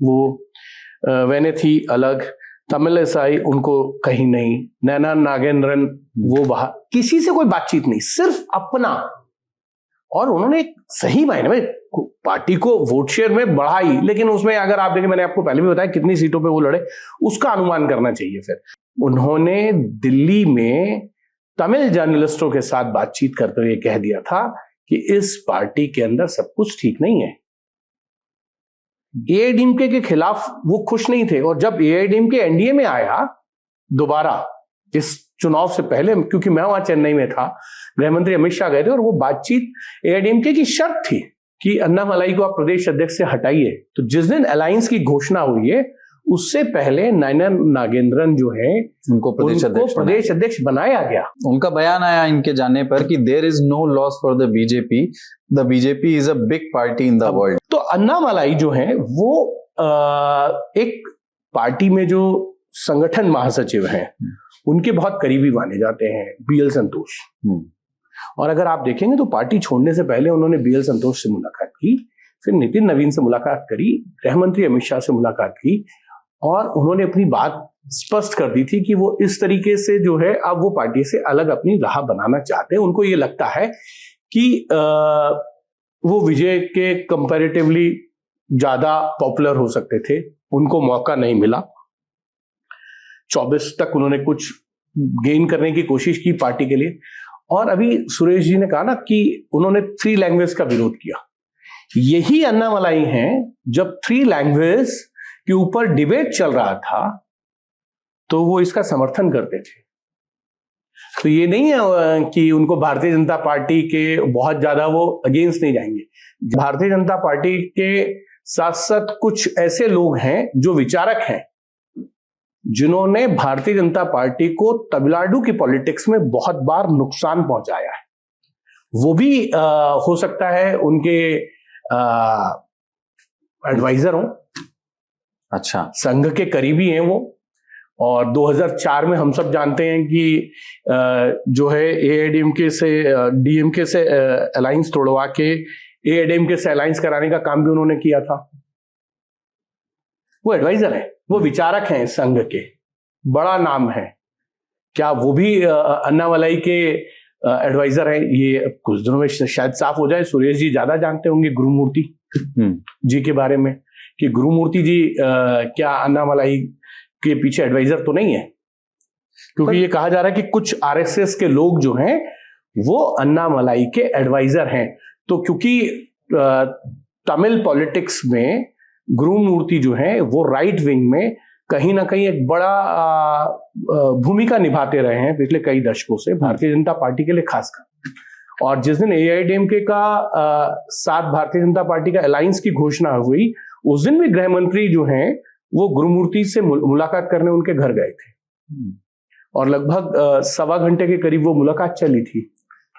वो वेनेथी अलग, तमिलिसाई उनको कहीं नहीं, नैना नागेंद्रन वो बाहर, किसी से कोई बातचीत नहीं, सिर्फ अपना। और उन्होंने एक सही मायने में पार्टी को वोट शेयर में बढ़ाई, लेकिन उसमें अगर आप देखें, मैंने आपको पहले भी बताया कितनी सीटों पे वो लड़े, उसका अनुमान करना चाहिए। फिर उन्होंने दिल्ली में तमिल जर्नलिस्टों के साथ बातचीत करते हुए कह दिया था कि इस पार्टी के अंदर सब कुछ ठीक नहीं है। एआईडीएमके के खिलाफ वो खुश नहीं थे, और जब एआईडीएमके एनडीए में आया दोबारा इस चुनाव से पहले, क्योंकि मैं वहां चेन्नई में था, गृह मंत्री अमित शाह गए थे, और वो बातचीत एआईडीएमके की शर्त थी कि अन्नामलाई को आप प्रदेश अध्यक्ष से हटाइए। तो जिस दिन अलायंस की घोषणा हुई है उससे पहले नैना नागेंद्रन जो है उनको प्रदेश अध्यक्ष बनाया गया। उनका बयान आया इनके जाने पर कि there is no loss for the BJP is a big party in the world. तो अन्नामलाई जो है वो एक पार्टी में जो संगठन महासचिव हैं उनके बहुत करीबी माने जाते हैं, बीएल संतोष। और अगर आप देखेंगे तो पार्टी छोड़ने से पहले उन्होंने बीएल संतोष से मुलाकात की, फिर नितिन नवीन से मुलाकात करी, गृह मंत्री अमित शाह से मुलाकात की, और उन्होंने अपनी बात स्पष्ट कर दी थी कि वो इस तरीके से जो है अब वो पार्टी से अलग अपनी राह बनाना चाहते हैं। उनको ये लगता है कि वो विजय के कंपैरेटिवली ज्यादा पॉपुलर हो सकते थे, उनको मौका नहीं मिला। 24 तक उन्होंने कुछ गेन करने की कोशिश की पार्टी के लिए। और अभी सुरेश जी ने कहा ना कि उन्होंने 3 लैंग्वेज का विरोध किया। यही अन्नामलाई हैं, जब 3 लैंग्वेज के ऊपर डिबेट चल रहा था तो वो इसका समर्थन करते थे। तो ये नहीं है कि उनको भारतीय जनता पार्टी के बहुत ज्यादा वो अगेंस्ट नहीं जाएंगे। भारतीय जनता पार्टी के साथ साथ कुछ ऐसे लोग हैं जो विचारक हैं, जिन्होंने भारतीय जनता पार्टी को तमिलनाडु की पॉलिटिक्स में बहुत बार नुकसान पहुंचाया है। वो भी हो सकता है उनके एडवाइजर हों। अच्छा, संघ के करीबी हैं वो। और 2004 में हम सब जानते हैं कि जो है एआईडीएमके से डीएमके से अलायंस तोड़वा के एआईडीएमके से अलायंस कराने का काम भी उन्होंने किया था। वो एडवाइजर है, वो विचारक हैं संघ के, बड़ा नाम है। क्या वो भी अन्नामलाई के एडवाइजर हैं? ये कुछ दिनों में शायद साफ हो जाए। सुरेश जी ज्यादा जानते होंगे गुरुमूर्ति जी के बारे में कि गुरुमूर्ति जी क्या अन्नामलाई के पीछे एडवाइजर तो नहीं है, क्योंकि ये कहा जा रहा है कि कुछ आरएसएस के लोग जो हैं वो अन्नामलाई के एडवाइजर हैं। तो क्योंकि तमिल पॉलिटिक्स में गुरुमूर्ति जो है वो राइट विंग में कहीं ना कहीं एक बड़ा भूमिका निभाते रहे हैं पिछले कई दशकों से, भारतीय जनता पार्टी के लिए खासकर। और जिस दिन एआईडीएमके का साथ भारतीय जनता पार्टी का अलायंस की घोषणा हुई, उस दिन भी गृह मंत्री जो हैं वो गुरुमूर्ति से मुलाकात करने उनके घर गए थे और लगभग 1.25 घंटे के करीब वो मुलाकात चली थी।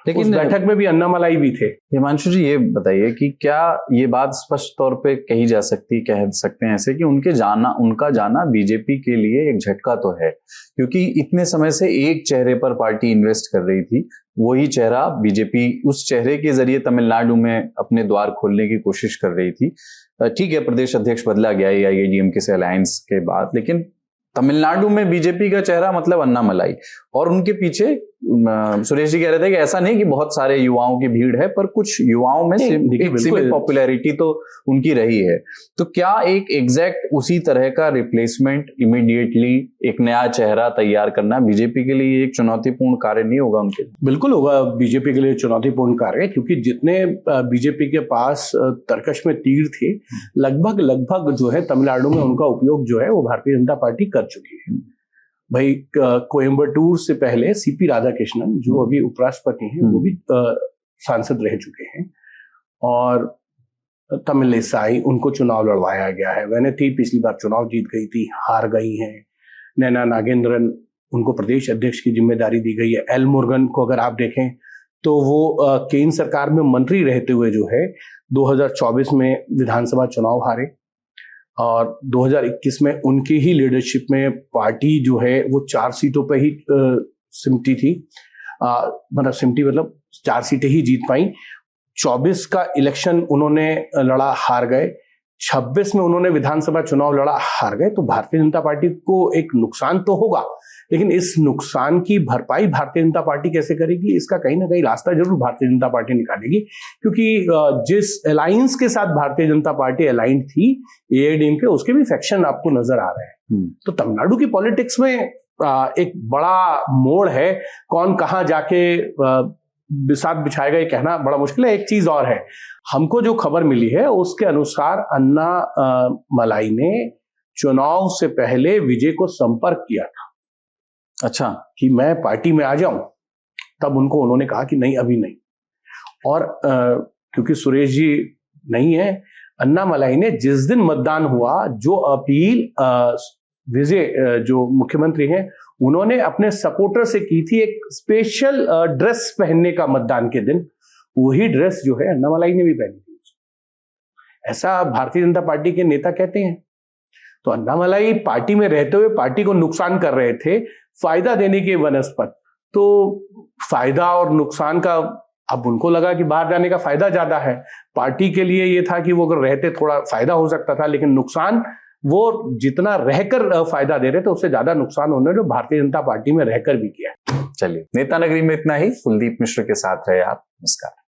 लेकिन उस बैठक में भी अन्नामलाई भी थे। हिमांशु जी, ये बताइए कि क्या ये बात स्पष्ट तौर पे कह सकते हैं ऐसे कि उनका जाना बीजेपी के लिए एक झटका तो है, क्योंकि इतने समय से एक चेहरे पर पार्टी इन्वेस्ट कर रही थी, वही चेहरा बीजेपी उस चेहरे के जरिए तमिलनाडु में अपने द्वार खोलने की कोशिश कर रही थी। ठीक है, प्रदेश अध्यक्ष बदला गया एआईडीएमके से अलायंस के बाद, लेकिन तमिलनाडु में बीजेपी का चेहरा मतलब अन्नामलाई। और उनके पीछे सुरेश जी कह रहे थे कि ऐसा नहीं कि बहुत सारे युवाओं की भीड़ है, पर कुछ युवाओं में सीमित पॉपुलैरिटी तो उनकी रही है। तो क्या एक एग्जैक्ट उसी तरह का रिप्लेसमेंट इमीडिएटली एक नया चेहरा तैयार करना बीजेपी के लिए एक चुनौतीपूर्ण कार्य नहीं होगा उनके? बिल्कुल होगा बीजेपी के लिए चुनौतीपूर्ण कार्य, क्योंकि जितने बीजेपी के पास तर्कश में तीर थे, लगभग जो है तमिलनाडु में उनका उपयोग जो है वो भारतीय जनता पार्टी कर चुकी है। भाई कोयम्बटूर से पहले सीपी राधाकृष्णन जो अभी उपराष्ट्रपति हैं वो भी सांसद रह चुके हैं। और तमिलिसाई उनको चुनाव लड़वाया गया है। वैनती पिछली बार चुनाव जीत गई थी, हार गई हैं। नैना नागेंद्रन उनको प्रदेश अध्यक्ष की जिम्मेदारी दी गई है। एल मुरुगन को अगर आप देखें तो वो केंद्र सरकार में मंत्री रहते हुए जो है 2024 में विधानसभा चुनाव हारे और 2021 में उनकी ही लीडरशिप में पार्टी जो है वो 4 सीटों पे ही सिमटी थी, मतलब 4 सीटें ही जीत पाई। 24 का इलेक्शन उन्होंने लड़ा, हार गए। 26 में उन्होंने विधानसभा चुनाव लड़ा, हार गए। तो भारतीय जनता पार्टी को एक नुकसान तो होगा, लेकिन इस नुकसान की भरपाई भारतीय जनता पार्टी कैसे करेगी, इसका कहीं ना कहीं रास्ता जरूर भारतीय जनता पार्टी निकालेगी। क्योंकि जिस अलायंस के साथ भारतीय जनता पार्टी अलाइंड थी एआईडीएमके, उसके भी फैक्शन आपको नजर आ रहे हैं। तो तमिलनाडु की पॉलिटिक्स में एक बड़ा मोड़ है। कौन कहाँ जाके बिसात बिछाएगा ये कहना बड़ा मुश्किल है। एक चीज और है, हमको जो खबर मिली है उसके अनुसार अन्नामलाई ने चुनाव से पहले विजय को संपर्क किया था। अच्छा, कि मैं पार्टी में आ जाऊं, तब उनको उन्होंने कहा कि नहीं, अभी नहीं। और क्योंकि सुरेश जी नहीं है, अन्नामलाई ने जिस दिन मतदान हुआ, जो अपील विजय जो मुख्यमंत्री हैं उन्होंने अपने सपोर्टर से की थी, एक स्पेशल ड्रेस पहनने का मतदान के दिन, वही ड्रेस जो है अन्नामलाई ने भी पहनी थी। ऐसा भारतीय जनता पार्टी के नेता कहते हैं। तो अन्नामलाई पार्टी में रहते हुए पार्टी को नुकसान कर रहे थे, फायदा देने के वनस्पत। तो फायदा और नुकसान का अब उनको लगा कि बाहर जाने का फायदा ज्यादा है। पार्टी के लिए ये था कि वो अगर रहते थोड़ा फायदा हो सकता था, लेकिन नुकसान वो जितना रहकर फायदा दे रहे थे उससे ज्यादा नुकसान उन्होंने जो भारतीय जनता पार्टी में रहकर भी किया। चलिए, नेता नगरी में इतना ही। कुलदीप मिश्र के साथ रहे आप। नमस्कार।